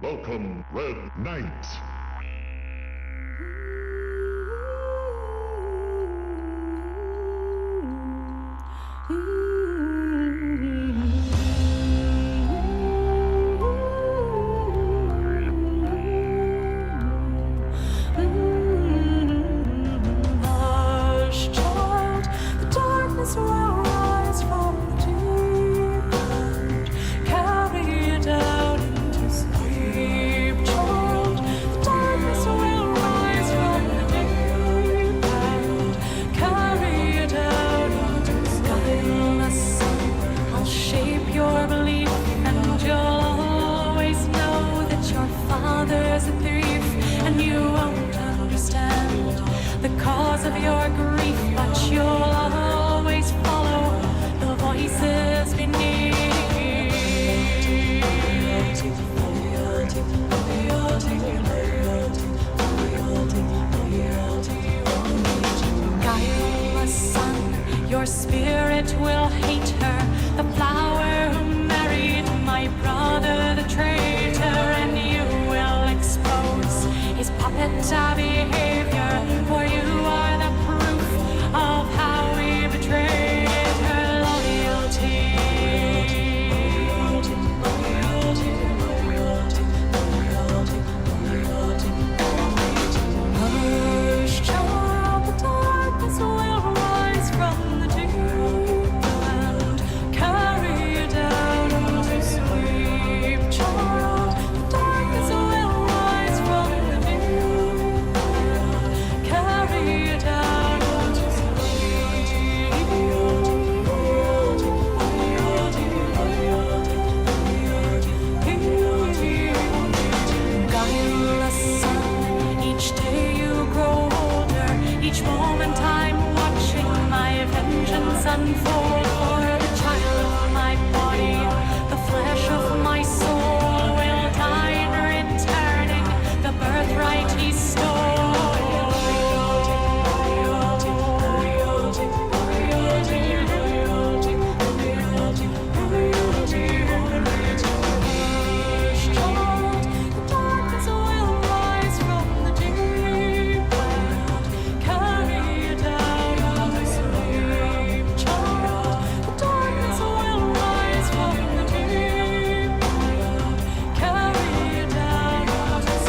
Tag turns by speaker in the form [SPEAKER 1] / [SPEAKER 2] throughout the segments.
[SPEAKER 1] Welcome, Red Knight.
[SPEAKER 2] Hush, child, the darkness will rise from the deep and carry it out into sleep, child. The darkness will rise from the deep and carry it out into sleep. The sun will shape your belief, and you'll always know that your father's a thief, and you won't understand the cause of your grief, but you'll always follow the voices beneath. Guileless son, your spirit will hate her, the flower who married my brother, the traitor, and you will expose his puppet behavior, for you are the proof of how we betrayed her loyalty. Hush, child, the darkness will rise from the deep and carry you down into sleep, child. The darkness will rise from the deep and carry you down into sleep. Guileless son, each day you grow older, each moment I'm watching my vengeance unfold. For the child of my body, the flesh of my soul will die in returning the birthright he stole. Hush, child, the darkness will rise from the deep and carry you down into sleep, child. The darkness will rise from the deep and carry you down into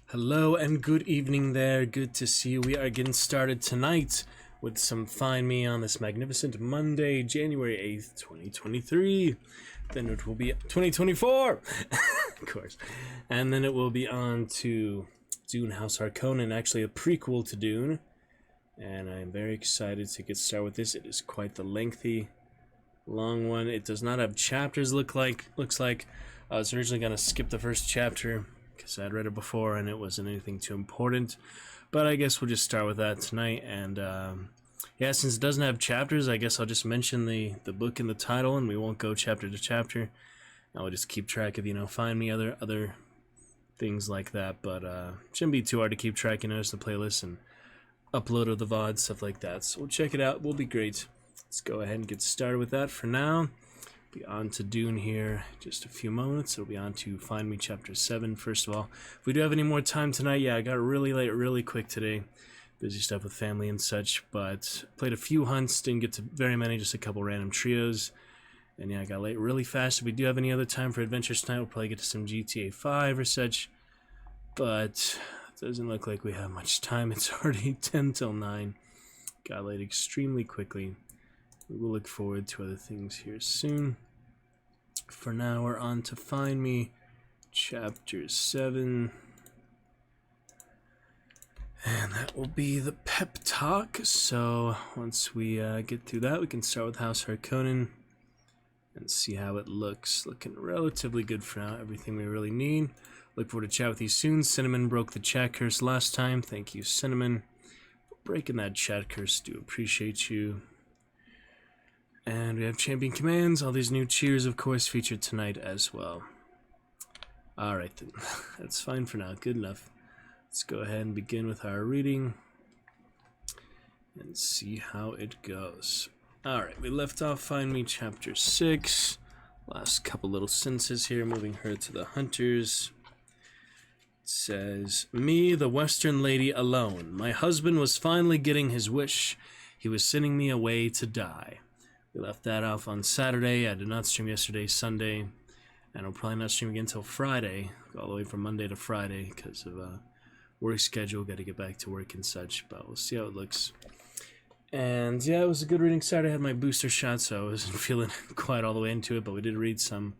[SPEAKER 3] Hello and good evening there. Good to see you. We are getting started tonight with some Find Me on this magnificent Monday, January 8th, 2023. Then it will be 2024, of course. And then it will be on to Dune House Harkonnen, actually a prequel to Dune. And I am very excited to get started with this. It is quite the lengthy, long one. It does not have chapters, looks like. I was originally going to skip the first chapter because I'd read it before and it wasn't anything too important, but I guess we'll just start with that tonight. And yeah, since it doesn't have chapters, I guess I'll just mention the book in the title, and we won't go chapter to chapter. I'll just keep track of Find Me, other things like that, but shouldn't be too hard to keep track. There's the playlist and upload of the VOD, stuff like that, so we'll check it out. Will be great. Let's go ahead and get started with that for now. Be on to Dune here just a few moments. It'll be on to Find Me chapter 7 first of all. If we do have any more time tonight, yeah, I got really late really quick today, busy stuff with family and such, but played a few hunts, didn't get to very many, just a couple random trios, and yeah, I got late really fast. If we do have any other time for adventures tonight, we'll probably get to some GTA 5 or such, but it doesn't look like we have much time. It's already 10 till 9. Got late extremely quickly. We will look forward to other things here soon. For now, we're on to Find Me, Chapter 7. And that will be the pep talk. So once we get through that, we can start with House Harkonnen. and see how it looks. Looking relatively good for now. Everything we really need. Look forward to chat with you soon. Cinnamon broke the chat curse last time. Thank you, Cinnamon, for breaking that chat curse. Do appreciate you. And we have champion commands. All these new cheers, of course, featured tonight as well. Alright then. That's fine for now. Good enough. Let's go ahead and begin with our reading and see how it goes. Alright, we left off Find Me chapter 6. Last couple little sentences here, moving her to the hunters. It says, "Me, the Western lady, alone. My husband was finally getting his wish. He was sending me away to die." We left that off on Saturday. I did not stream yesterday, Sunday. And I'll probably not stream again until Friday. All the way from Monday to Friday because of work schedule. Got to get back to work and such. But we'll see how it looks. And yeah, it was a good reading Saturday. I had my booster shot, so I wasn't feeling quite all the way into it. But we did read some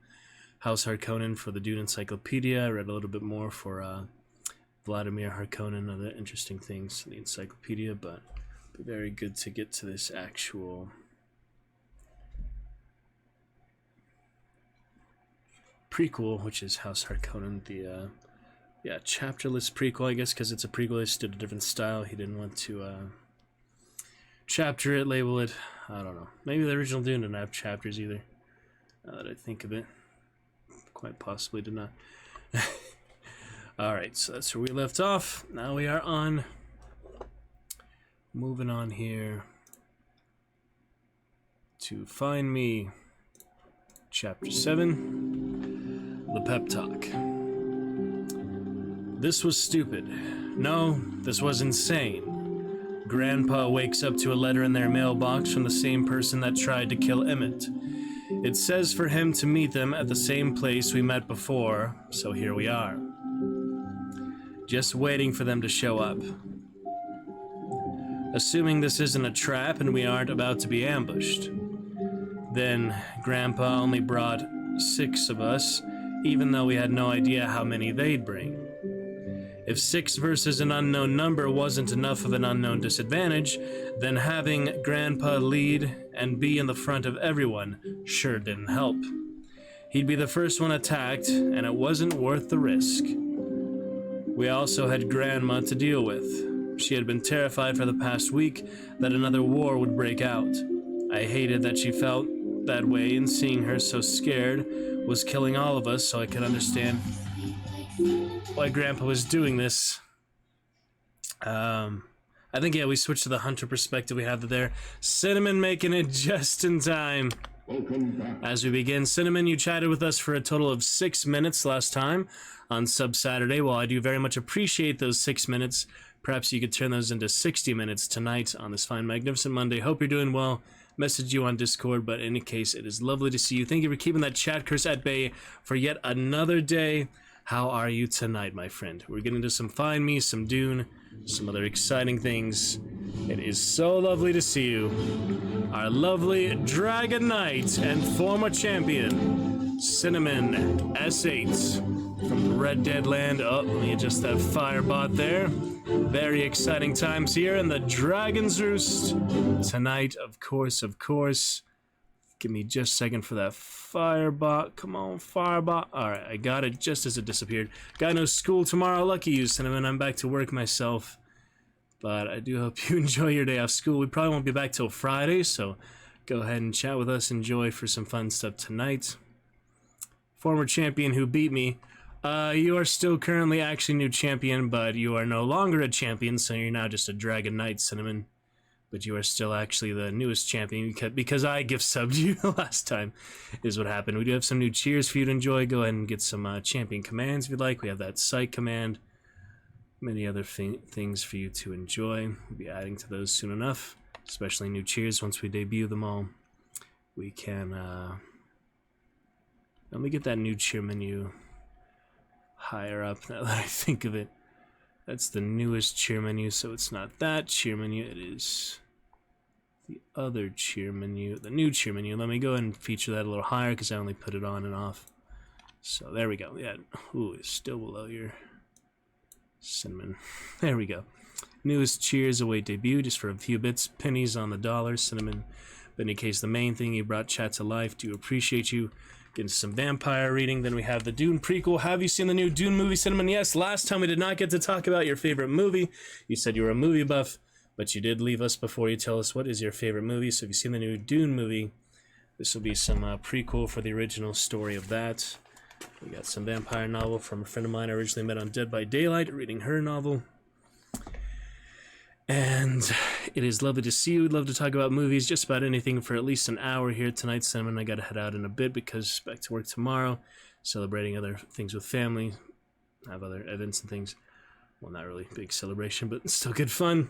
[SPEAKER 3] House Harkonnen for the Dune Encyclopedia. I read a little bit more for Vladimir Harkonnen, other interesting things in the encyclopedia. But very good to get to this actual prequel, which is House Harkonnen, the chapterless prequel, I guess, because it's a prequel. He just did a different style. He didn't want to chapter it, label it. I don't know. Maybe the original Dune didn't have chapters either. Now that I think of it, quite possibly did not. Alright, so that's where we left off. Now we are on, moving on here to Find Me, chapter 7, the pep talk. This was stupid. No, this was insane. Grandpa wakes up to a letter in their mailbox from the same person that tried to kill Emmett. It says for him to meet them at the same place we met before, so here we are. Just waiting for them to show up. Assuming this isn't a trap and we aren't about to be ambushed. Then, Grandpa only brought 6 of us, even though we had no idea how many they'd bring. If 6 versus an unknown number wasn't enough of an unknown disadvantage, then having Grandpa lead and be in the front of everyone sure didn't help. He'd be the first one attacked, and it wasn't worth the risk. We also had Grandma to deal with. She had been terrified for the past week that another war would break out. I hated that she felt that way, and seeing her so scared was killing all of us, so I could understand why Grandpa was doing this. I think, yeah, we switched to the hunter perspective. We have it there. Cinnamon making it just in time.
[SPEAKER 1] Welcome back.
[SPEAKER 3] As we begin, Cinnamon, you chatted with us for a total of 6 minutes last time on Sub Saturday. While I do very much appreciate those 6 minutes, perhaps you could turn those into 60 minutes tonight on this fine, magnificent Monday. Hope you're doing well. Message you on Discord, but in any case, it is lovely to see you. Thank you for keeping that chat curse at bay for yet another day. How are you tonight, my friend? We're getting into some Find Me, some Dune, some other exciting things. It is so lovely to see you. Our lovely Dragon Knight and former champion, Cinnamon S8 from Red Dead Land. Oh, let me adjust that firebot there. Very exciting times here in the Dragon's Roost. Tonight, of course. Give me just a second for that firebot. Come on, firebot. Alright, I got it just as it disappeared. Got no school tomorrow. Lucky you, Cinnamon. I'm back to work myself. But I do hope you enjoy your day off school. We probably won't be back till Friday, so go ahead and chat with us. Enjoy for some fun stuff tonight. Former champion who beat me. You are still currently actually new champion, but you are no longer a champion, so you're now just a Dragon Knight, Cinnamon. But you are still actually the newest champion because I gift subbed you last time is what happened. We do have some new cheers for you to enjoy. Go ahead and get some champion commands if you'd like. We have that sight command. Many other things for you to enjoy. We'll be adding to those soon enough, especially new cheers once we debut them all. We can... let me get that new cheer menu higher up now that I think of it. That's the newest cheer menu, so it's not that cheer menu, it is the other cheer menu, the new cheer menu. Let me go ahead and feature that a little higher because I only put it on and off. So there we go. Yeah, ooh, it's still below your Cinnamon. There we go. Newest cheers await debut just for a few bits, pennies on the dollar. Cinnamon But in any case, the main thing, you brought chat to life. Do appreciate you. Getting some vampire reading. Then we have the Dune prequel. Have you seen the new Dune movie, Cinnamon? Yes, last time we did not get to talk about your favorite movie. You said you were a movie buff, but you did leave us before you tell us what is your favorite movie. So if you've seen the new Dune movie, this will be some prequel for the original story of that. We got some vampire novel from a friend of mine I originally met on Dead by Daylight, reading her novel. And it is lovely to see you. We'd love to talk about movies, just about anything for at least an hour here tonight, Cinnamon. I gotta head out in a bit because back to work tomorrow, celebrating other things with family, have other events and things. Well, not really big celebration, but still good fun.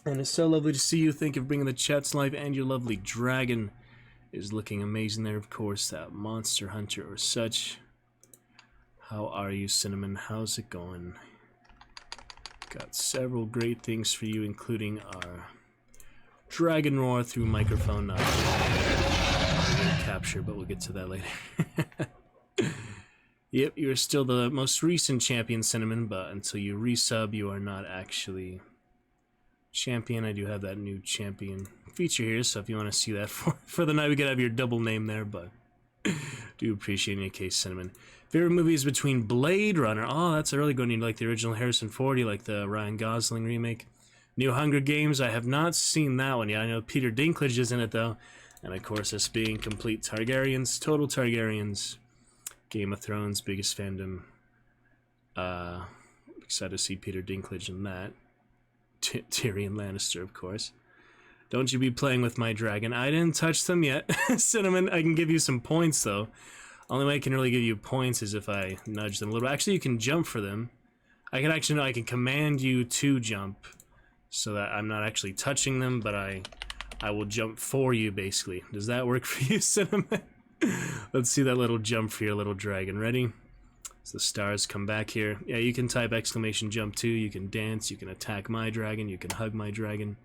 [SPEAKER 3] And it's so lovely to see you. Thank you for bringing the chats live, and your lovely dragon is looking amazing there, of course, that monster hunter or such. How are you, Cinnamon? How's it going? Got several great things for you, including our Dragon Roar through microphone capture, but we'll get to that later. Yep, you're still the most recent champion, Cinnamon, but until you resub, you are not actually champion. I do have that new champion feature here, so if you want to see that for the night, we could have your double name there, but do appreciate in any case, Cinnamon. Favorite movies between Blade Runner. Oh, that's a really good one. You like the original Harrison Ford, you like the Ryan Gosling remake. New Hunger Games, I have not seen that one yet. I know Peter Dinklage is in it, though. And, of course, us being complete Targaryens, total Targaryens. Game of Thrones, biggest fandom. Excited to see Peter Dinklage in that. Tyrion Lannister, of course. Don't you be playing with my dragon. I didn't touch them yet. Cinnamon, I can give you some points, though. Only way I can really give you points is if I nudge them a little bit. Actually, you can jump for them. I can command you to jump so that I'm not actually touching them, but I will jump for you, basically. Does that work for you, Cinnamon? Let's see that little jump for your little dragon. Ready? So the stars come back here. Yeah, you can type exclamation jump too. You can dance. You can attack my dragon. You can hug my dragon.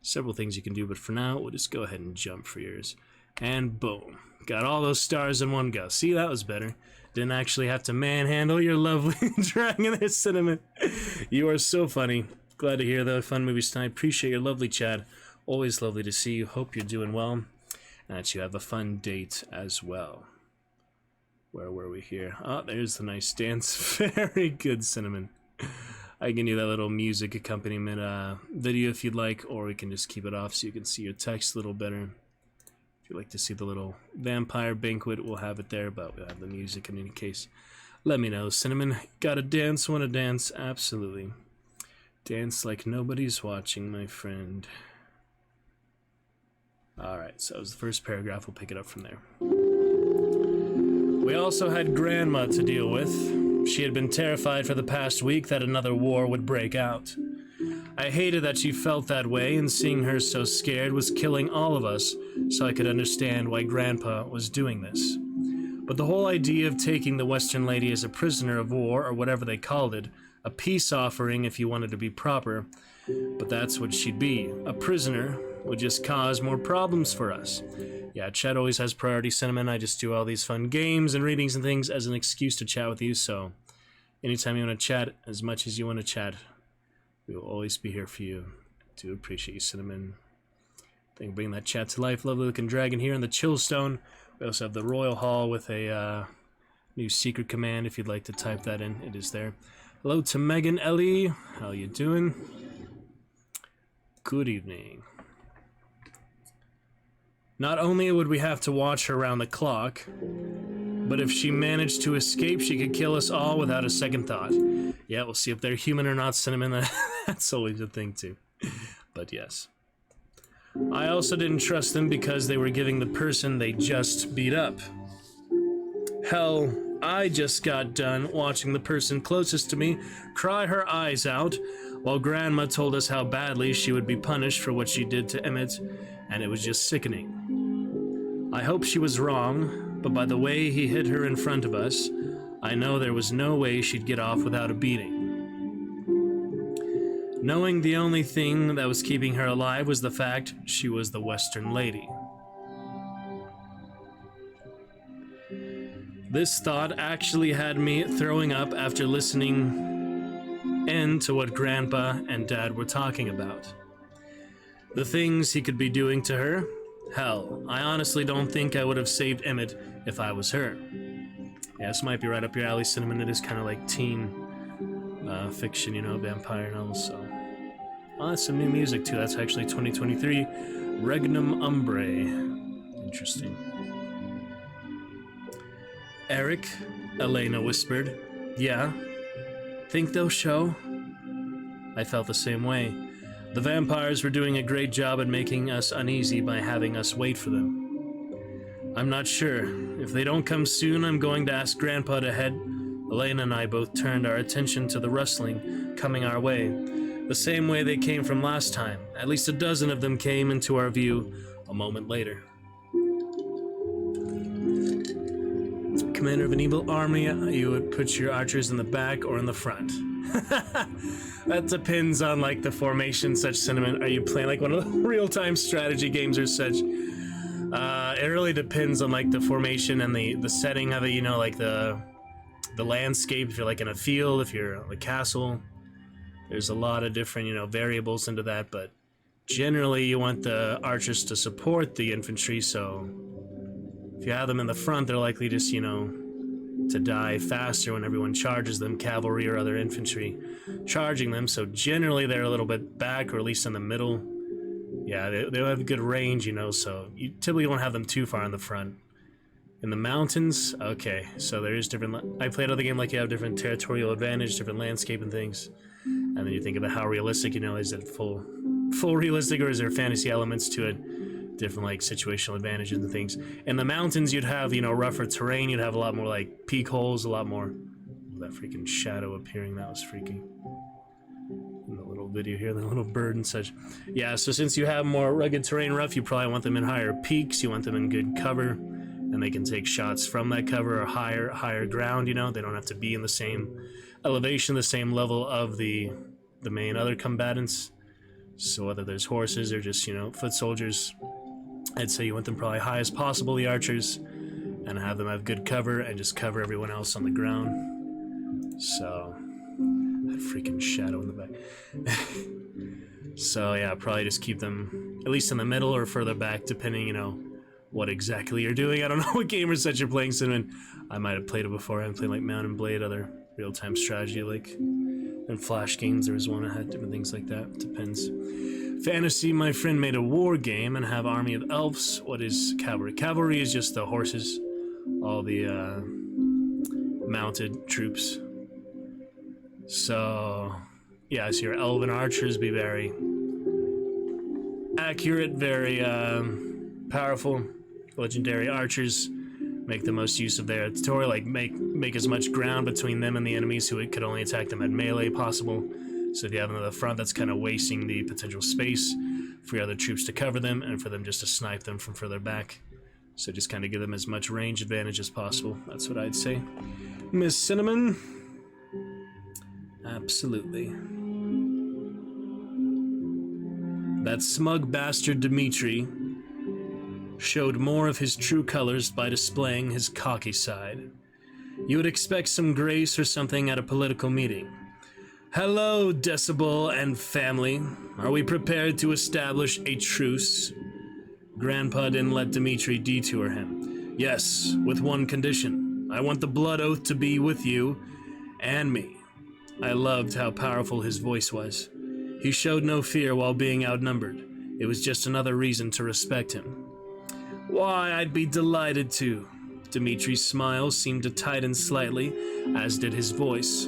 [SPEAKER 3] Several things you can do, but for now, we'll just go ahead and jump for yours. And boom. Got all those stars in one go. See, that was better. Didn't actually have to manhandle your lovely dragon there, Cinnamon. You are so funny. Glad to hear the fun movies tonight. Appreciate your lovely chat. Always lovely to see you. Hope you're doing well. And that you have a fun date as well. Where were we here? Oh, there's the nice dance. Very good, Cinnamon. I can do that little music accompaniment video if you'd like, or we can just keep it off so you can see your text a little better. If you'd like to see the little vampire banquet, we'll have it there, but we'll have the music in any case. Let me know, Cinnamon. Gotta dance, wanna dance? Absolutely. Dance like nobody's watching, my friend. Alright, so that was the first paragraph. We'll pick it up from there. We also had Grandma to deal with. She had been terrified for the past week that another war would break out. I hated that she felt that way, and seeing her so scared was killing all of us, so I could understand why Grandpa was doing this. But the whole idea of taking the Western lady as a prisoner of war, or whatever they called it, a peace offering if you wanted to be proper, but that's what she'd be. A prisoner would just cause more problems for us. Yeah, chat always has priority, Cinnamon. I just do all these fun games and readings and things as an excuse to chat with you, so anytime you want to chat, as much as you want to chat, we will always be here for you. Do appreciate you, Cinnamon. Thank you for bringing that chat to life. Lovely looking dragon here in the Chillstone. We also have the Royal Hall with a new secret command if you'd like to type that in. It is there. Hello to Megan Ellie. How you doing? Good evening. Not only would we have to watch her around the clock, but if she managed to escape, she could kill us all without a second thought. Yeah, we'll see if they're human or not, Cinnamon. That's always a thing, too. But yes. I also didn't trust them because they were giving the person they just beat up. Hell, I just got done watching the person closest to me cry her eyes out while Grandma told us how badly she would be punished for what she did to Emmett, and it was just sickening. I hope she was wrong, but by the way he hit her in front of us, I know there was no way she'd get off without a beating. Knowing the only thing that was keeping her alive was the fact she was the Western lady. This thought actually had me throwing up after listening in to what Grandpa and Dad were talking about. The things he could be doing to her, Hell, I honestly don't think I would have saved Emmett if I was her. Yeah, this might be right up your alley, Cinnamon. It is kind of like teen fiction, you know, vampire novels, so... Oh, that's some new music, too. That's actually 2023. Regnum Umbre. Interesting. Eric, Elena whispered. Yeah? Think they'll show? I felt the same way. The vampires were doing a great job at making us uneasy by having us wait for them. I'm not sure. If they don't come soon, I'm going to ask Grandpa to head. Elena and I both turned our attention to the rustling coming our way, the same way they came from last time. At least a dozen of them came into our view a moment later. Commander of an evil army, you would put your archers in the back or in the front. That depends on like the formation, such Cinnamon. Are you playing like one of the real-time strategy games or such? It really depends on like the formation and the setting of it, you know, like the landscape. If you're like in a field, if you're a castle, there's a lot of different, you know, variables into that, but generally you want the archers to support the infantry, so if you have them in the front, they're likely just, you know, to die faster when everyone charges them, cavalry or other infantry charging them, so generally they're a little bit back, or at least in the middle. Yeah, they have good range, you know, so you typically won't have them too far in the front. In the mountains, okay, so there is different... I played other game like you have different territorial advantage, different landscape and things, and then you think about how realistic, you know, is it full realistic, or is there fantasy elements to it? Different like situational advantages and things. In the mountains, you'd have, you know, rougher terrain. You'd have a lot more like peak holes, a lot more. That freaking shadow appearing, that was freaky. In the little video here, the little bird and such. Yeah, so since you have more rugged terrain, rough, you probably want them in higher peaks. You want them in good cover, and they can take shots from that cover or higher ground. You know, they don't have to be in the same elevation, the same level of the main other combatants. So whether there's horses or just, you know, foot soldiers, I'd say you want them probably high as possible, the archers, and have them have good cover and just cover everyone else on the ground. So, that freaking shadow in the back. So yeah, probably just keep them at least in the middle or further back, depending, you know, what exactly you're doing. I don't know what game or set you're playing, Cinnamon. I might have played it before. I haven't played like Mount and Blade, other real-time strategy, like in Flash games. There was one that had different things like that. Depends. Fantasy, my friend made a war game and have army of elves. What is cavalry? Cavalry is just the horses, all the mounted troops. So, yeah, so your elven archers be very accurate, very powerful. Legendary archers make the most use of their tutorial, like make as much ground between them and the enemies who could only attack them at melee possible. So if you have them at the front, that's kind of wasting the potential space for your other troops to cover them and for them just to snipe them from further back. So just kind of give them as much range advantage as possible. That's what I'd say. Miss Cinnamon? Absolutely. That smug bastard Dimitri showed more of his true colors by displaying his cocky side. You would expect some grace or something at a political meeting. Hello, Decibel and family. Are we prepared to establish a truce? Grandpa didn't let Dimitri detour him. Yes, with one condition. I want the blood oath to be with you and me. I loved how powerful his voice was. He showed no fear while being outnumbered. It was just another reason to respect him. Why, I'd be delighted to. Dimitri's smile seemed to tighten slightly, as did his voice.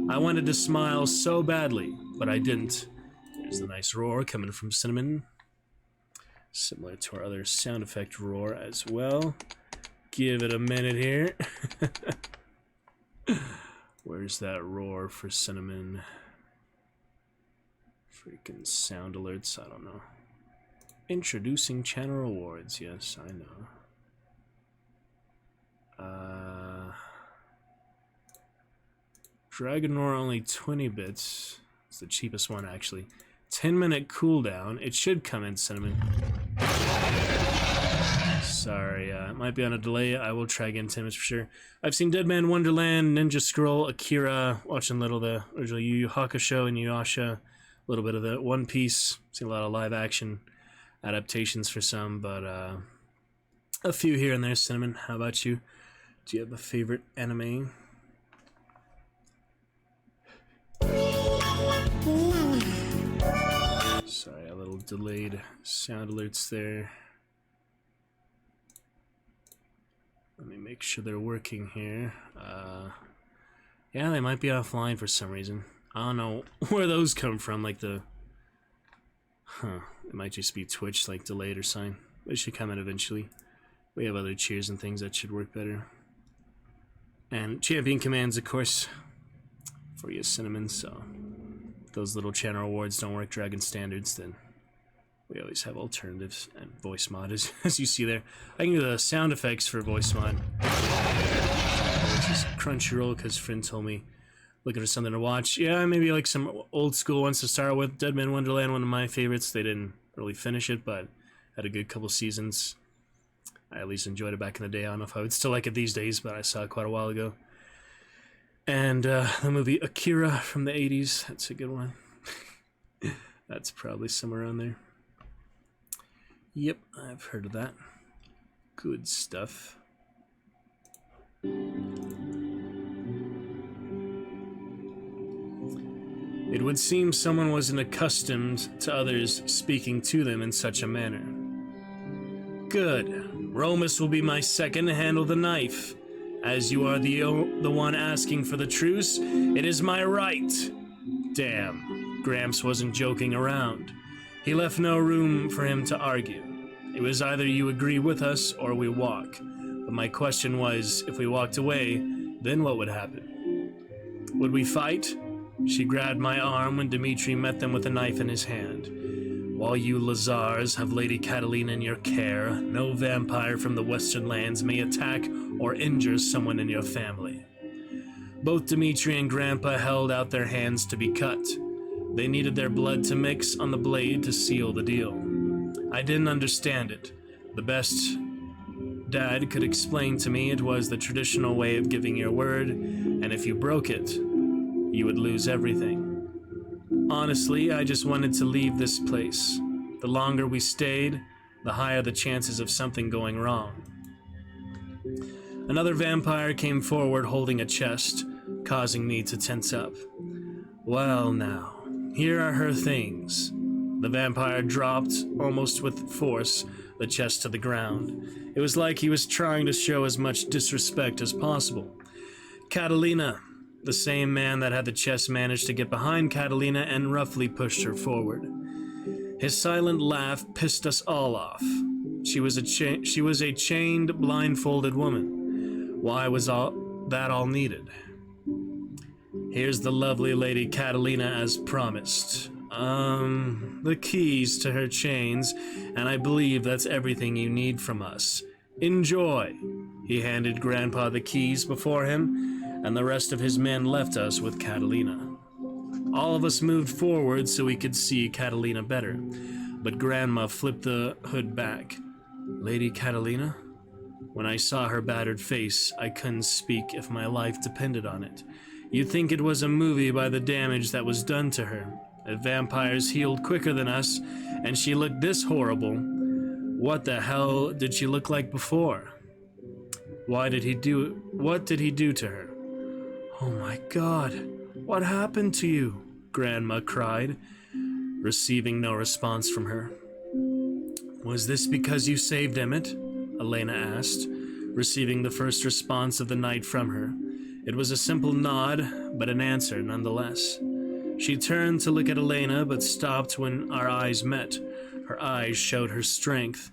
[SPEAKER 3] I wanted to smile so badly, but I didn't. There's the nice roar coming from Cinnamon. Similar to our other sound effect roar as well. Give it a minute here. Where's that roar for Cinnamon? Freaking sound alerts, I don't know. Introducing channel rewards, yes, I know. Dragon Roar only 20 bits. It's the cheapest one, actually. 10-minute cooldown. It should come in, Cinnamon. Sorry, it might be on a delay. I will try again 10 minutes for sure. I've seen Dead Man Wonderland, Ninja Scroll, Akira, watching little the original Yu Yu Hakusho and Yuyasha, a little bit of the One Piece, seen a lot of live action adaptations for some, but a few here and there. Cinnamon, how about you? Do you have a favorite anime? Sorry, a little delayed sound alerts there. Let me make sure they're working here. Yeah, they might be offline for some reason. I don't know where those come from, like the... It might just be Twitch, like, delayed or something. It should come in eventually. We have other cheers and things that should work better. And champion commands, of course, for you, Cinnamon, so... If those little channel rewards don't work Dragon Standards, then... We always have alternatives, and voice mod, as you see there. I can do the sound effects for voice mod. Which is Crunchyroll, because friend told me looking for something to watch. Yeah, maybe like some old school ones to start with. Dead Man Wonderland, one of my favorites. They didn't really finish it, but had a good couple seasons. I at least enjoyed it back in the day. I don't know if I would still like it these days, but I saw it quite a while ago. And the movie Akira from the 80s. That's a good one. That's probably somewhere around there. Yep, I've heard of that. Good stuff. It would seem someone wasn't accustomed to others speaking to them in such a manner. Good. Romus will be my second to handle the knife. As you are the one asking for the truce, it is my right. Damn, Gramps wasn't joking around. He left no room for him to argue. It was either you agree with us or we walk. But my question was, if we walked away, then what would happen? Would we fight? She grabbed my arm when Dimitri met them with a knife in his hand. While you Lazars have Lady Catalina in your care, no vampire from the Western lands may attack or injure someone in your family. Both Dimitri and Grandpa held out their hands to be cut. They needed their blood to mix on the blade to seal the deal. I didn't understand it. The best Dad could explain to me it was the traditional way of giving your word, and if you broke it, you would lose everything. Honestly, I just wanted to leave this place. The longer we stayed, the higher the chances of something going wrong. Another vampire came forward holding a chest, causing me to tense up. Well now, here are her things. The vampire dropped, almost with force, the chest to the ground. It was like he was trying to show as much disrespect as possible. Catalina, the same man that had the chest, managed to get behind Catalina and roughly pushed her forward. His silent laugh pissed us all off. She was a chained, blindfolded woman. Why was all needed? Here's the lovely Lady Catalina as promised. The keys to her chains, and I believe that's everything you need from us. Enjoy. He handed Grandpa the keys before him, and the rest of his men left us with Catalina. All of us moved forward so we could see Catalina better, but Grandma flipped the hood back. Lady Catalina? When I saw her battered face, I couldn't speak if my life depended on it. You'd think it was a movie by the damage that was done to her. The vampires healed quicker than us, and she looked this horrible. What the hell did she look like before? What did he do to her? Oh my God, what happened to you? Grandma cried, receiving no response from her. Was this because you saved Emmett? Elena asked, receiving the first response of the night from her. It was a simple nod, but an answer nonetheless. She turned to look at Elena, but stopped when our eyes met. Her eyes showed her strength,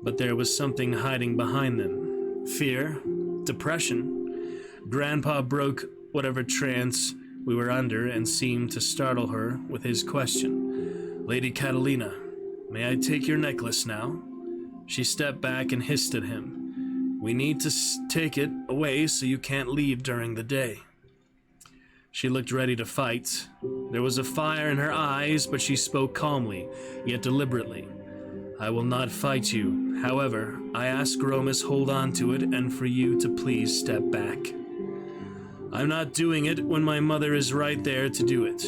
[SPEAKER 3] but there was something hiding behind them. Fear, depression. Grandpa broke whatever trance we were under and seemed to startle her with his question. Lady Catalina, may I take your necklace now? She stepped back and hissed at him. We need to take it away so you can't leave during the day. She looked ready to fight. There was a fire in her eyes, but she spoke calmly, yet deliberately. I will not fight you. However, I ask Romus hold on to it and for you to please step back. I'm not doing it when my mother is right there to do it.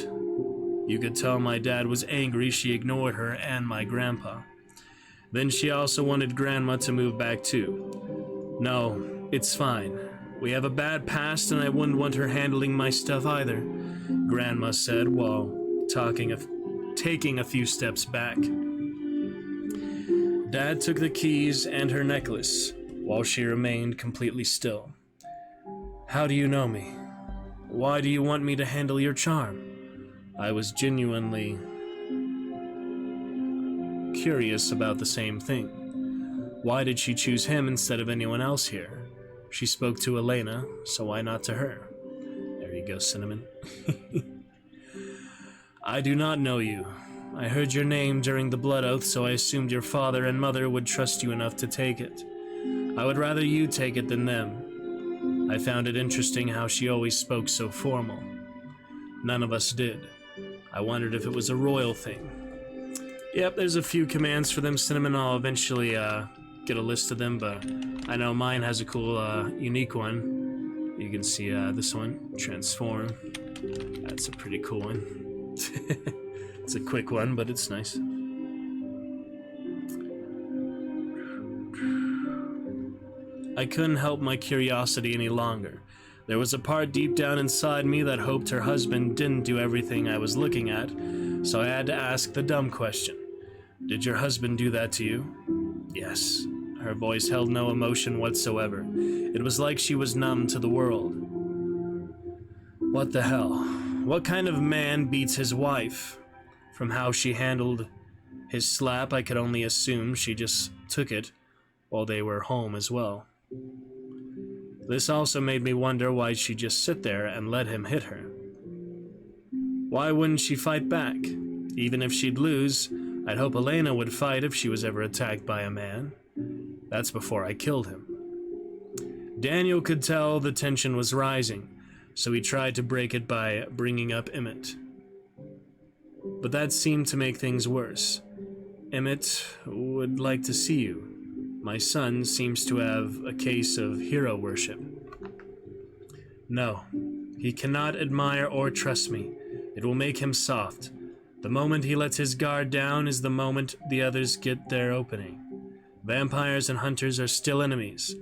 [SPEAKER 3] You could tell my dad was angry she ignored her and my grandpa. Then she also wanted Grandma to move back too. No, it's fine. We have a bad past and I wouldn't want her handling my stuff either, Grandma said while taking a few steps back. Dad took the keys and her necklace, while she remained completely still. How do you know me? Why do you want me to handle your charm? I was genuinely curious about the same thing. Why did she choose him instead of anyone else here? She spoke to Elena, so why not to her? There you go, Cinnamon. I do not know you. I heard your name during the blood oath, so I assumed your father and mother would trust you enough to take it. I would rather you take it than them. I found it interesting how she always spoke so formal. None of us did. I wondered if it was a royal thing. Yep, there's a few commands for them, Cinnamon. I'll eventually get a list of them, but I know mine has a cool, unique one. You can see this one, transform. That's a pretty cool one. It's a quick one, but it's nice. I couldn't help my curiosity any longer. There was a part deep down inside me that hoped her husband didn't do everything I was looking at, so I had to ask the dumb question. Did your husband do that to you? Yes. Her voice held no emotion whatsoever. It was like she was numb to the world. What the hell? What kind of man beats his wife? From how she handled his slap, I could only assume she just took it while they were home as well. This also made me wonder why she'd just sit there and let him hit her. Why wouldn't she fight back? Even if she'd lose, I'd hope Elena would fight if she was ever attacked by a man. That's before I killed him. Daniel could tell the tension was rising, so he tried to break it by bringing up Emmett. But that seemed to make things worse. Emmett would like to see you. My son seems to have a case of hero worship. No, he cannot admire or trust me. It will make him soft. The moment he lets his guard down is the moment the others get their opening. Vampires and hunters are still enemies.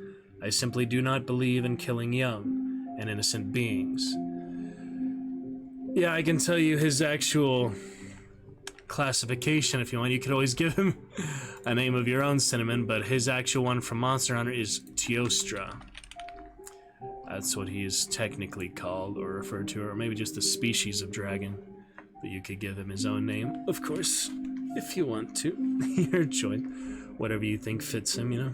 [SPEAKER 3] I simply do not believe in killing young and innocent beings. Yeah, I can tell you his actual classification if you want. You could always give him a name of your own, Cinnamon, but his actual one from Monster Hunter is Teostra. That's what he is technically called or referred to, or maybe just a species of dragon. But you could give him his own name, of course, if you want to. Your choice. Whatever you think fits him, you know?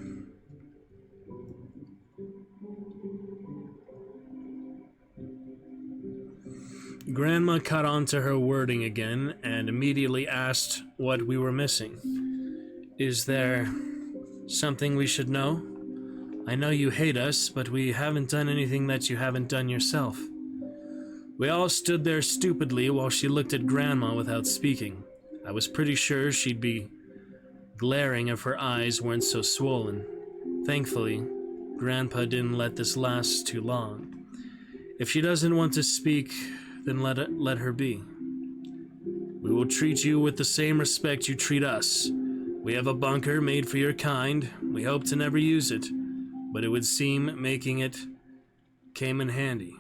[SPEAKER 3] Grandma caught on to her wording again and immediately asked what we were missing. Is there something we should know? I know you hate us, but we haven't done anything that you haven't done yourself. We all stood there stupidly while she looked at Grandma without speaking. I was pretty sure she'd be glaring if her eyes weren't so swollen. Thankfully, Grandpa didn't let this last too long. If she doesn't want to speak, then let her be. We will treat you with the same respect you treat us. We have a bunker made for your kind. We hope to never use it, but it would seem making it came in handy.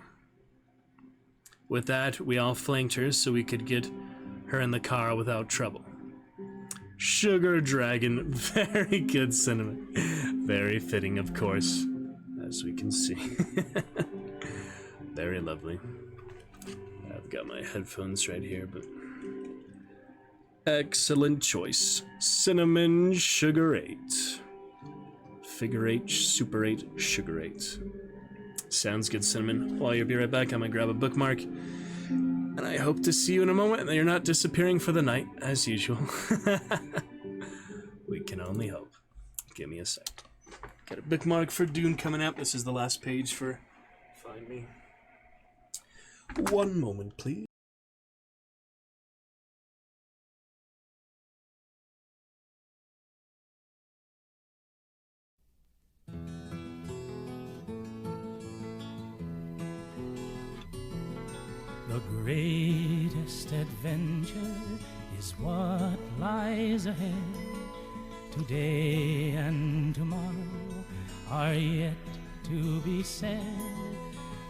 [SPEAKER 3] With that, we all flanked her so we could get her in the car without trouble. Sugar Dragon, very good, Cinnamon. Very fitting, of course, as we can see. Very lovely. I've got my headphones right here, but... Excellent choice. Cinnamon Sugar 8. Figure 8, Super 8, Sugar 8. Sounds good, Cinnamon. While you'll be right back, I'm gonna grab a bookmark. And I hope to see you in a moment, and that you're not disappearing for the night, as usual. We can only hope. Give me a sec. Got a bookmark for Dune coming up. This is the last page for Find Me. One moment, please.
[SPEAKER 4] The greatest adventure is what lies ahead. Today and tomorrow are yet to be said.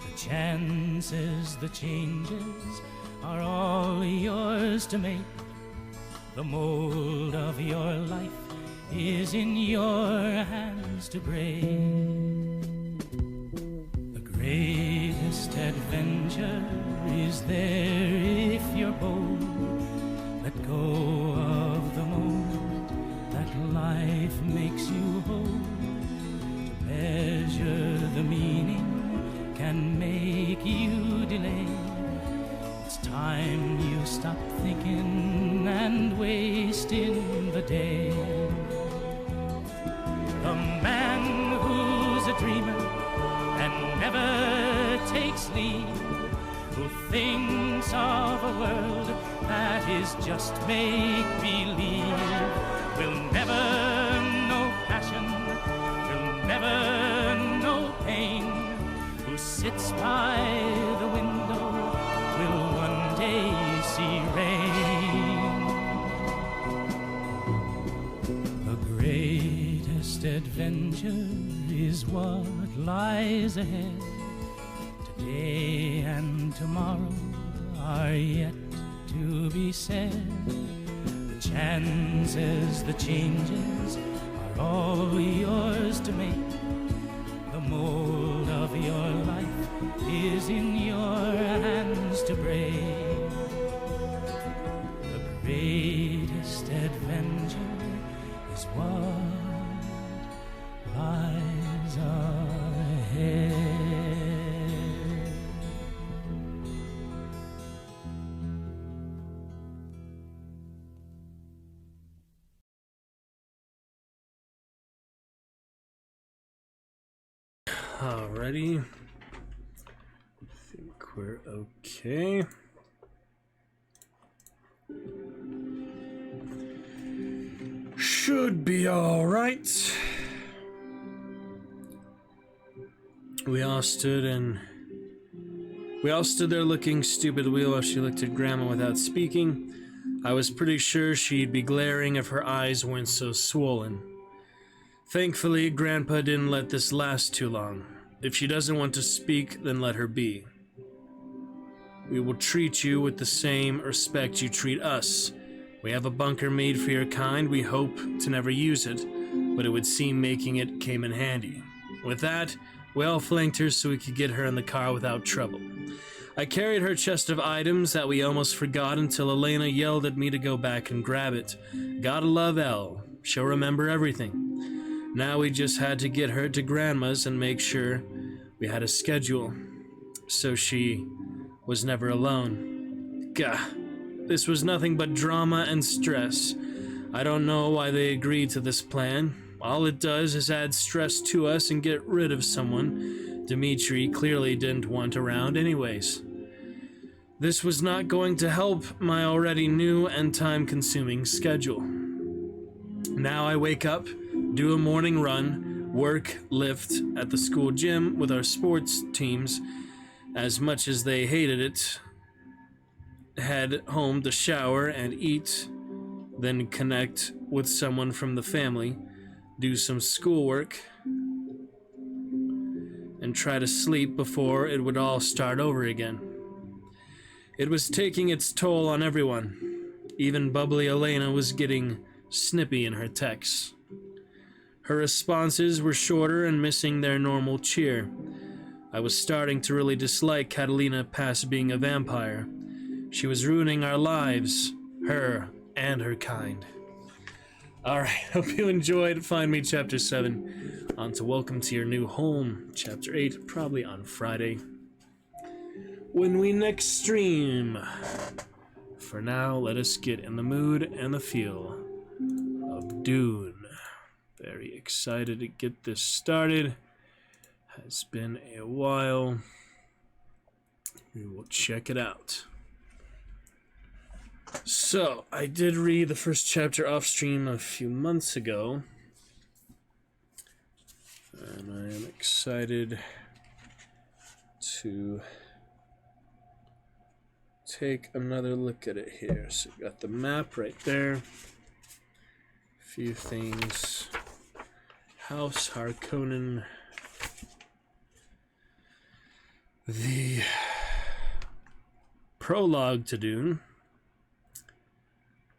[SPEAKER 4] The chances, the changes are all yours to make. The mold of your life is in your hands to break. The greatest adventure is there if you're bold. Let go of the moment that life makes you hold. To measure the meaning can make you delay. It's time you stop thinking and wasting the day. The man who's a dreamer and never takes leave, who thinks of a world that is just make-believe, will never know passion, will never know pain. Who sits by the window will one day see rain. The greatest adventure is what lies ahead. Today and tomorrow are yet to be said. The chances, the changes are all yours to make. The mold of your life is in your hands to break. The greatest adventure is what lies ahead.
[SPEAKER 3] Alrighty. I think we're okay. Should be alright. We all stood there looking stupidly while she looked at Grandma without speaking. I was pretty sure she'd be glaring if her eyes weren't so swollen. Thankfully, Grandpa didn't let this last too long. If she doesn't want to speak, then let her be. We will treat you with the same respect you treat us. We have a bunker made for your kind. We hope to never use it, but it would seem making it came in handy. With that, we all flanked her so we could get her in the car without trouble. I carried her chest of items that we almost forgot until Elena yelled at me to go back and grab it. Gotta love Elle. She'll remember everything. Now we just had to get her to Grandma's and make sure we had a schedule, so she was never alone. Gah, this was nothing but drama and stress. I don't know why they agreed to this plan. All it does is add stress to us and get rid of someone Dmitri clearly didn't want around anyways. This was not going to help my already new and time-consuming schedule. Now I wake up, do a morning run, work, lift at the school gym with our sports teams, as much as they hated it, head home to shower and eat, then connect with someone from the family, do some schoolwork, and try to sleep before it would all start over again. It was taking its toll on everyone. Even bubbly Elena was getting snippy in her texts. Her responses were shorter and missing their normal cheer. I was starting to really dislike Catalina past being a vampire. She was ruining our lives, her and her kind. Alright, hope you enjoyed Find Me Chapter 7. On to Welcome to Your New Home, Chapter 8, probably on Friday, when we next stream. For now, let us get in the mood and the feel of Dune. Very excited to get this started. Has been a while. We will check it out. So, I did read the first chapter off stream a few months ago, and I am excited to take another look at it here. So, got the map right there. few things. House Harkonnen. The prologue to Dune.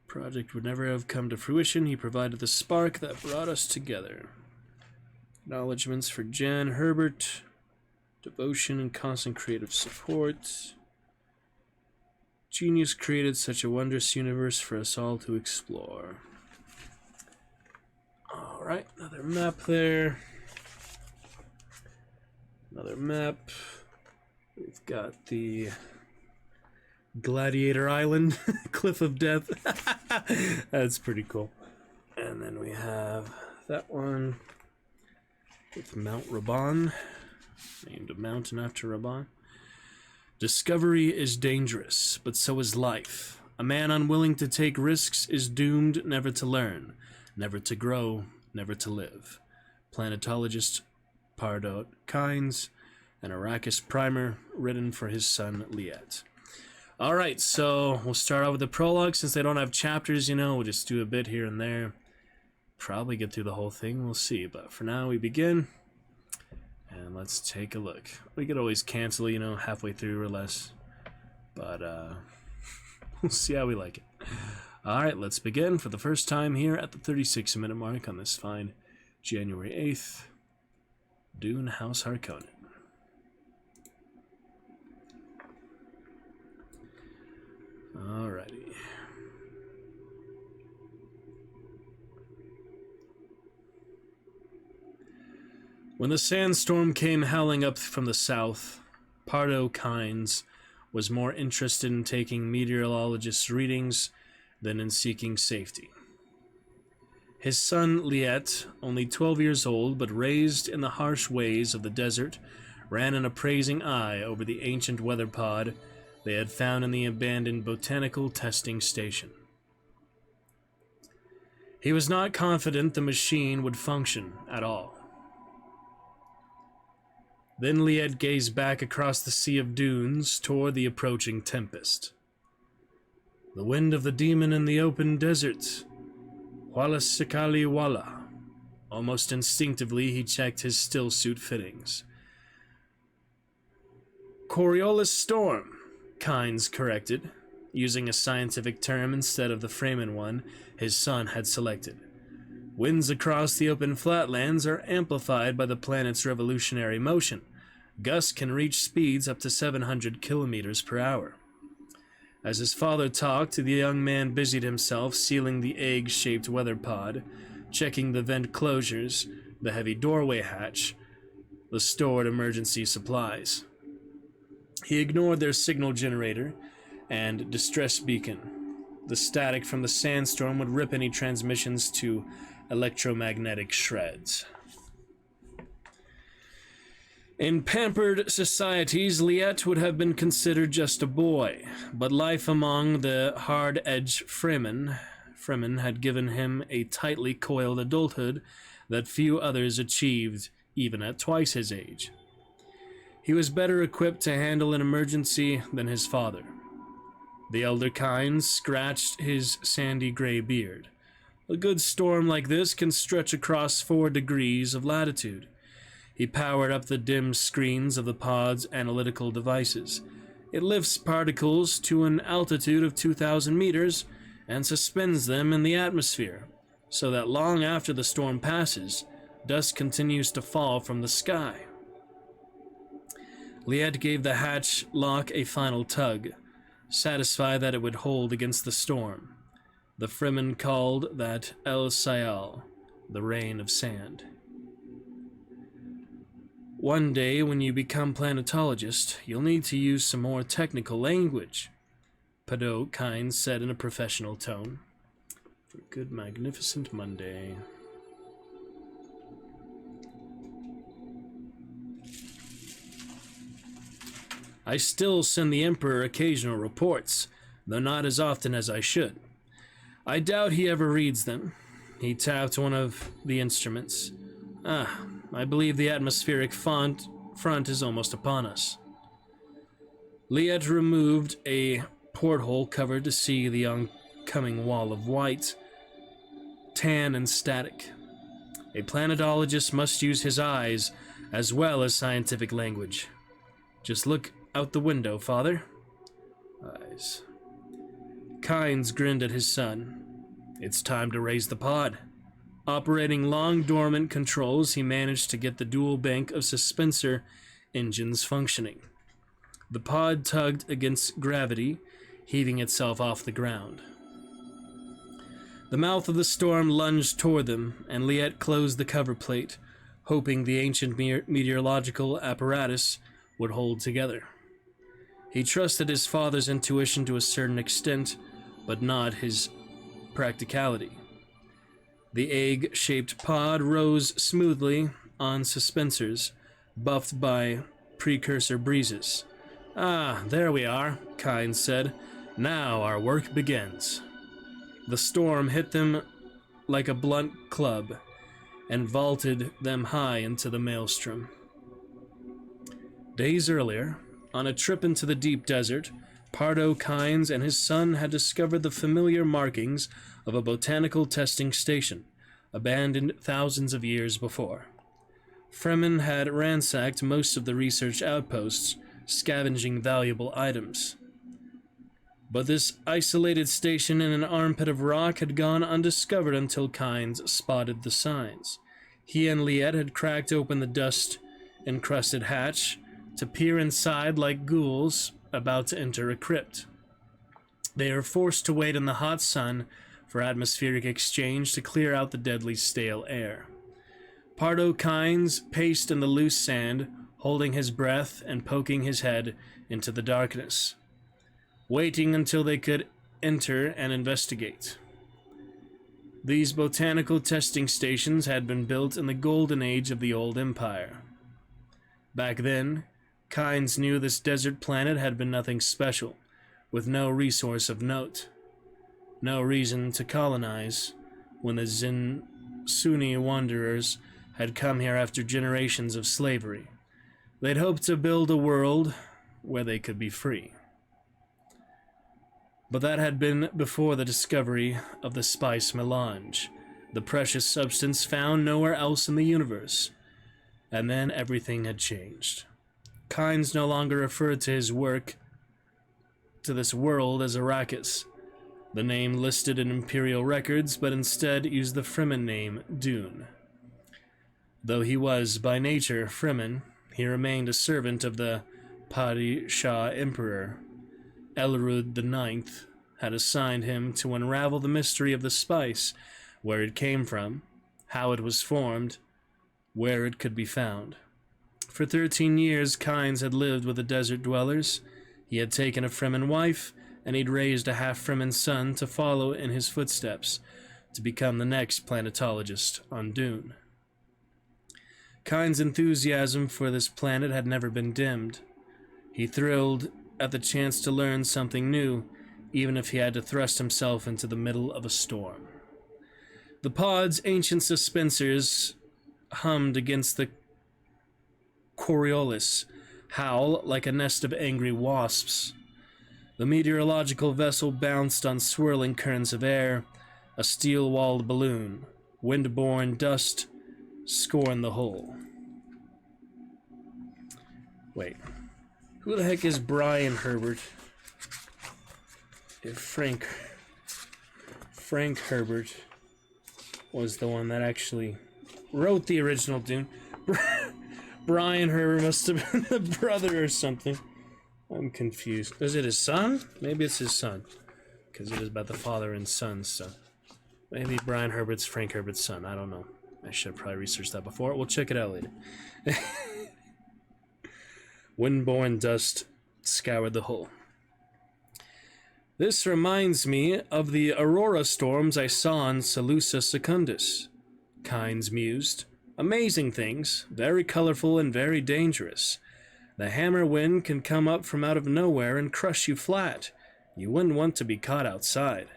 [SPEAKER 3] Project would never have come to fruition. He provided the spark that brought us together. Acknowledgements for Jan Herbert. Devotion and constant creative support. Genius created such a wondrous universe for us all to explore. Alright, another map there. Another map. We've got the Gladiator Island, Cliff of Death. That's pretty cool. And then we have that one with Mount Raban, named a mountain after Raban. Discovery is dangerous, but so is life. A man unwilling to take risks is doomed never to learn, never to grow, never to live. Planetologist Pardo Kynes, an Arrakis primer written for his son Liet. Alright, so we'll start out with the prologue. Since they don't have chapters, we'll just do a bit here and there. Probably get through the whole thing, we'll see. But for now, we begin. And let's take a look. We could always cancel, halfway through or less. But, we'll see how we like it. Alright, let's begin for the first time here at the 36-minute mark on this fine January 8th. Dune House Harkonnen. Alrighty. When the sandstorm came howling up from the south, Pardo Kynes was more interested in taking meteorologists' readings than in seeking safety. His son Liet, only 12 years old but raised in the harsh ways of the desert, ran an appraising eye over the ancient weather pod they had found in the abandoned botanical testing station. He was not confident the machine would function at all. Then Liet gazed back across the sea of dunes toward the approaching tempest. The wind of the demon in the open desert. Wala Sikali Wala. Almost instinctively, he checked his stillsuit fittings. Coriolis storm, Kynes corrected, using a scientific term instead of the Fremen one his son had selected. Winds across the open flatlands are amplified by the planet's revolutionary motion. Gusts can reach speeds up to 700 kilometers per hour. As his father talked, the young man busied himself sealing the egg-shaped weather pod, checking the vent closures, the heavy doorway hatch, the stored emergency supplies. He ignored their signal generator and distress beacon. The static from the sandstorm would rip any transmissions to electromagnetic shreds. In pampered societies, Liet would have been considered just a boy, but life among the hard-edged Fremen had given him a tightly coiled adulthood that few others achieved, even at twice his age. He was better equipped to handle an emergency than his father. The elder Kynes scratched his sandy gray beard. A good storm like this can stretch across 4 degrees of latitude. He powered up the dim screens of the pod's analytical devices. It lifts particles to an altitude of 2,000 meters and suspends them in the atmosphere, so that long after the storm passes, dust continues to fall from the sky. Liet gave the hatch lock a final tug, satisfied that it would hold against the storm. The Fremen called that El Sayal, the rain of sand. One day, when you become planetologist, you'll need to use some more technical language, Pardo Kynes said in a professional tone. For a good, magnificent Monday. I still send the Emperor occasional reports, though not as often as I should. I doubt he ever reads them. He tapped one of the instruments. I believe the atmospheric front is almost upon us. Liet removed a porthole cover to see the oncoming wall of white. tan and static. A planetologist must use his eyes as well as scientific language. Just look out the window, Father. Eyes. Kynes grinned at his son. It's time to raise the pod. Operating long dormant controls, he managed to get the dual bank of suspensor engines functioning. The pod tugged against gravity, heaving itself off the ground. The mouth of the storm lunged toward them, and Liet closed the cover plate, hoping the ancient meteorological apparatus would hold together. He trusted his father's intuition to a certain extent, but not his practicality. The egg-shaped pod rose smoothly on suspensors, buffed by precursor breezes. Ah, there we are, Kynes said. Now our work begins. The storm hit them like a blunt club and vaulted them high into the maelstrom. Days earlier, on a trip into the deep desert, Pardo Kynes and his son had discovered the familiar markings of a botanical testing station, abandoned thousands of years before. Fremen had ransacked most of the research outposts, scavenging valuable items. But this isolated station in an armpit of rock had gone undiscovered until Kynes spotted the signs. He and Liet had cracked open the dust-encrusted hatch to peer inside like ghouls about to enter a crypt. They are forced to wait in the hot sun for atmospheric exchange to clear out the deadly stale air. Pardo Kynes paced in the loose sand, holding his breath and poking his head into the darkness, waiting until they could enter and investigate. These botanical testing stations had been built in the golden age of the old empire. Back then, Kynes knew this desert planet had been nothing special, with no resource of note. No reason to colonize when the Sunni wanderers had come here after generations of slavery. They'd hoped to build a world where they could be free. But that had been before the discovery of the spice melange, the precious substance found nowhere else in the universe. And then everything had changed. Kynes no longer referred to his work to this world as Arrakis, the name listed in Imperial records, but instead used the Fremen name Dune. Though he was, by nature, Fremen, he remained a servant of the Padishah Emperor. Elrud IX had assigned him to unravel the mystery of the spice, where it came from, how it was formed, where it could be found. For 13 years, Kynes had lived with the desert dwellers. He had taken a Fremen wife, and he'd raised a half-Fremen son to follow in his footsteps, to become the next planetologist on Dune. Kynes' enthusiasm for this planet had never been dimmed. He thrilled at the chance to learn something new, even if he had to thrust himself into the middle of a storm. The pod's ancient suspensors hummed against the Coriolis, howl like a nest of angry wasps. The meteorological vessel bounced on swirling currents of air, a steel-walled balloon. Wind-borne dust scorned the hull. Wait. Who the heck is Brian Herbert? If Frank Herbert was the one that actually wrote the original Dune. Brian Herbert must have been the brother or something. I'm confused. Is it his son? Maybe it's his son. Because it is about the father and son, so. Maybe Brian Herbert's Frank Herbert's son. I don't know. I should have probably researched that before. We'll check it out later. Windborne dust scoured the hull. This reminds me of the aurora storms I saw on Salusa Secundus, Kynes mused. Amazing things, very colorful and very dangerous. The hammer wind can come up from out of nowhere and crush you flat. You wouldn't want to be caught outside.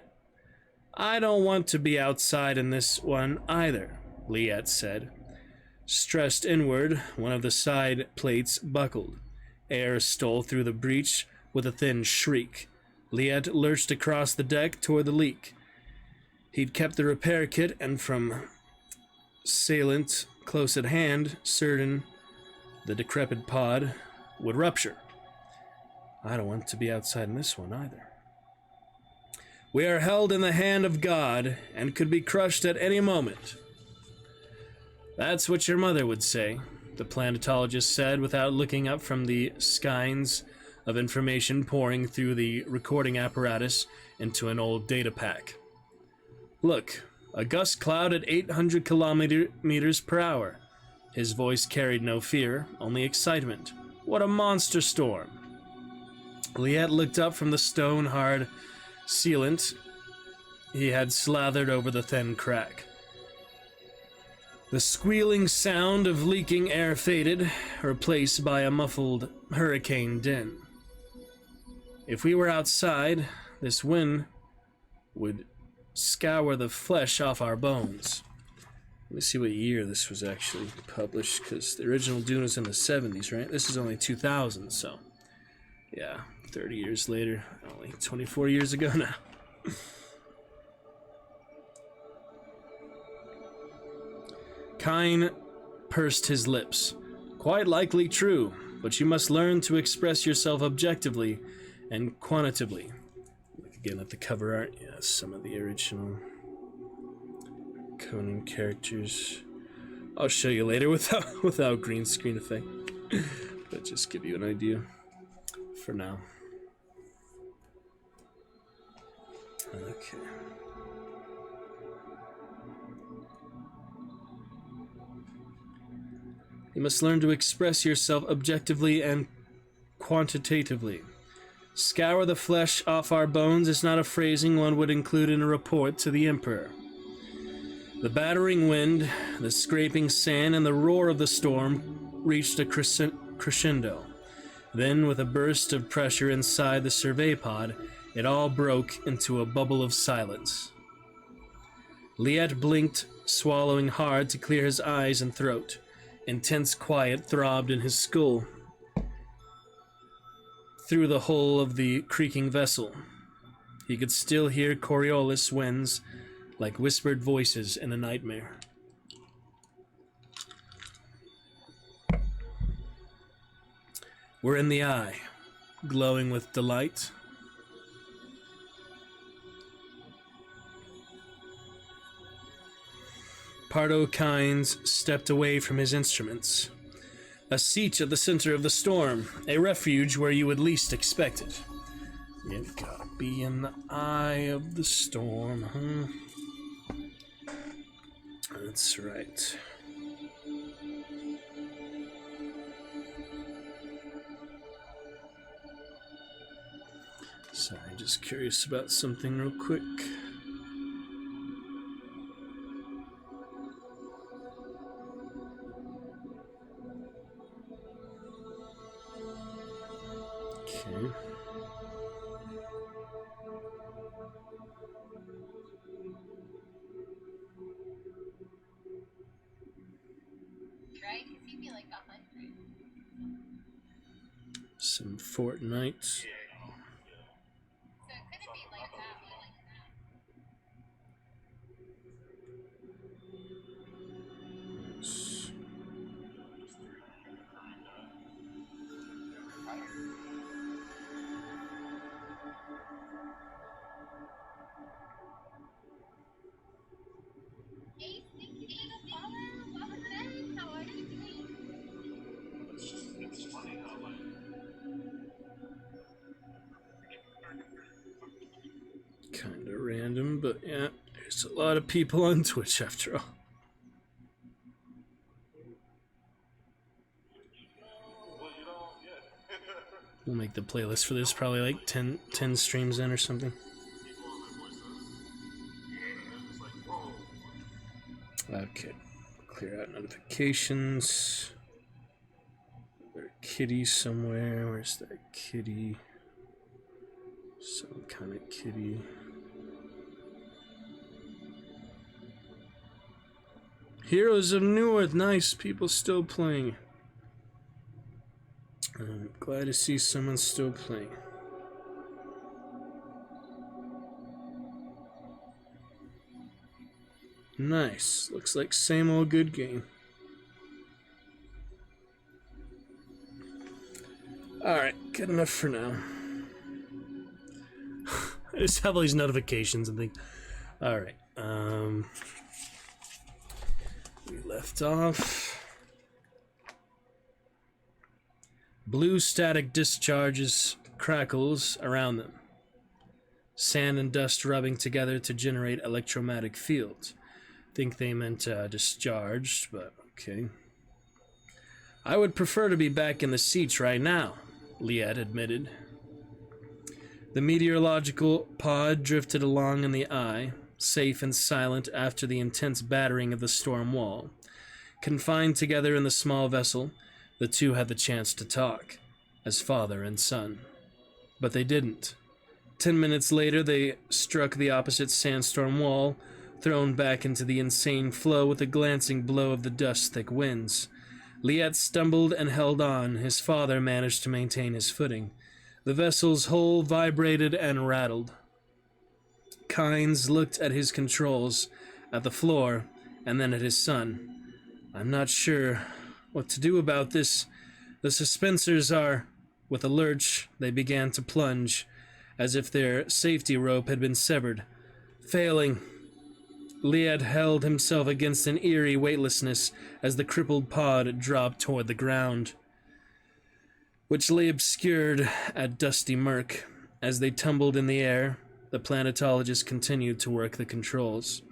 [SPEAKER 3] I don't want to be outside in this one either, Liet said. Stressed inward, one of the side plates buckled. Air stole through the breach with a thin shriek. Liet lurched across the deck toward the leak. He'd kept the repair kit, and from assailant close at hand, certain the decrepit pod would rupture. I don't want to be outside in this one either. We are held in the hand of God and could be crushed at any moment. That's what your mother would say, the planetologist said without looking up from the skeins of information pouring through the recording apparatus into an old data pack. Look, a gust cloud at 800 kilometers per hour. His voice carried no fear, only excitement. What a monster storm. Liette looked up from the stone-hard sealant he had slathered over the thin crack. The squealing sound of leaking air faded, replaced by a muffled hurricane din. If we were outside, this wind would scour the flesh off our bones. Let me see what year this was actually published, because the original Dune was in the 70s, right? This is only 2000, so yeah, 30 years later, only 24 years ago now. Kine pursed his lips. Quite likely true, but you must learn to express yourself objectively and quantitatively. Look again at the cover art. Yeah, some of the original Conan characters. I'll show you later without green screen effect, but just give you an idea for now. Okay. You must learn to express yourself objectively and quantitatively. Scour the flesh off our bones is not a phrasing one would include in a report to the Emperor. The battering wind, the scraping sand, and the roar of the storm reached a crescendo. Then, with a burst of pressure inside the survey pod, it all broke into a bubble of silence. Liette blinked, swallowing hard to clear his eyes and throat. Intense quiet throbbed in his skull through the hull of the creaking vessel. He could still hear Coriolis winds like whispered voices in a nightmare. We're in the eye, glowing with delight. Pardo Kynes stepped away from his instruments. A seat at the center of the storm, a refuge where you would least expect it. You've gotta be in the eye of the storm, huh? That's right. Sorry, just curious about something real quick. Okay.
[SPEAKER 5] Right? Because he'd be like 100.
[SPEAKER 3] Some Fortnite.
[SPEAKER 5] So it couldn't be like that. Hey, thank you for the follow. Welcome back. How are you doing?
[SPEAKER 1] It's funny how, like,
[SPEAKER 3] Kinda random, but yeah, there's a lot of people on Twitch after all. We'll make the playlist for this probably like 10 streams in or something. Okay, clear out notifications. There's a kitty somewhere. Where's that kitty? Some kind of kitty. Heroes of Newerth, nice, people still playing. I'm glad to see someone still playing. Nice. Looks like same old good game. Alright, good enough for now. I just have all these notifications and things. Alright, we left off. Blue static discharges crackles around them. Sand and dust rubbing together to generate electromagnetic fields. Think they meant discharged, but okay. I would prefer to be back in the seats right now, Liet admitted. The meteorological pod drifted along in the eye, safe and silent after the intense battering of the storm wall. Confined together in the small vessel, the two had the chance to talk, as father and son. But they didn't. 10 minutes later, they struck the opposite sandstorm wall, thrown back into the insane flow with a glancing blow of the dust-thick winds. Liet stumbled and held on. His father managed to maintain his footing. The vessel's hull vibrated and rattled. Kynes looked at his controls, at the floor, and then at his son. I'm not sure what to do about this. The suspensors are... With a lurch, they began to plunge, as if their safety rope had been severed. Failing. Liet held himself against an eerie weightlessness as the crippled pod dropped toward the ground, which lay obscured at dusty murk. As they tumbled in the air, the planetologist continued to work the controls.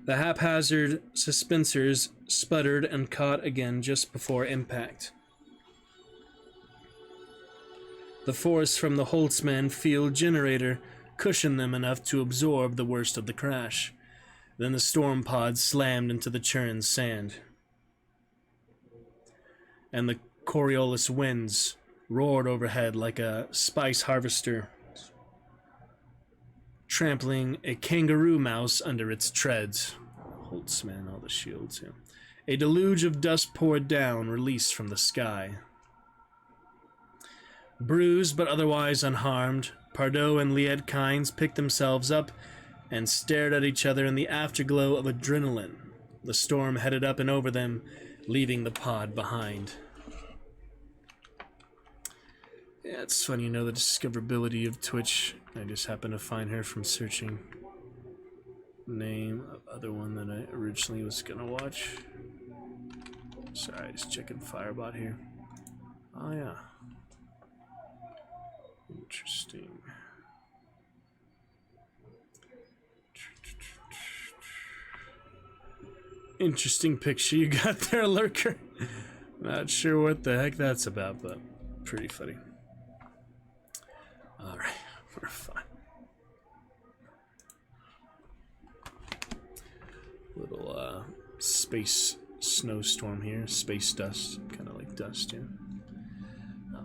[SPEAKER 3] The haphazard suspensors sputtered and caught again just before impact. The force from the Holtzman field generator cushioned them enough to absorb the worst of the crash. Then the storm pod slammed into the churned sand, and the Coriolis winds roared overhead like a spice harvester, trampling a kangaroo mouse under its treads. Holtzman, all the shields here. A deluge of dust poured down, released from the sky. Bruised but otherwise unharmed, Pardo and Liet Kynes picked themselves up and stared at each other in the afterglow of adrenaline. The storm headed up and over them, leaving the pod behind. Yeah, it's funny, you know, the discoverability of Twitch. I just happened to find her from searching name of other one that I originally was gonna watch. Sorry, just checking Firebot here. Oh yeah. Interesting. Interesting picture you got there, Lurker. Not sure what the heck that's about, but pretty funny. Alright, we're fine. Little space snowstorm here. Space dust. Kind of like dust, yeah.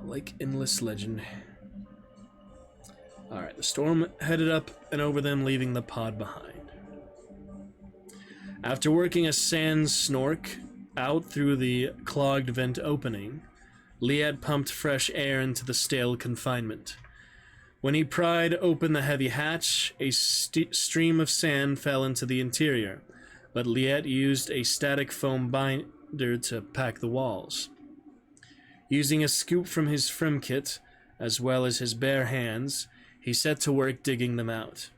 [SPEAKER 3] Like Endless Legend. Alright, the storm headed up and over them, leaving the pod behind. After working a sand snork out through the clogged vent opening, Liet pumped fresh air into the stale confinement. When he pried open the heavy hatch, a stream of sand fell into the interior, but Liet used a static foam binder to pack the walls. Using a scoop from his Frim kit, as well as his bare hands, he set to work digging them out.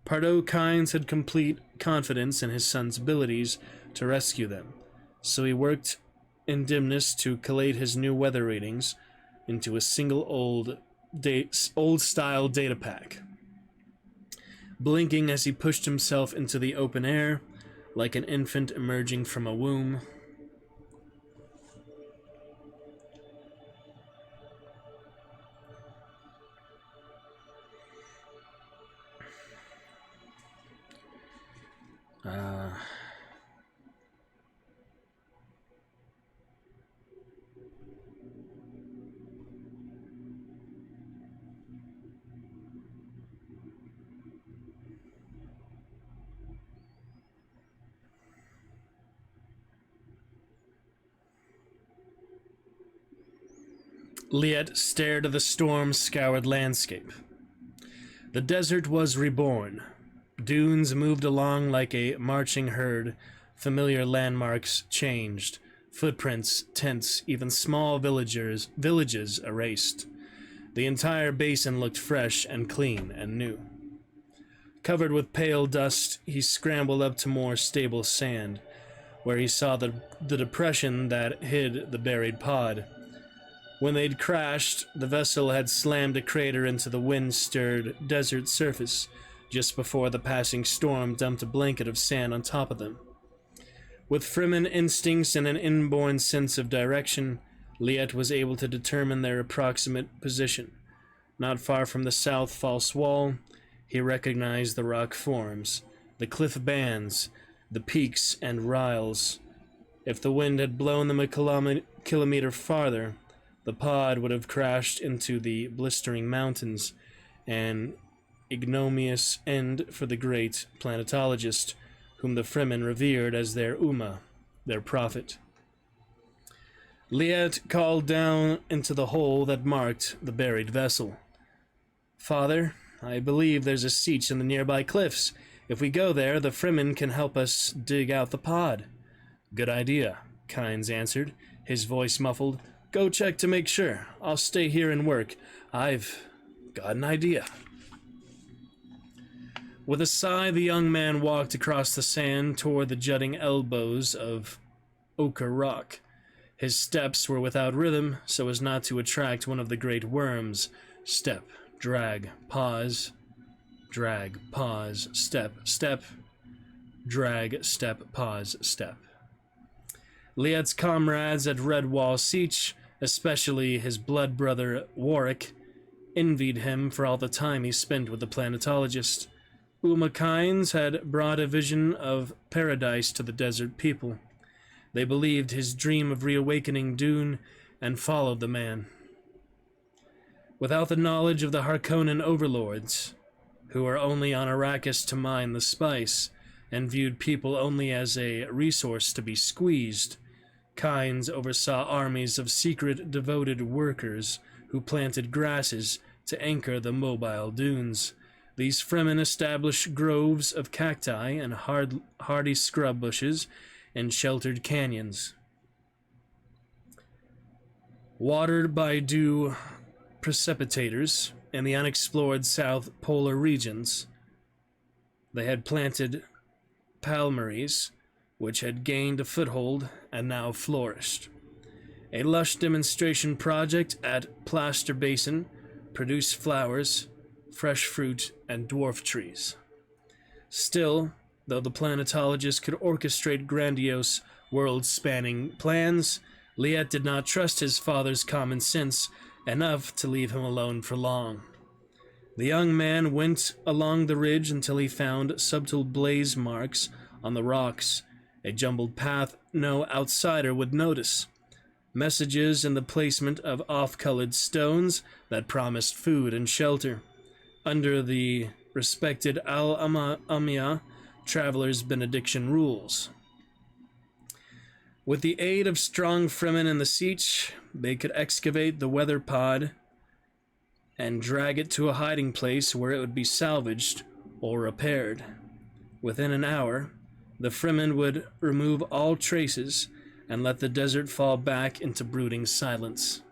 [SPEAKER 3] Pardo Kynes had complete confidence in his son's abilities to rescue them, so he worked in dimness to collate his new weather readings into a single old-style data pack. Blinking as he pushed himself into the open air, like an infant emerging from a womb, Liet stared at the storm-scoured landscape. The desert was reborn, Dunes moved along like a marching herd. Familiar landmarks changed. Footprints, tents, even small villages erased. The entire basin looked fresh and clean and new. Covered with pale dust, he scrambled up to more stable sand, where he saw the depression that hid the buried pod. When they'd crashed, the vessel had slammed a crater into the wind-stirred desert surface just before the passing storm dumped a blanket of sand on top of them. With Fremen instincts and an inborn sense of direction, Liet was able to determine their approximate position. Not far from the south false wall, he recognized the rock forms, the cliff bands, the peaks and riles. If the wind had blown them a kilometer farther, the pod would have crashed into the blistering mountains, an ignominious end for the great planetologist, whom the Fremen revered as their Uma, their prophet. Liet called down into the hole that marked the buried vessel. "Father, I believe there's a seach in the nearby cliffs. If we go there, the Fremen can help us dig out the pod." "Good idea," Kynes answered, his voice muffled. "Go check to make sure. I'll stay here and work. I've got an idea." With a sigh, the young man walked across the sand toward the jutting elbows of ochre rock. His steps were without rhythm, so as not to attract one of the great worms. Step, drag, pause, step, step, drag, step, pause, step. Liet's comrades at Redwall Seach, especially his blood brother Warwick, envied him for all the time he spent with the planetologist. Uma Kynes had brought a vision of paradise to the desert people. They believed his dream of reawakening Dune and followed the man. Without the knowledge of the Harkonnen overlords, who were only on Arrakis to mine the spice and viewed people only as a resource to be squeezed, Kynes oversaw armies of secret, devoted workers who planted grasses to anchor the mobile dunes. These Fremen established groves of cacti and hardy scrub bushes and sheltered canyons. Watered by dew precipitators in the unexplored south polar regions, they had planted palmaries, which had gained a foothold and now flourished. A lush demonstration project at Plaster Basin produced flowers, fresh fruit, and dwarf trees. Still, though the planetologist could orchestrate grandiose, world-spanning plans, Liet did not trust his father's common sense enough to leave him alone for long. The young man went along the ridge until he found subtle blaze marks on the rocks, a jumbled path no outsider would notice. Messages in the placement of off-colored stones that promised food and shelter. Under the respected Al-Amia traveler's benediction rules. With the aid of strong Fremen in the Seach, they could excavate the weather pod and drag it to a hiding place where it would be salvaged or repaired. Within an hour, the Fremen would remove all traces and let the desert fall back into brooding silence.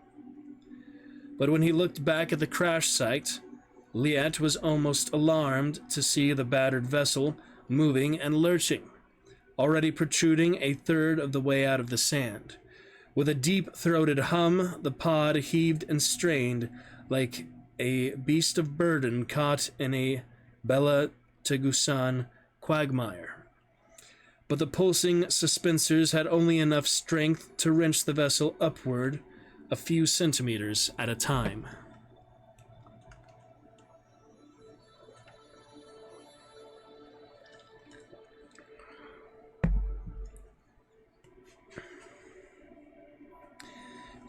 [SPEAKER 3] But when he looked back at the crash site, Liet was almost alarmed to see the battered vessel moving and lurching, already protruding a third of the way out of the sand. With a deep-throated hum, the pod heaved and strained like a beast of burden caught in a Bela Tegusan quagmire. But the pulsing suspensors had only enough strength to wrench the vessel upward a few centimeters at a time.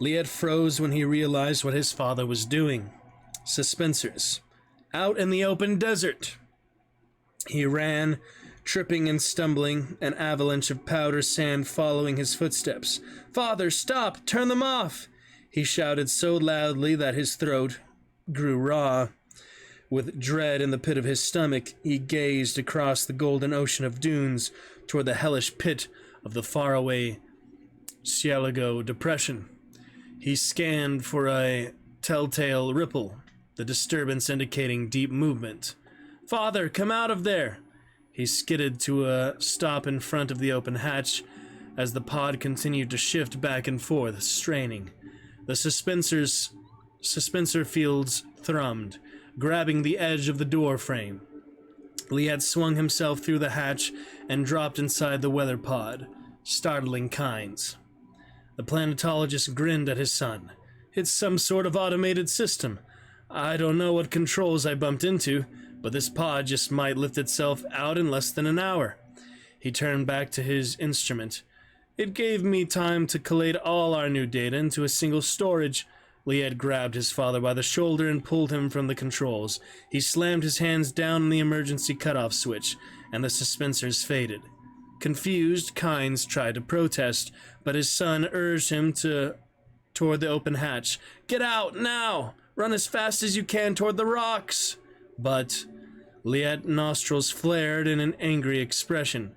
[SPEAKER 3] Liet froze when he realized what his father was doing. Suspensors. Out in the open desert. He ran, tripping and stumbling, an avalanche of powder sand following his footsteps. "Father, stop! Turn them off!" He shouted so loudly that his throat grew raw. With dread in the pit of his stomach, he gazed across the golden ocean of dunes toward the hellish pit of the faraway Cielago Depression. He scanned for a telltale ripple, the disturbance indicating deep movement. "Father, come out of there!" He skidded to a stop in front of the open hatch as the pod continued to shift back and forth, straining. The suspensor fields thrummed, grabbing the edge of the door frame. Liet swung himself through the hatch and dropped inside the weather pod, startling Kynes. The planetologist grinned at his son. "It's some sort of automated system. I don't know what controls I bumped into, but this pod just might lift itself out in less than an hour." He turned back to his instrument. "It gave me time to collate all our new data into a single storage." Liet grabbed his father by the shoulder and pulled him from the controls. He slammed his hands down on the emergency cutoff switch, and the suspensors faded. Confused, Kynes tried to protest, but his son urged him toward the open hatch. "Get out, now! Run as fast as you can toward the rocks!" But Liet's nostrils flared in an angry expression.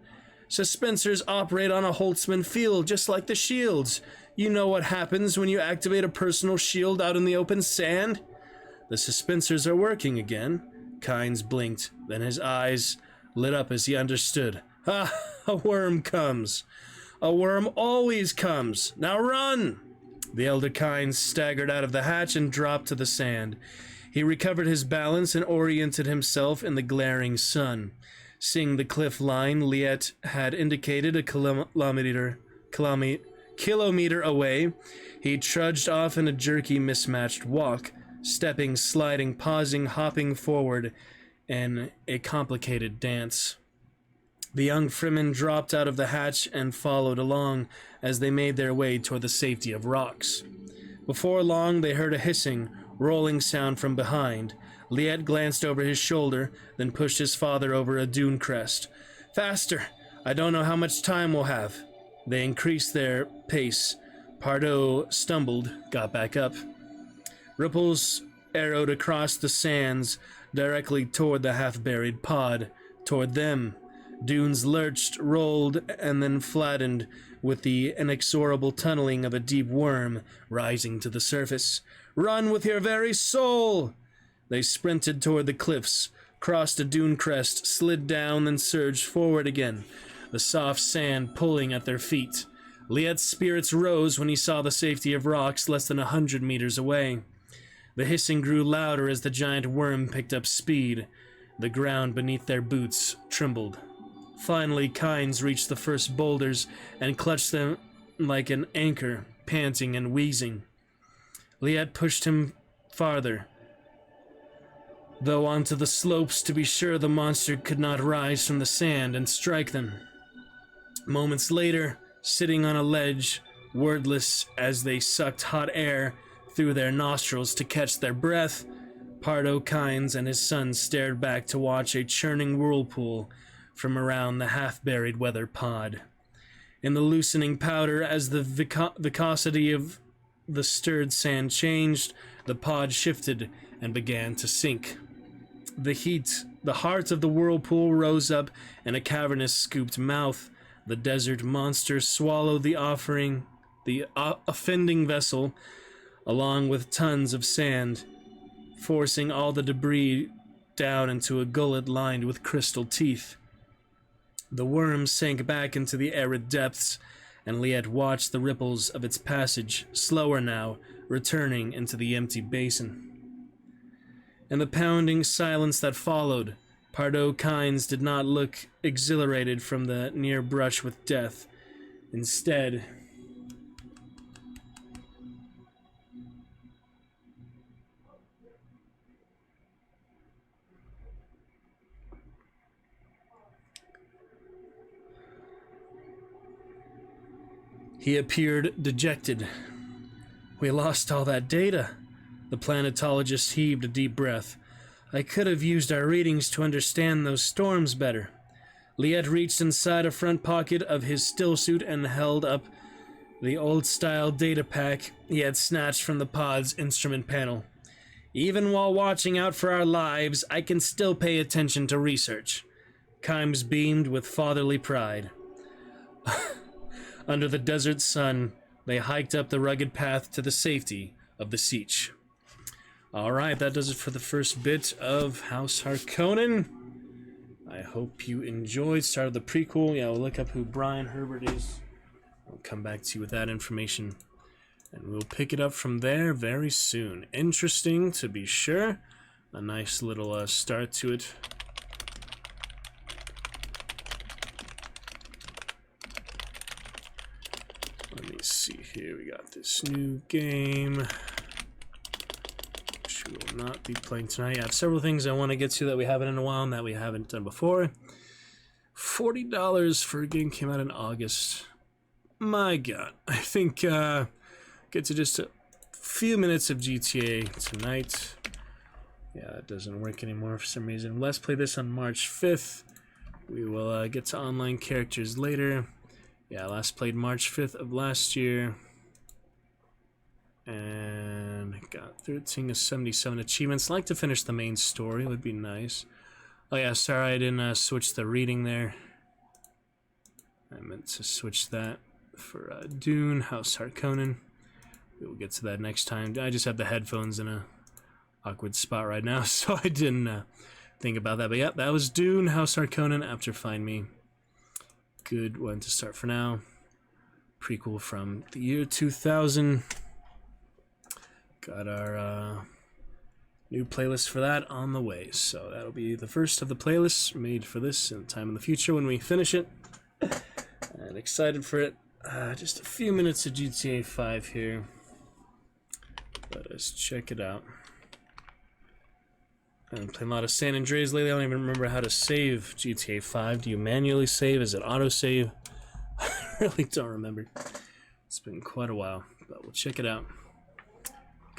[SPEAKER 3] "Suspensors operate on a Holtzman field, just like the shields. You know what happens when you activate a personal shield out in the open sand?" "The suspensors are working again." Kynes blinked, then his eyes lit up as he understood. "Ah, a worm comes. A worm always comes. Now run!" The elder Kynes staggered out of the hatch and dropped to the sand. He recovered his balance and oriented himself in the glaring sun. Seeing the cliff line Liet had indicated a kilometer away, he trudged off in a jerky, mismatched walk, stepping, sliding, pausing, hopping forward in a complicated dance. The young Fremen dropped out of the hatch and followed along as they made their way toward the safety of rocks. Before long, they heard a hissing, rolling sound from behind. Liet glanced over his shoulder, then pushed his father over a dune crest. "Faster! I don't know how much time we'll have." They increased their pace. Pardo stumbled, got back up. Ripples arrowed across the sands directly toward the half-buried pod, toward them. Dunes lurched, rolled, and then flattened with the inexorable tunneling of a deep worm rising to the surface. "Run with your very soul!" They sprinted toward the cliffs, crossed a dune crest, slid down, then surged forward again, the soft sand pulling at their feet. Liet's spirits rose when he saw the safety of rocks less than 100 meters away. The hissing grew louder as the giant worm picked up speed. The ground beneath their boots trembled. Finally, Kynes reached the first boulders and clutched them like an anchor, panting and wheezing. Liet pushed him farther, though onto the slopes to be sure the monster could not rise from the sand and strike them. Moments later, sitting on a ledge, wordless as they sucked hot air through their nostrils to catch their breath, Pardo, Kynes, and his son stared back to watch a churning whirlpool from around the half-buried weather pod. In the loosening powder, as the viscosity of the stirred sand changed, the pod shifted and began to sink. The heart of the whirlpool rose up in a cavernous scooped mouth. The desert monster swallowed the offending vessel, along with tons of sand, forcing all the debris down into a gullet lined with crystal teeth. The worm sank back into the arid depths, and Liet watched the ripples of its passage, slower now, returning into the empty basin. In the pounding silence that followed, Pardo Kynes did not look exhilarated from the near brush with death. Instead, he appeared dejected. "We lost all that data." The planetologist heaved a deep breath. "I could have used our readings to understand those storms better." Liet reached inside a front pocket of his stillsuit and held up the old-style data pack he had snatched from the pod's instrument panel. Even while watching out for our lives, I can still pay attention to research. Kimes beamed with fatherly pride. Under the desert sun, they hiked up the rugged path to the safety of the Siege. Alright, that does it for the first bit of House Harkonnen. I hope you enjoyed. Started the prequel. Yeah, we'll look up who Brian Herbert is. I'll come back to you with that information. And we'll pick it up from there very soon. Interesting, to be sure. A nice little start to it. Let me see here. We got this new game, which we will not be playing tonight. I have several things I want to get to that we haven't in a while and that we haven't done before. $40 for a game came out in August. My God. I think get to just a few minutes of GTA tonight. Yeah, it doesn't work anymore for some reason. Let's play this on March 5th. We will get to online characters later. Yeah, last played March 5th of last year. And got 13 of 77 achievements. Like to finish the main story, would be nice. Oh yeah, sorry I didn't switch the reading there. I meant to switch that for Dune, House Harkonnen. We will get to that next time. I just have the headphones in a awkward spot right now, so I didn't think about that. But yeah, that was Dune, House Harkonnen after Find Me. Good one to start for now. Prequel from the year 2000. Got our new playlist for that on the way. So that'll be the first of the playlists made for this in time in the future when we finish it. And excited for it. Just a few minutes of GTA 5 here. Let us check it out. I've been playing a lot of San Andreas lately. I don't even remember how to save GTA 5. Do you manually save? Is it autosave? I really don't remember. It's been quite a while, but we'll check it out.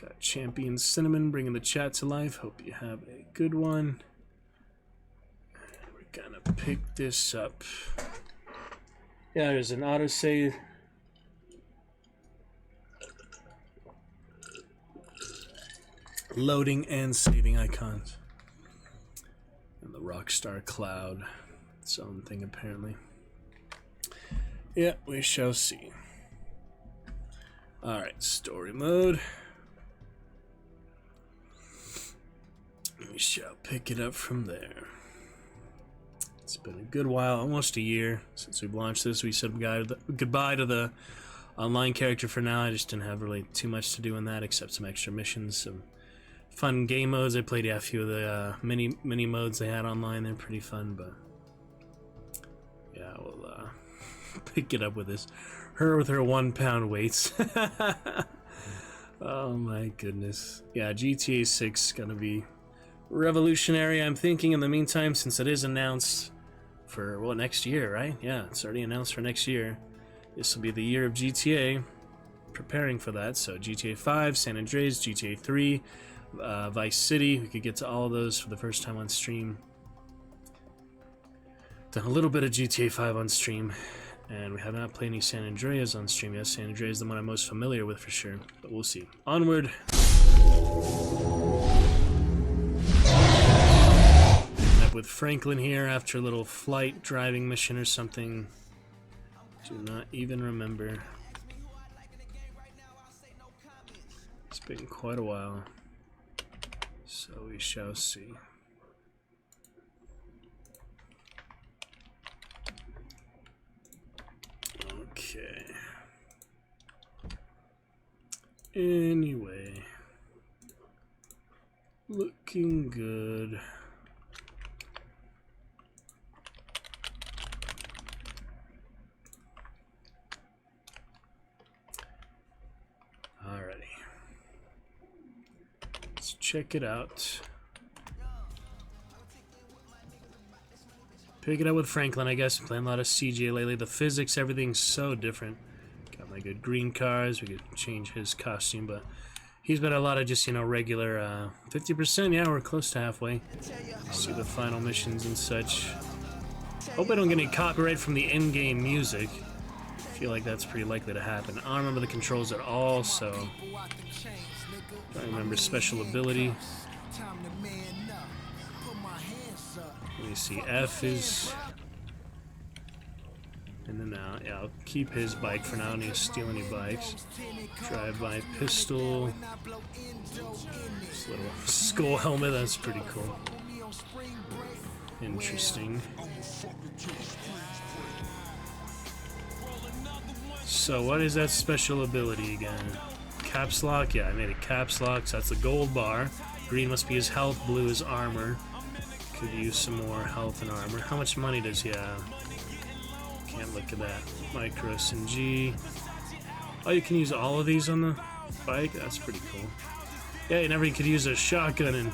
[SPEAKER 3] Got Champion Cinnamon bringing the chat to life. Hope you have a good one. And we're gonna pick this up. Yeah, there's an autosave. Loading and saving icons. And the Rockstar Cloud. Its own thing, apparently. Yeah, we shall see. Alright, story mode. We shall pick it up from there. It's been a good while, almost a year since we've launched this. We said goodbye to the online character for now. I just didn't have really too much to do in that except some extra missions, some fun game modes. I played a few of the mini modes they had online. They're pretty fun, but yeah, we'll pick it up with this. Her with her 1 pound weights. Oh my goodness. Yeah, GTA 6 is gonna be revolutionary. I'm thinking in the meantime, since it is announced for next year, right? Yeah, it's already announced for next year. This will be the year of GTA. Preparing for that. So GTA 5, San Andreas, GTA 3. Vice City, we could get to all of those for the first time on stream. Done a little bit of GTA 5 on stream, and we have not played any San Andreas on stream yet. San Andreas is the one I'm most familiar with for sure, but we'll see. Onward. Up with Franklin here after a little flight driving mission or something. Do not even remember. It's been quite a while. So we shall see. Okay. Anyway. Looking good. Alrighty. Let's check it out. Pick it up with Franklin, I guess. I'm playing a lot of CJ lately. The physics, everything's so different. Got my good green cars. We could change his costume, but he's been a lot of just, you know, regular 50%. Yeah, we're close to halfway. See the final missions and such. Hope I don't get any copyright from the in-game music. I feel like that's pretty likely to happen. I don't remember the controls at all, so I remember special ability. Let me see. F is. And then yeah, I'll keep his bike for now. I don't need to steal any bikes. Drive-by pistol. This little skull helmet. That's pretty cool. Interesting. So what is that special ability again? Caps lock? Yeah, I made it caps lock, so that's the gold bar. Green must be his health, blue is armor. Could use some more health and armor. How much money does he have? Can't look at that. Micro SMG. Oh, you can use all of these on the bike? That's pretty cool. Yeah, you never could use a shotgun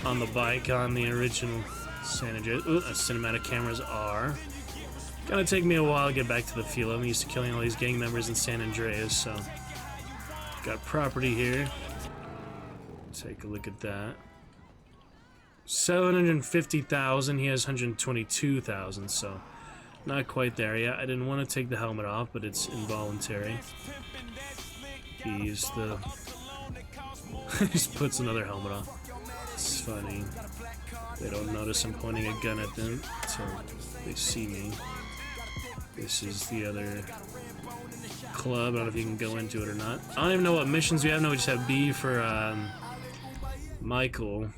[SPEAKER 3] on the bike on the original San Andreas. Ooh, cinematic cameras are. Gonna take me a while to get back to the field. I'm used to killing all these gang members in San Andreas, so. Got property here. Take a look at that. 750,000. He has 122,000, so not quite there yet. I didn't want to take the helmet off, but it's involuntary. He's the. He just puts another helmet on. It's funny. They don't notice I'm pointing a gun at them until they see me. This is the other club. I don't know if you can go into it or not. I don't even know what missions we have. No, we just have B for Michael.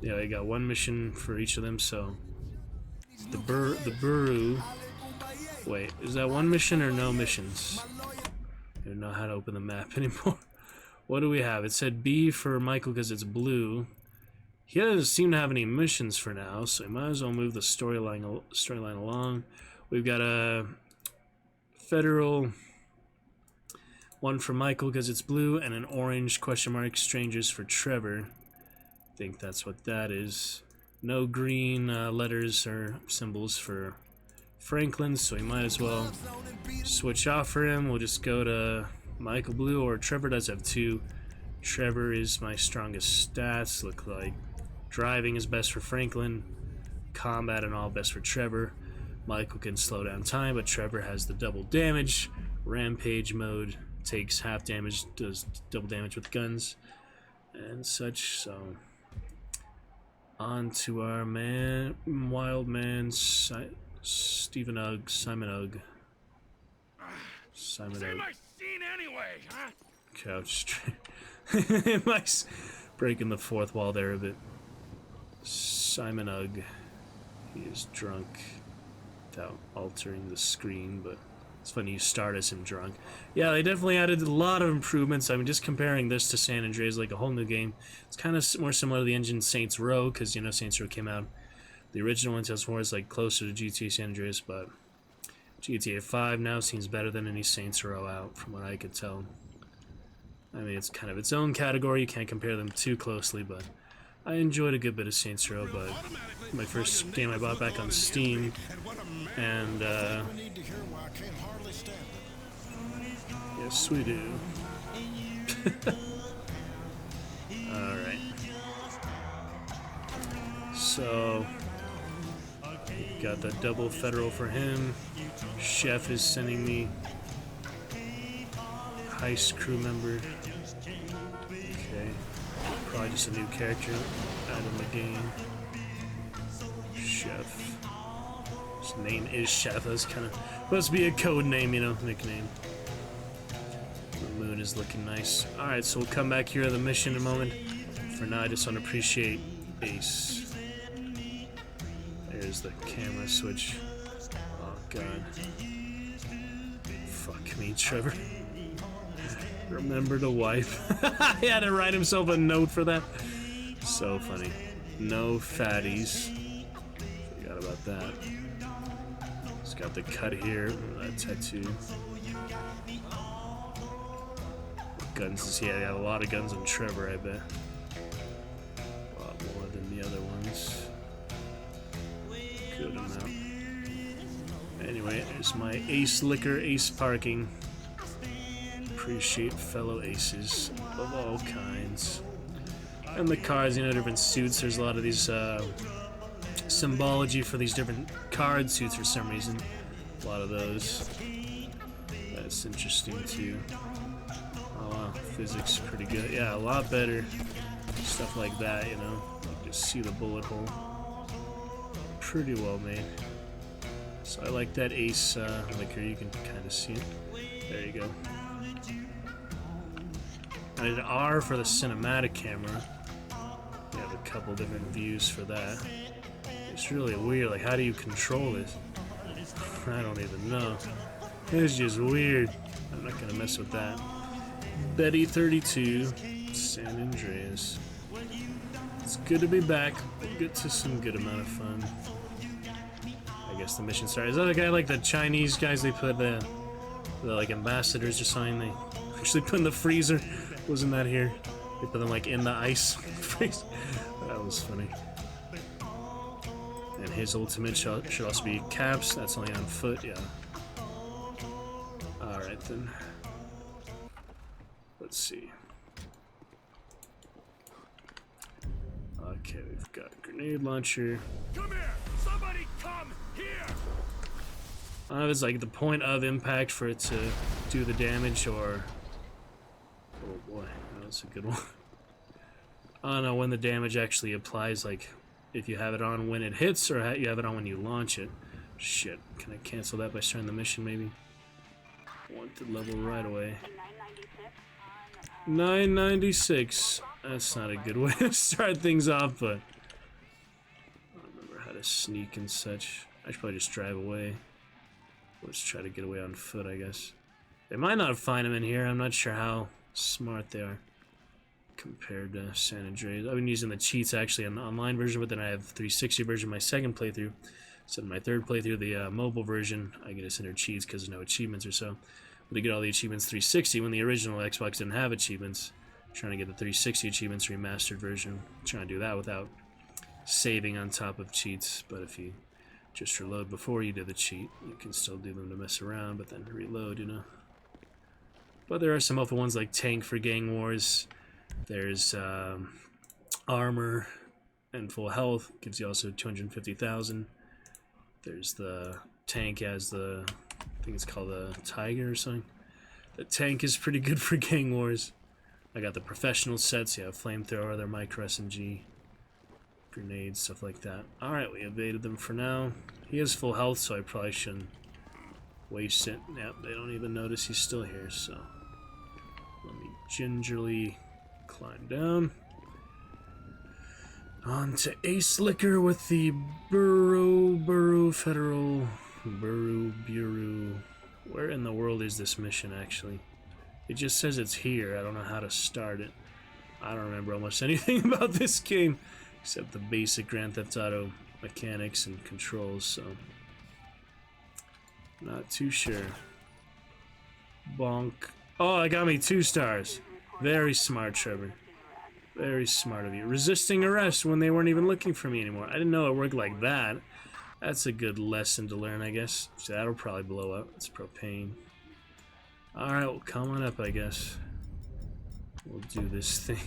[SPEAKER 3] Yeah, I got one mission for each of them. So the Buru. Wait, is that one mission or no missions? I don't know how to open the map anymore. What do we have? It said B for Michael because it's blue. He doesn't seem to have any missions for now, so I might as well move the storyline along. We've got a federal one for Michael because it's blue, and an orange question mark strangers for Trevor. I think that's what that is. No green letters or symbols for Franklin, so we might as well switch off for him. We'll just go to Michael blue, or Trevor does have two. Trevor is my strongest stats, look like. Driving is best for Franklin. Combat and all best for Trevor. Michael can slow down time, but Trevor has the double damage. Rampage mode takes half damage, does double damage with guns and such. So on to our man, wild man, Stephen Ugg, Simon Ugg. Simon Ugg.
[SPEAKER 1] Anyway, huh?
[SPEAKER 3] Couch. Mike's breaking the fourth wall there a bit. Simon Ugg. He is drunk without altering the screen, but it's funny you start as him drunk. Yeah, they definitely added a lot of improvements. I mean, just comparing this to San Andreas, like a whole new game. It's kind of more similar to the engine Saints Row, because, you know, Saints Row came out. The original one tells more is like closer to GTA San Andreas, but GTA 5 now seems better than any Saints Row out, from what I could tell. I mean, it's kind of its own category. You can't compare them too closely, but I enjoyed a good bit of Saints Row. But my first game I bought back on Steam, and yes, we do. All right. So got the double federal for him. Chef is sending me heist crew member. Okay. Probably just a new character out in the game. Chef. His name is Chef. That's kind of supposed to be a code name, you know, nickname. The moon is looking nice. Alright, so we'll come back here to the mission in a moment. For now, I just want to appreciate Ace. There's the camera switch. Oh, God. Fuck me, Trevor. Remember to wipe. He had to write himself a note for that. So funny. No fatties. Forgot about that. He's got the cut here. That tattoo. What guns does he have? He had a lot of guns on Trevor, I bet. A lot more than the other ones. Good amount. Anyway, there's my Ace Liquor, Ace Parking. Appreciate fellow aces of all kinds. And the cars, you know, different suits. There's a lot of these symbology for these different card suits for some reason. A lot of those. That's interesting too. Oh wow. physics pretty good. Yeah, a lot better. Stuff like that, you know. You just see the bullet hole. Pretty well made. So I like that ace liquor. You can kind of see it. There you go. I did R for the cinematic camera. You have a couple different views for that. It's really weird. Like, how do you control this? I don't even know. It's just weird. I'm not gonna mess with that. Betty 32, San Andreas. It's good to be back. We'll get to some good amount of fun. I guess the mission started. Is that the guy like the Chinese guys they put the like ambassadors or something? They actually put in the freezer. Wasn't that here? They put them like in the ice freeze. That was funny. And his ultimate should also be caps. That's only on foot, yeah. Alright then. Let's see. Okay, we've got a grenade launcher.
[SPEAKER 1] Come here! Somebody come here!
[SPEAKER 3] I don't know if it's like the point of impact for it to do the damage or... Oh boy, that's a good one. I don't know when the damage actually applies, like if you have it on when it hits or you have it on when you launch it. Shit, can I cancel that by starting the mission maybe? Wanted level right away. 996. That's not a good way to start things off, but I don't remember how to sneak and such. I should probably just drive away. Let's try to get away on foot, I guess. They might not find him in here. I'm not sure how smart they are compared to San Andreas. I've been using the cheats actually on the online version, but then I have 360 version my second playthrough. So in my third playthrough, the mobile version, I get to center cheats because there's no achievements or so. But to get all the achievements 360 when the original Xbox didn't have achievements. I'm trying to get the 360 achievements remastered version. I'm trying to do that without saving on top of cheats. But if you just reload before you do the cheat, you can still do them to mess around, but then reload, you know. But there are some awful ones like Tank for Gang Wars. There's Armor and Full Health. Gives you also 250,000. There's the Tank as the... I think it's called the Tiger or something. The Tank is pretty good for Gang Wars. I got the professional sets. You have Flamethrower, their micro SMG, grenades, stuff like that. Alright, we evaded them for now. He has full health, so I probably shouldn't waste it. Yep, they don't even notice he's still here, so... Let me gingerly climb down. On to Ace Liquor with the Bureau Federal... Bureau. Where in the world is this mission, actually? It just says it's here. I don't know how to start it. I don't remember almost anything about this game, except the basic Grand Theft Auto mechanics and controls, so... Not too sure. Bonk. Oh, I got me 2 stars. Very smart, Trevor. Very smart of you. Resisting arrest when they weren't even looking for me anymore. I didn't know it worked like that. That's a good lesson to learn, I guess. So that'll probably blow up. It's propane. Alright, well, come on up, I guess. We'll do this thing.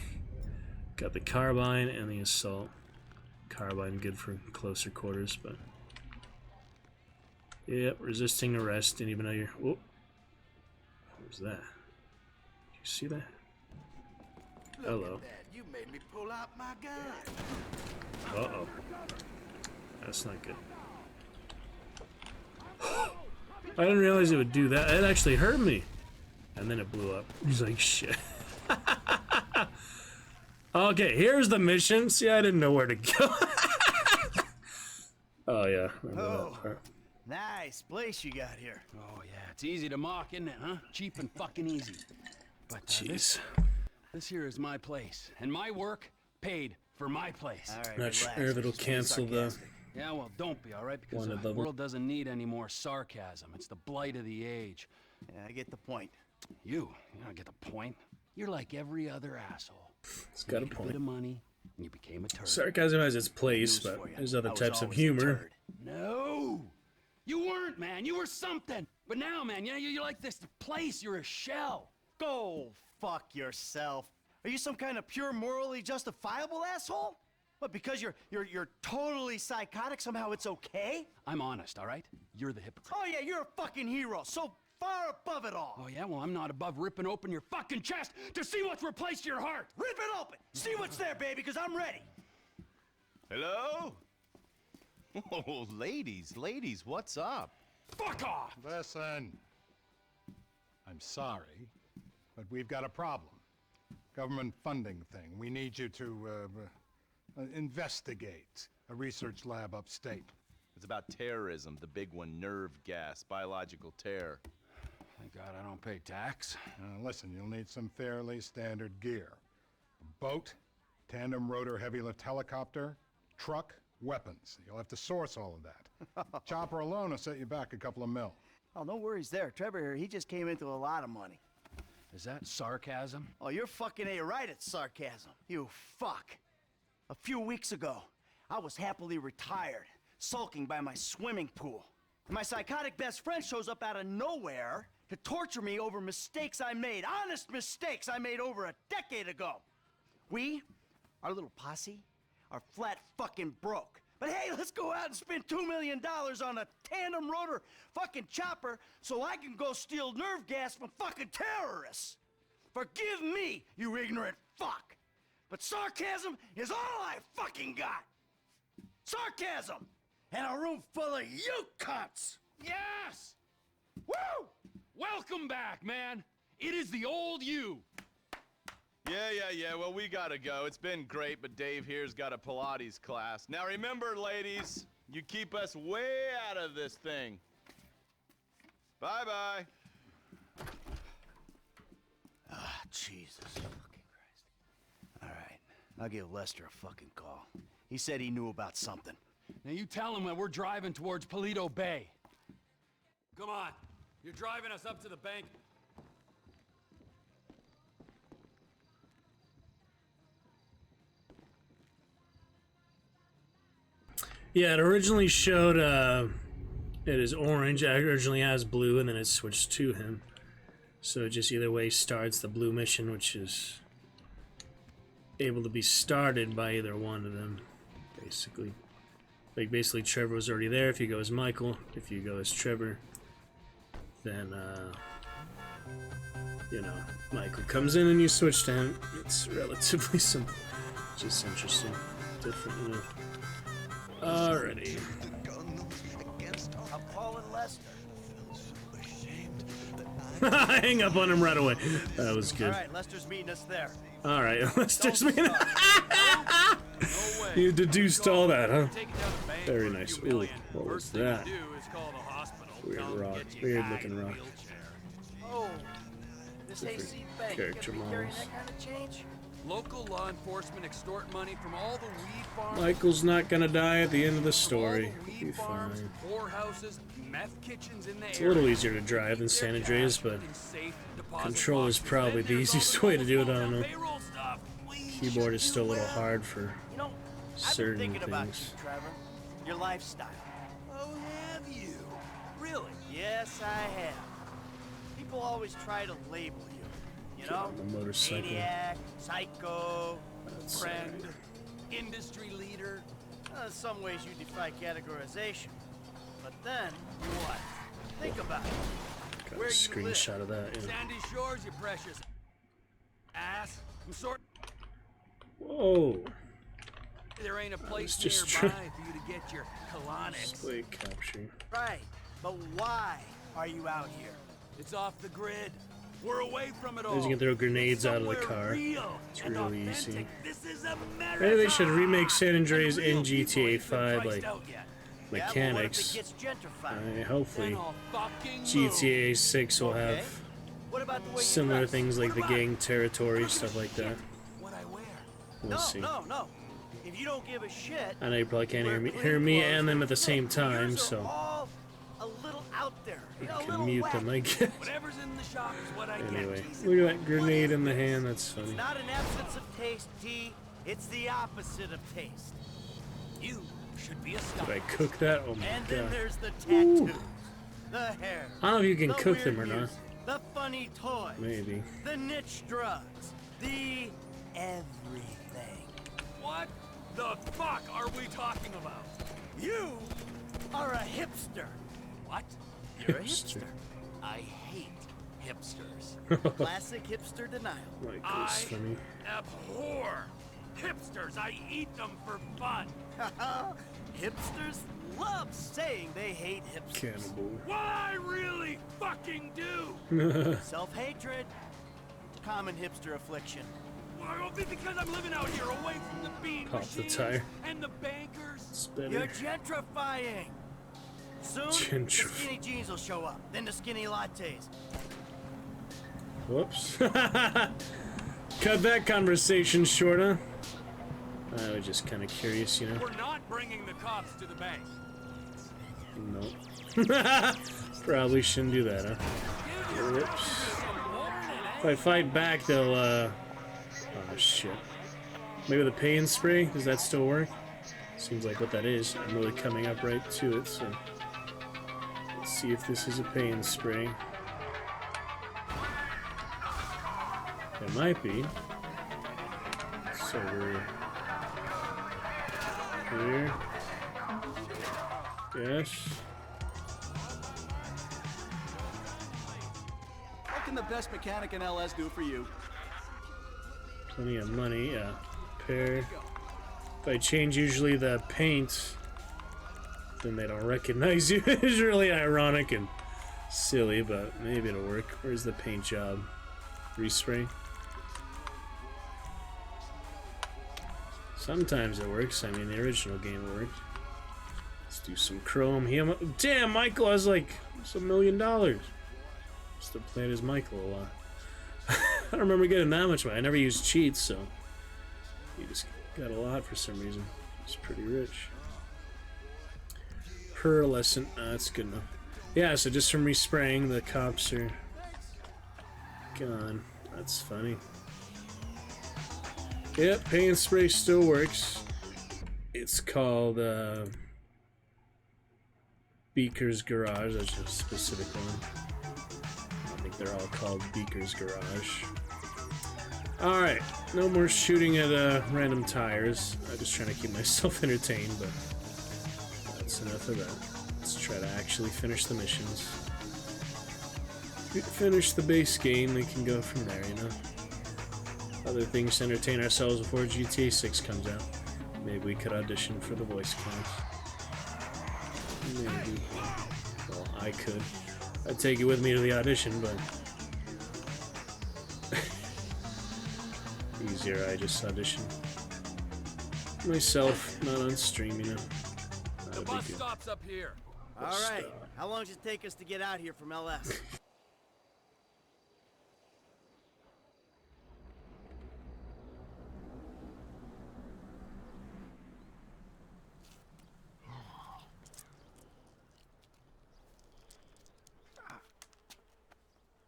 [SPEAKER 3] Got the carbine and the assault. Carbine good for closer quarters, but... Yep, resisting arrest. Didn't even know you're... Whoa. What was that? Did you see that? Hello.
[SPEAKER 6] You made me pull out my gun.
[SPEAKER 3] Uh-oh. That's not good. I didn't realize it would do that. It actually hurt me. And then it blew up. He's like, shit. Okay, here's the mission. See, I didn't know where to go. Oh, yeah.
[SPEAKER 6] Oh, nice place you got here.
[SPEAKER 1] Oh, yeah. It's easy to mock, isn't it, huh? Cheap and fucking easy. But
[SPEAKER 3] Jeez.
[SPEAKER 1] this here is my place. And my work paid for my place.
[SPEAKER 6] All right,
[SPEAKER 3] Not sure
[SPEAKER 6] relax.
[SPEAKER 3] if it'll
[SPEAKER 6] Just being
[SPEAKER 3] cancel the...
[SPEAKER 6] sarcastic.
[SPEAKER 1] Yeah, well, don't be, all right? Because
[SPEAKER 3] Wanted
[SPEAKER 1] the
[SPEAKER 3] level.
[SPEAKER 1] world doesn't need any more sarcasm. It's the blight of the age.
[SPEAKER 6] Yeah, I get the point.
[SPEAKER 1] You don't get the point. You're like every other asshole.
[SPEAKER 3] It's got a
[SPEAKER 1] Made a bit
[SPEAKER 3] point.
[SPEAKER 1] of money, and you became a turd.
[SPEAKER 3] Sarcasm has its place,
[SPEAKER 6] News
[SPEAKER 3] but
[SPEAKER 6] for you.
[SPEAKER 3] there's other
[SPEAKER 6] I was
[SPEAKER 3] types of
[SPEAKER 6] always a
[SPEAKER 3] humor.
[SPEAKER 6] turd.
[SPEAKER 1] No! You weren't, man. You were something. But now, man, you're like this place. You're a shell.
[SPEAKER 6] Go fuck yourself. Are you some kind of pure morally justifiable asshole? What, because you're totally psychotic, somehow it's okay?
[SPEAKER 1] I'm honest, all right? You're the hypocrite.
[SPEAKER 6] Oh yeah, you're a fucking hero. So far above it all.
[SPEAKER 1] Oh, yeah? Well, I'm not above ripping open your fucking chest to see what's replaced your heart.
[SPEAKER 6] Rip it open. See what's there, baby, because I'm ready.
[SPEAKER 7] Hello? Oh, ladies, what's up?
[SPEAKER 1] Fuck off!
[SPEAKER 8] Listen, I'm sorry, but we've got a problem. Government funding thing. We need you to investigate a research lab upstate.
[SPEAKER 7] It's about terrorism, the big one, nerve gas, biological terror.
[SPEAKER 1] Thank God I don't pay tax.
[SPEAKER 8] Listen, you'll need some fairly standard gear. A boat, tandem rotor heavy lift helicopter, truck, weapons. You'll have to source all of that. Chopper alone will set you back a couple of mil.
[SPEAKER 6] Oh, no worries there. Trevor here, he just came into a lot of money.
[SPEAKER 1] Is that sarcasm?
[SPEAKER 6] Oh, you're fucking right at sarcasm. You fuck. A few weeks ago, I was happily retired, sulking by my swimming pool. And my psychotic best friend shows up out of nowhere to torture me over mistakes I made, honest mistakes I made over a decade ago. We, our little posse, are flat fucking broke. But hey, let's go out and spend $2 million on a tandem rotor fucking chopper so I can go steal nerve gas from fucking terrorists. Forgive me, you ignorant fuck. But sarcasm is all I fucking got. Sarcasm! And a room full of you cunts!
[SPEAKER 1] Yes! Woo! Welcome back, man. It is the old you.
[SPEAKER 7] Yeah, well, we gotta go. It's been great, but Dave here's got a Pilates class. Now remember, ladies, you keep us way out of this thing. Bye-bye.
[SPEAKER 6] Ah, Jesus fucking Christ. All right, I'll give Lester a fucking call. He said he knew about something.
[SPEAKER 1] Now you tell him that we're driving towards Polito Bay. Come on. You're driving us up to the bank.
[SPEAKER 3] Yeah, it originally showed it is orange. It originally has blue, and then it switched to him. So it just either way starts the blue mission, which is able to be started by either one of them, basically. Like, basically Trevor was already there if you go as Michael. If you go as Trevor, then, you know, Michael comes in and you switch to him. It's relatively simple. Just interesting. Different, you know. Alrighty.
[SPEAKER 6] I'm calling Lester.
[SPEAKER 3] Hang up on him right away. That was good.
[SPEAKER 6] All right, Lester's meeting us there.
[SPEAKER 3] Alright, Lester's meeting. You deduced all that, huh? Very nice. Ooh, what was that? Weird rock. Weird looking rock.
[SPEAKER 6] Oh, this AC bank.
[SPEAKER 3] character
[SPEAKER 6] You gonna be carrying
[SPEAKER 3] models.
[SPEAKER 6] that kind of change?
[SPEAKER 1] Local law enforcement extort money from all the weed farms.
[SPEAKER 3] Michael's not gonna die at the end of the story.
[SPEAKER 1] All the
[SPEAKER 3] He'll
[SPEAKER 1] weed
[SPEAKER 3] be
[SPEAKER 1] farms,
[SPEAKER 3] fine.
[SPEAKER 1] whorehouses, meth kitchens in the
[SPEAKER 3] It's a little
[SPEAKER 1] area.
[SPEAKER 3] easier to drive than San Andreas, but
[SPEAKER 1] In safe deposit
[SPEAKER 3] control is
[SPEAKER 1] boxes.
[SPEAKER 3] probably
[SPEAKER 1] Then
[SPEAKER 3] the
[SPEAKER 1] there's all
[SPEAKER 3] easiest way to do it. I
[SPEAKER 1] small
[SPEAKER 3] don't know.
[SPEAKER 1] town payroll stuff.
[SPEAKER 3] Keyboard is still a little hard for
[SPEAKER 6] You know, I've
[SPEAKER 3] certain
[SPEAKER 6] been thinking about
[SPEAKER 3] things.
[SPEAKER 6] you, Trevor. Your lifestyle.
[SPEAKER 1] Oh, have you? Really?
[SPEAKER 6] Yes, I have. People always try to label you. You know?
[SPEAKER 3] on the motorcycle.
[SPEAKER 6] Maniac, psycho,
[SPEAKER 3] That's
[SPEAKER 6] friend.
[SPEAKER 1] Industry leader.
[SPEAKER 6] In some ways you defy categorization. But then, what? Think about it.
[SPEAKER 3] Got
[SPEAKER 6] Where
[SPEAKER 3] a
[SPEAKER 6] you
[SPEAKER 3] screenshot of that. Yeah.
[SPEAKER 1] Sandy Shores, you precious ass. I'm sorry.
[SPEAKER 3] Whoa!
[SPEAKER 1] There ain't a place
[SPEAKER 3] just
[SPEAKER 1] nearby
[SPEAKER 3] try-
[SPEAKER 1] for you to get your colonics.
[SPEAKER 3] Display capture.
[SPEAKER 6] Right. But why are you out here?
[SPEAKER 1] It's off the grid. We're away from it all.
[SPEAKER 3] As you can throw grenades out of the
[SPEAKER 1] Somewhere
[SPEAKER 3] car.
[SPEAKER 1] real
[SPEAKER 3] It's
[SPEAKER 1] and
[SPEAKER 3] really
[SPEAKER 1] authentic.
[SPEAKER 3] easy.
[SPEAKER 1] This is America.
[SPEAKER 3] Maybe they should remake San Andreas
[SPEAKER 1] And real
[SPEAKER 3] in
[SPEAKER 1] people
[SPEAKER 3] GTA
[SPEAKER 1] ain't been
[SPEAKER 3] 5,
[SPEAKER 1] priced
[SPEAKER 3] like
[SPEAKER 1] out yet.
[SPEAKER 3] mechanics.
[SPEAKER 6] Yeah, but what if it gets gentrified?
[SPEAKER 3] Hopefully,
[SPEAKER 1] Then I'll fucking
[SPEAKER 3] GTA 6 will
[SPEAKER 6] Okay.
[SPEAKER 3] have
[SPEAKER 6] What about the way
[SPEAKER 3] similar
[SPEAKER 6] you dress?
[SPEAKER 3] things like the
[SPEAKER 1] What about-
[SPEAKER 3] gang territory,
[SPEAKER 1] Look at
[SPEAKER 3] stuff
[SPEAKER 1] the
[SPEAKER 3] like that.
[SPEAKER 1] shit What I wear.
[SPEAKER 3] We'll
[SPEAKER 6] No,
[SPEAKER 3] see.
[SPEAKER 6] no. If you don't give a shit,
[SPEAKER 3] I know you probably can't
[SPEAKER 6] wear
[SPEAKER 3] hear
[SPEAKER 6] clean
[SPEAKER 3] me
[SPEAKER 6] clothes
[SPEAKER 3] and them
[SPEAKER 6] and
[SPEAKER 3] at the same
[SPEAKER 6] yours
[SPEAKER 3] time,
[SPEAKER 6] are
[SPEAKER 3] so
[SPEAKER 6] all a little out there.
[SPEAKER 3] you
[SPEAKER 6] a
[SPEAKER 3] can
[SPEAKER 6] little
[SPEAKER 3] mute
[SPEAKER 6] wacky.
[SPEAKER 3] them, I guess.
[SPEAKER 1] Whatever's in the shop is what I
[SPEAKER 3] Anyway,
[SPEAKER 1] get.
[SPEAKER 3] look at that grenade in the hand. That's funny.
[SPEAKER 6] It's not an absence of taste, T. It's the opposite of taste.
[SPEAKER 1] You should be a
[SPEAKER 3] Did
[SPEAKER 1] star.
[SPEAKER 3] I cook that? Oh my
[SPEAKER 6] And then
[SPEAKER 3] god.
[SPEAKER 6] there's the
[SPEAKER 3] Ooh.
[SPEAKER 6] tattoos, the hair.
[SPEAKER 3] I don't know if you can
[SPEAKER 6] the
[SPEAKER 3] cook
[SPEAKER 6] weird
[SPEAKER 3] them or not.
[SPEAKER 6] music, the funny toys.
[SPEAKER 3] Maybe.
[SPEAKER 6] The niche drugs. The everything.
[SPEAKER 1] What the fuck are we talking about?
[SPEAKER 6] You are a hipster.
[SPEAKER 1] What?
[SPEAKER 6] You're a
[SPEAKER 3] Hipster.
[SPEAKER 6] hipster. I hate hipsters. Classic hipster denial.
[SPEAKER 3] Michael's funny.
[SPEAKER 1] Abhor hipsters. I eat them for fun.
[SPEAKER 6] Hipsters love saying they hate hipsters.
[SPEAKER 3] Cannibal.
[SPEAKER 1] What I really fucking do.
[SPEAKER 6] Self-hatred. Common hipster affliction.
[SPEAKER 1] Well, because I'm living out here away from the bean
[SPEAKER 3] Pop the
[SPEAKER 1] machines
[SPEAKER 3] tire.
[SPEAKER 1] and the bankers.
[SPEAKER 3] It's
[SPEAKER 6] You're
[SPEAKER 3] better.
[SPEAKER 6] gentrifying. Soon, the skinny jeans will show up. Then the skinny lattes.
[SPEAKER 3] Whoops. Cut that conversation short, huh? I was just kind of curious, you know.
[SPEAKER 1] We're not bringing the cops to the bank.
[SPEAKER 3] No. Probably shouldn't do that, huh? Whoops. If I fight back, they'll, oh, shit. Maybe the pain spray? Does that still work? Seems like what that is. I'm really coming up right to it, so... Let's see if this is a pain spray. It might be. So we're... Here. Yes.
[SPEAKER 6] What can the best mechanic in LS do for you?
[SPEAKER 3] Plenty of money, yeah. Pair. If I change usually the paint, then they don't recognize you. It's really ironic and silly, but maybe it'll work. Where's the paint job? Respray. Sometimes it works. I mean, the original game worked. Let's do some chrome. Damn, Michael has like $1 million. Still playing as Michael a lot. I don't remember getting that much money. I never used cheats, so he just got a lot for some reason. He's pretty rich. Pearlescent. That's good enough. Yeah, so just from respraying, the cops are gone. That's funny. Yep, paint spray still works. It's called Beaker's Garage. That's a specific one. I think they're all called Beaker's Garage. Alright, no more shooting at random tires. I'm just trying to keep myself entertained, but that's enough of that. Let's try to actually finish the missions. Finish the base game, we can go from there, you know? Other things to entertain ourselves before GTA 6 comes out. Maybe we could audition for the voice cast. Maybe. Well, I could. I'd take you with me to the audition, but... easier, I just audition. Myself, not on stream, you know.
[SPEAKER 1] The bus stops up here.
[SPEAKER 6] All right. How long does it take us to get out here from LS?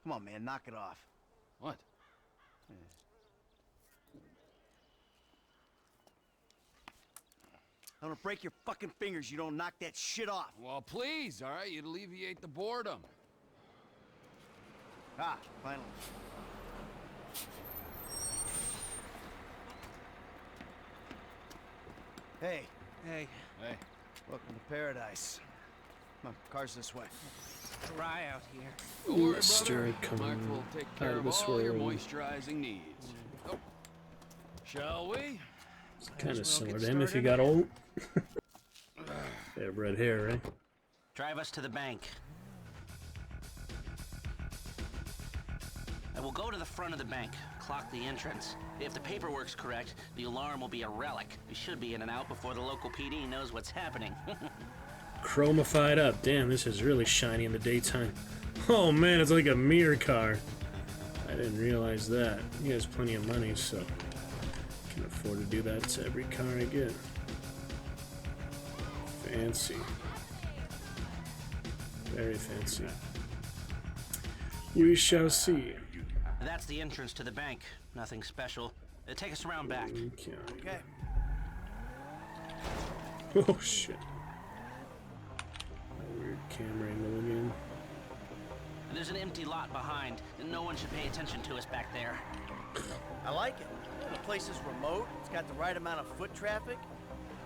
[SPEAKER 6] Come on, man, knock it off.
[SPEAKER 1] What?
[SPEAKER 6] I'm gonna break your fucking fingers. You don't knock that shit off.
[SPEAKER 1] Well, please, all right? You'd alleviate the boredom.
[SPEAKER 6] Ah, finally. Hey.
[SPEAKER 1] Hey. Hey.
[SPEAKER 6] Welcome to paradise. Come on, car's this way.
[SPEAKER 4] Dry out here.
[SPEAKER 1] Don't worry,
[SPEAKER 3] Mr.
[SPEAKER 1] brother.
[SPEAKER 3] Coming
[SPEAKER 1] Mark will take care
[SPEAKER 3] out
[SPEAKER 1] of
[SPEAKER 3] of this
[SPEAKER 1] all your
[SPEAKER 3] world.
[SPEAKER 1] moisturizing needs. Oh. Shall we?
[SPEAKER 3] It's kind of similar
[SPEAKER 6] get
[SPEAKER 3] to him if he got old. They have red hair, right?
[SPEAKER 9] Drive us to the bank. I will go to the front of the bank, clock the entrance. If the paperwork's correct, the alarm will be a relic. We should be in and out before the local PD knows what's happening.
[SPEAKER 3] Chromified up. Damn, this is really shiny in the daytime. Oh man, it's like a mirror car. I didn't realize that. He has plenty of money, so can afford to do that to every car I get. Fancy. Very fancy. We shall see.
[SPEAKER 9] That's the entrance to the bank. Nothing special. Take us around back.
[SPEAKER 3] Okay.
[SPEAKER 6] Okay.
[SPEAKER 3] Oh shit. Weird camera angle again.
[SPEAKER 9] There's an empty lot behind, and no one should pay attention to us back there.
[SPEAKER 6] I like it. The place is remote. It's got the right amount of foot traffic.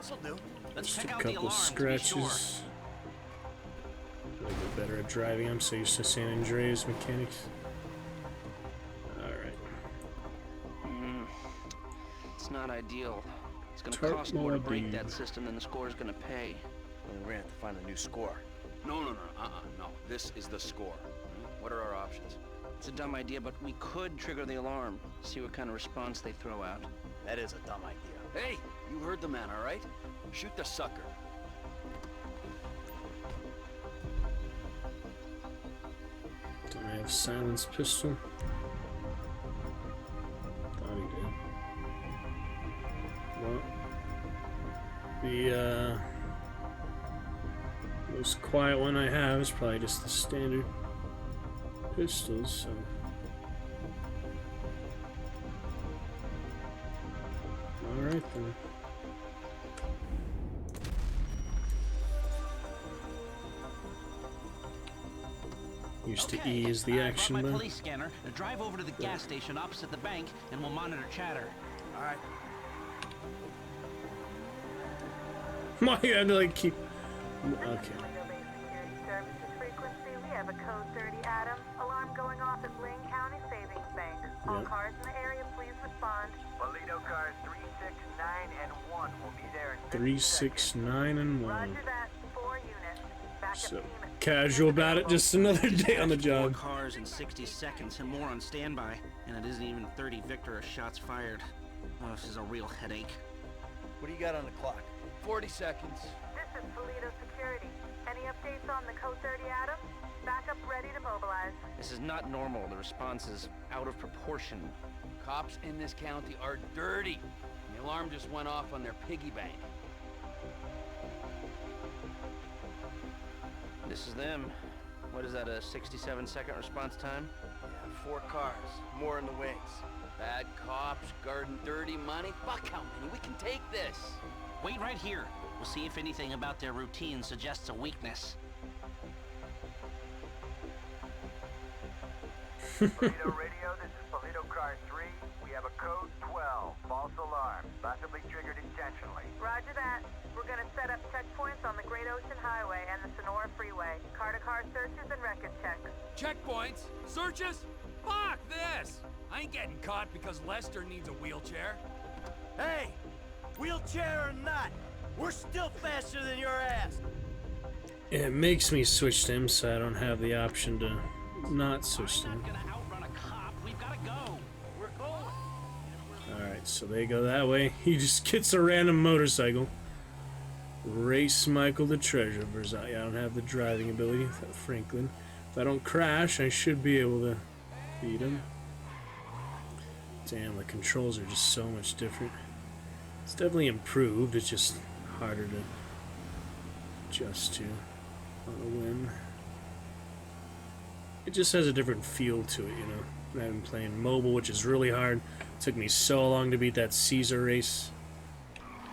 [SPEAKER 6] This'll do.
[SPEAKER 9] Let's
[SPEAKER 3] Just
[SPEAKER 9] check
[SPEAKER 3] a
[SPEAKER 9] out the
[SPEAKER 3] couple
[SPEAKER 9] alarm to be sure.
[SPEAKER 3] scratches. Gotta get better at driving. I'm so used to San Andreas mechanics. Alright.
[SPEAKER 9] It's not ideal. It's gonna cost more to break that system than the score's gonna pay.
[SPEAKER 6] Well, we're gonna have to find a new score.
[SPEAKER 1] No. No. This is the score. What are our options?
[SPEAKER 9] It's a dumb idea, but we could trigger the alarm. See what kind of response they throw out.
[SPEAKER 6] That is a dumb idea.
[SPEAKER 1] Hey, you heard the man, all right? Shoot the sucker.
[SPEAKER 3] Don't I have silence pistol? Thought he did. Well, the most quiet one I have is probably just the standard pistols, so. Alright then. Used to ease the action
[SPEAKER 9] I brought my
[SPEAKER 3] button.
[SPEAKER 9] police scanner. Now drive over to the gas station opposite the bank, and we'll monitor chatter.
[SPEAKER 6] All right.
[SPEAKER 3] Why you had to like keep? Okay.
[SPEAKER 10] Services frequency. We have a code 30 Adam. Alarm going off at Blaine County Savings Bank. All
[SPEAKER 3] Yep.
[SPEAKER 10] cars in the area, please respond.
[SPEAKER 11] Toledo cars 369 and 1 will be there in 50
[SPEAKER 3] 3, 6, 9, and 1.
[SPEAKER 10] Roger that. 4 units. Backup
[SPEAKER 3] So
[SPEAKER 10] team at
[SPEAKER 3] casual about it. Just another day on the
[SPEAKER 9] 4
[SPEAKER 3] job.
[SPEAKER 9] cars in 60 seconds and more on standby. And it isn't even 30 Victor shots fired. Oh, this is a real headache.
[SPEAKER 6] What do you got on the clock?
[SPEAKER 1] 40 seconds.
[SPEAKER 10] This is Toledo Security. Any updates on the code 30 Adam? Backup ready to mobilize.
[SPEAKER 9] This is not normal. The response is out of proportion.
[SPEAKER 1] Cops in this county are dirty. The alarm just went off on their piggy bank.
[SPEAKER 9] This is them. What is that, a 67-second response time?
[SPEAKER 6] Yeah, 4 cars. More in the wings.
[SPEAKER 1] Bad cops, guarding dirty money. Fuck how many? We can take this.
[SPEAKER 9] Wait right here. We'll see if anything about their routine suggests a weakness.
[SPEAKER 11] Toledo radio, this is Toledo car 3. We have a code 12, false alarm, possibly triggered intentionally.
[SPEAKER 10] Roger that. We're gonna set up checkpoints on the Great Ocean Highway and the Sonora Freeway. Car-to-car searches and record checks.
[SPEAKER 1] Checkpoints? Searches? Fuck this! I ain't getting caught because Lester needs a wheelchair.
[SPEAKER 6] Hey, wheelchair or not, we're still faster than your ass.
[SPEAKER 3] It makes me switch to him, so I don't have the option to not switch to
[SPEAKER 9] I'm
[SPEAKER 3] him.
[SPEAKER 9] not gonna outrun a cop. We've gotta go. We're going.
[SPEAKER 3] Alright, so they go that way. He just gets a random motorcycle. Race Michael the Treasure versus I don't have the driving ability without Franklin. If I don't crash, I should be able to beat him. Damn, the controls are just so much different. It's definitely improved, it's just harder to adjust to on a win. It just has a different feel to it, you know. I've been playing mobile, which is really hard. It took me so long to beat that Caesar race.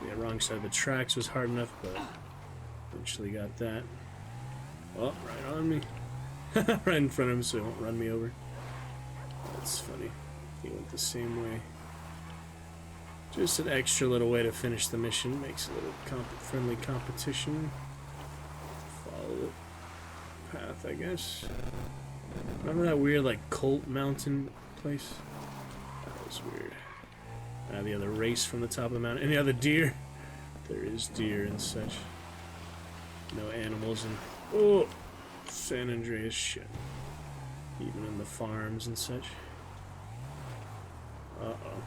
[SPEAKER 3] Yeah, wrong side of the tracks was hard enough, but eventually got that. Oh, right on me. Right in front of him so he won't run me over. That's funny. He went the same way. Just an extra little way to finish the mission. Makes a little friendly competition. Follow the path, I guess. Remember that weird, like, Colt Mountain place? That was weird. The other race from the top of the mountain. Any other deer? There is deer and such. No animals and... Oh! San Andreas shit. Even in the farms and such. Uh-oh.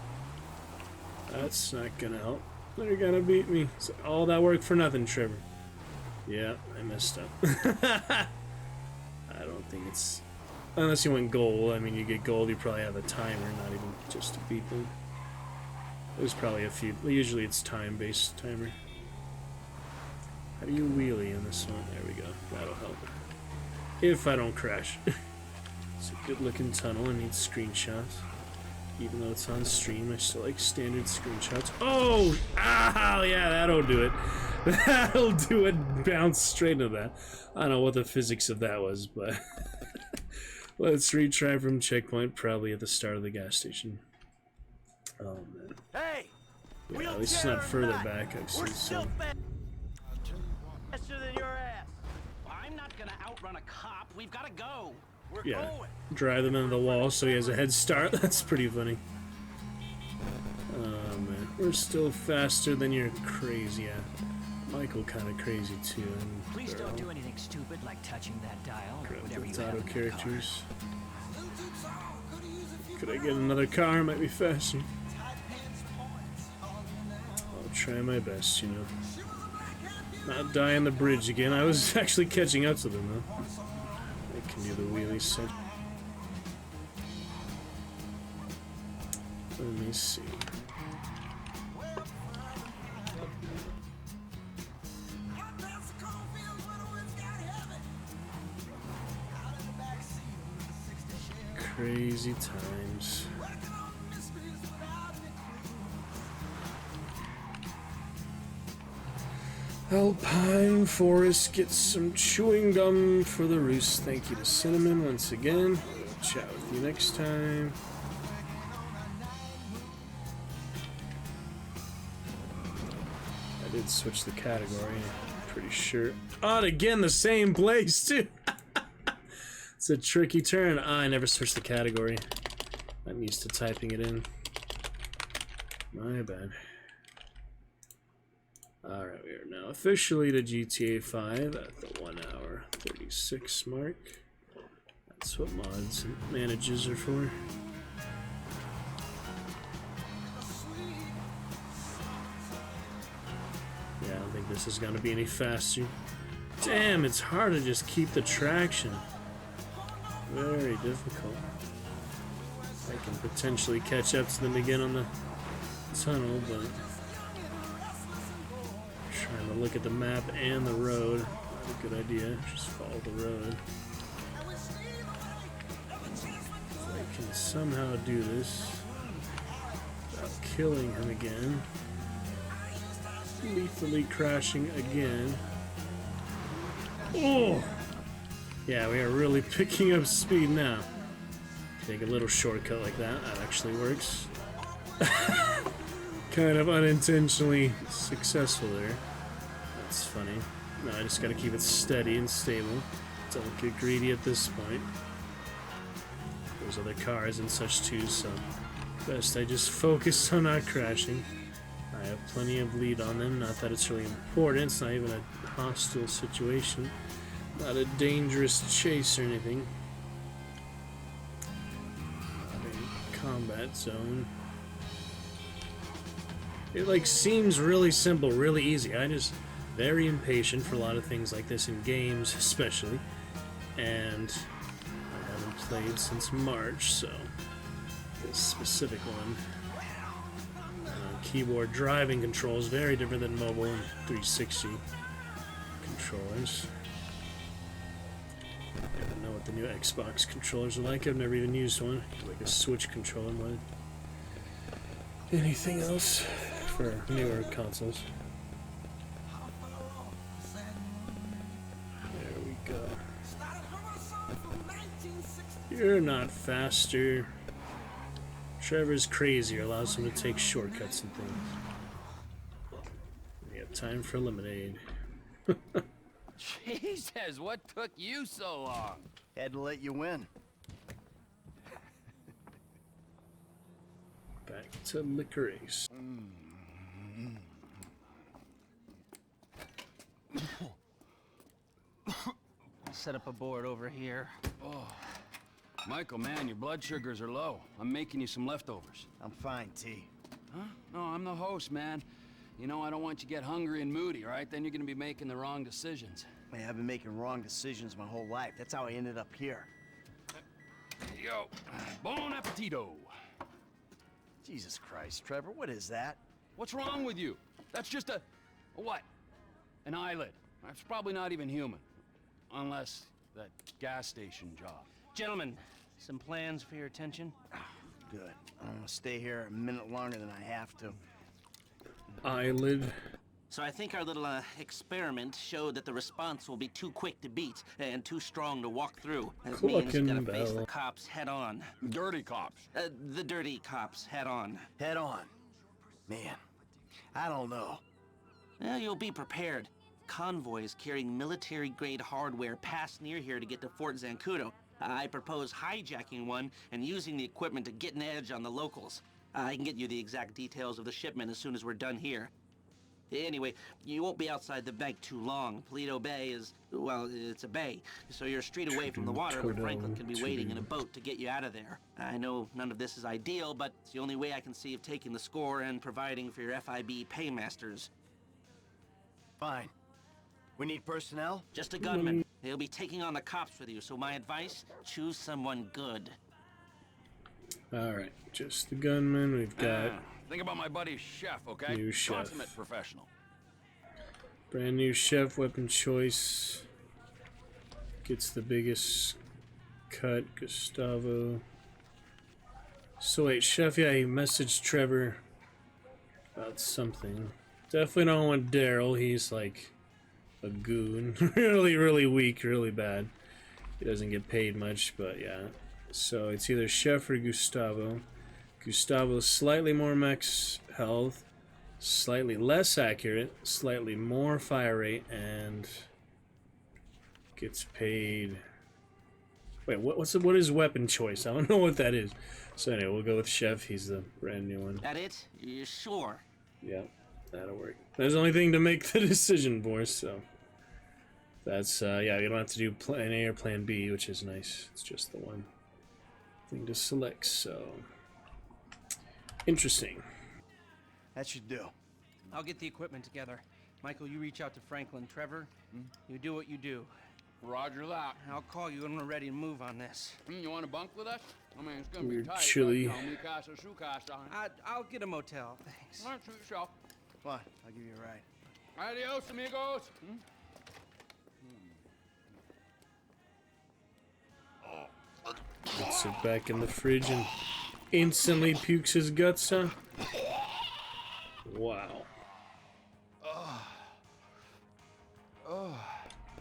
[SPEAKER 3] That's not gonna help. They're gonna beat me. So all that work for nothing, Trevor. Yeah, I messed up. I don't think it's... Unless you went gold. I mean, you get gold, you probably have a timer, not even just to beat them. There's probably a few. Usually it's time-based timer. How do you wheelie in this one? There we go. That'll help. If I don't crash. It's a good-looking tunnel. I need screenshots. Even though it's on stream, I still like standard screenshots. Oh! Ow! Yeah, that'll do it. That'll do it. Bounce straight into that. I don't know what the physics of that was, but... Let's retry from checkpoint, probably at the start of the gas station. Oh, man.
[SPEAKER 6] Hey,
[SPEAKER 3] Yeah, at least it's not further back. I've
[SPEAKER 6] we're
[SPEAKER 3] seen
[SPEAKER 6] still
[SPEAKER 3] some.
[SPEAKER 6] faster than your ass.
[SPEAKER 9] I'm not gonna outrun outrun a cop. We've got to go. We're
[SPEAKER 3] Yeah,
[SPEAKER 9] going.
[SPEAKER 3] drive them into the wall so he has a head start. That's pretty funny. Oh man, we're still faster than your crazy ass. Michael kind of crazy too. And
[SPEAKER 12] Please don't do anything stupid like touching that dial or whatever you
[SPEAKER 3] It's
[SPEAKER 12] have
[SPEAKER 3] auto
[SPEAKER 12] in that
[SPEAKER 3] characters. Could I get another car? Might be faster. I'll try my best, you know. Not die on the bridge again. I was actually catching up to them though. I can do the wheelie set. Let me see. Crazy times. Alpine Forest gets some chewing gum for the roost. Thank you to Cinnamon once again. We'll chat with you next time. I did switch the category, pretty sure. Oh, and again, the same place too. It's a tricky turn. I never switched the category. I'm used to typing it in. My bad. Alright, we are now officially to GTA 5 at the 1 hour 36 mark. That's what mods and manages are for. Yeah, I don't think this is gonna be any faster. Damn, it's hard to just keep the traction. Very difficult. I can potentially catch up to them again on the tunnel, but trying to look at the map and the road. Not a good idea. Just follow the road. If I can somehow do this without killing him again. Lethally crashing again. Oh! Yeah, we are really picking up speed now. Take a little shortcut like that. That actually works. Kind of unintentionally successful there. That's funny. No, I just gotta keep it steady and stable. Don't get greedy at this point. There's other cars and such too, so best I just focus on not crashing. I have plenty of lead on them. Not that it's really important. It's not even a hostile situation. Not a dangerous chase or anything. Not a combat zone. It like seems really simple, really easy. I just very impatient for a lot of things like this in games, especially. And I haven't played since March, so this specific one. Keyboard driving controls very different than mobile and 360 controllers. I don't know what the new Xbox controllers are like. I've never even used one. Like a Switch controller more than anything else for newer consoles. There we go. You're not faster. Trevor's crazier, allows him to take shortcuts and things. We have time for lemonade.
[SPEAKER 1] Jesus, what took you so long?
[SPEAKER 6] Had to let you win.
[SPEAKER 3] Back to licorice.
[SPEAKER 9] Set up a board over here.
[SPEAKER 1] Oh, Michael, man, your blood sugars are low. I'm making you some leftovers.
[SPEAKER 6] I'm fine, T.
[SPEAKER 1] Huh? No, I'm the host, man. You know, I don't want you to get hungry and moody, all right? Then you're gonna be making the wrong decisions.
[SPEAKER 6] Man, I've been making wrong decisions my whole life. That's how I ended up here.
[SPEAKER 1] There you go. Bon appetito.
[SPEAKER 6] Jesus Christ, Trevor, what is that?
[SPEAKER 1] What's wrong with you? That's just a what? An eyelid. It's probably not even human. Unless that gas station job.
[SPEAKER 9] Gentlemen, some plans for your attention?
[SPEAKER 6] Good. I'm gonna stay here a minute longer than I have to.
[SPEAKER 3] Eyelid.
[SPEAKER 9] So I think our little experiment showed that the response will be too quick to beat and too strong to walk through. That means you gotta face the cops head on.
[SPEAKER 1] Dirty cops.
[SPEAKER 9] The dirty cops head on.
[SPEAKER 6] Head on. Man, I don't know.
[SPEAKER 9] Well, you'll be prepared. convoys carrying military-grade hardware pass near here to get to Fort Zancudo. I propose hijacking one and using the equipment to get an edge on the locals. I can get you the exact details of the shipment as soon as we're done here. Anyway, you won't be outside the bank too long. Paleto Bay is, well, it's a bay, so you're a street away from the water where Franklin can be waiting in a boat to get you out of there. I know none of this is ideal, but it's the only way I can see of taking the score and providing for your FIB paymasters.
[SPEAKER 6] Fine. We need personnel?
[SPEAKER 9] Just a gunman. He'll be taking on the cops with you, so my advice, choose someone good.
[SPEAKER 3] Alright, just the gunman. We've got
[SPEAKER 1] think about my buddy Chef, okay?
[SPEAKER 3] New Chef.
[SPEAKER 1] Consummate professional.
[SPEAKER 3] brand new Chef, weapon choice. Gets the biggest cut, Gustavo. So wait, Chef, yeah, he messaged Trevor about something. Definitely don't want Daryl, he's like a goon. really weak, really bad. He doesn't get paid much, but yeah. So it's either Chef or Gustavo. Gustavo's slightly more max health, slightly less accurate, slightly more fire rate, and gets paid. Wait, what is weapon choice? I don't know what that is. So anyway, we'll go with Chef. He's the brand new one.
[SPEAKER 9] That it? You sure?
[SPEAKER 3] Yeah, that'll work. That's the only thing to make the decision for, so that's yeah, you don't have to do plan A or plan B, which is nice. It's just the one thing to select, so interesting.
[SPEAKER 6] That should do.
[SPEAKER 13] I'll get the equipment together. Michael, you reach out to Franklin. Trevor, you do what you do.
[SPEAKER 1] Roger that.
[SPEAKER 13] I'll call you when we're ready to move on this.
[SPEAKER 1] You want to bunk with us? I mean, it's gonna
[SPEAKER 3] Weird
[SPEAKER 1] be tight.
[SPEAKER 3] chilly.
[SPEAKER 1] But, mi casa, su casa.
[SPEAKER 13] I'll get a motel, thanks.
[SPEAKER 1] All right, suit yourself.
[SPEAKER 6] Come on, I'll give you a ride.
[SPEAKER 1] Adios, amigos.
[SPEAKER 3] Puts it back in the fridge and instantly pukes his guts out. Wow.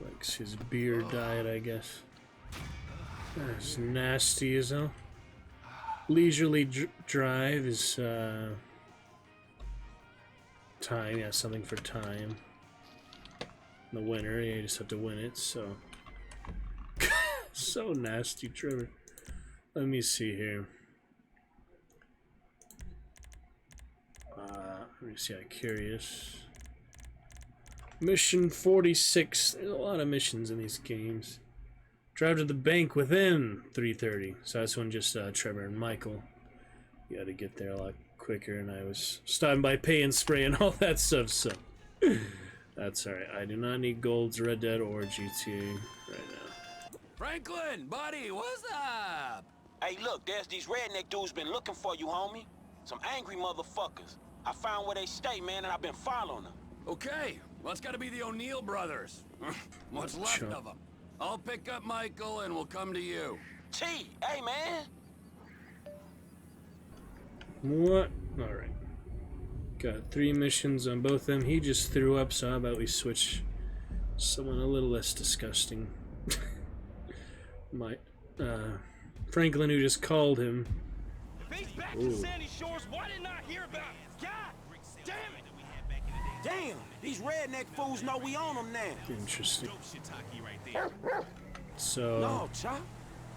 [SPEAKER 3] Likes his beer diet, I guess. That's nasty as hell. Leisurely drive is time. Yeah, something for time. In the winter, yeah, you just have to win it. So, so nasty, Trevor. Let me see here. Let me see. I'm curious. Mission 46. There's a lot of missions in these games. Drive to the bank within 3:30. So that's when just Trevor and Michael. You had to get there a lot quicker, and I was stopping by Pay and Spray and all that stuff. So that's alright. I do not need Gold's Red Dead or GTA right now.
[SPEAKER 1] Franklin, buddy, what's up?
[SPEAKER 14] Hey, look, there's these redneck dudes been looking for you, homie. Some angry motherfuckers. I found where they stay, man, and I've been following them.
[SPEAKER 1] Okay, well, it's gotta be the O'Neill brothers. What's left of them? I'll pick up Michael and we'll come to you.
[SPEAKER 14] T, hey, man.
[SPEAKER 3] What? Alright. Got 3 missions on both of them. He just threw up, so how about we switch someone a little less disgusting. Franklin, who just called him.
[SPEAKER 14] If he's back to Sandy Shores, why didn't I hear about it? God damn it! Damn, these redneck fools know we on them now.
[SPEAKER 3] Interesting. So
[SPEAKER 14] no, Chop.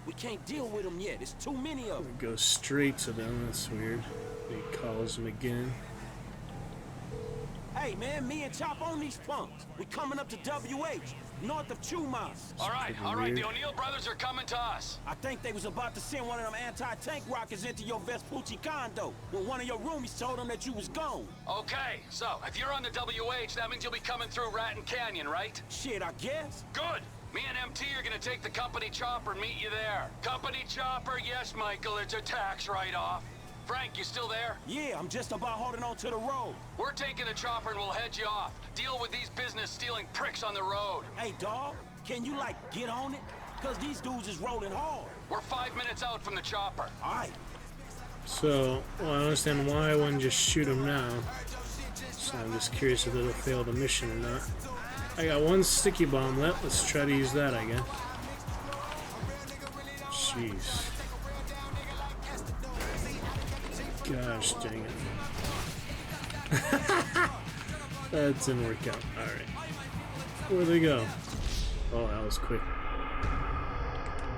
[SPEAKER 14] We can't deal with them yet. There's too many of them.
[SPEAKER 3] Go straight to them. That's weird. He calls him again.
[SPEAKER 14] Hey, man, me and Chop on these punks. We coming up to WH, north of Chuma.
[SPEAKER 1] All right, the O'Neill brothers are coming to us.
[SPEAKER 14] I think they was about to send one of them anti-tank rockets into your Vespucci condo when one of your roomies told them that you was gone.
[SPEAKER 1] Okay, so if you're on the WH, that means you'll be coming through Ratton Canyon, right?
[SPEAKER 14] Shit, I guess.
[SPEAKER 1] Good. Me and MT are gonna take the company chopper and meet you there. Company chopper, yes, Michael, it's a tax write-off. Frank, you still there?
[SPEAKER 14] Yeah, I'm just about holding on to the road.
[SPEAKER 1] We're taking the chopper and we'll head you off. Deal with these business-stealing pricks on the road.
[SPEAKER 14] Hey, dawg, can you, like, get on it? Because these dudes is rolling hard.
[SPEAKER 1] We're 5 minutes out from the chopper.
[SPEAKER 14] All right.
[SPEAKER 3] So, well, I don't understand why I wouldn't just shoot him now. So I'm just curious if it'll fail the mission or not. I got 1 sticky bomb left. Let's try to use that, I guess. Jeez. Gosh dang it. That didn't work out. Alright. Where'd they go? Oh, that was quick.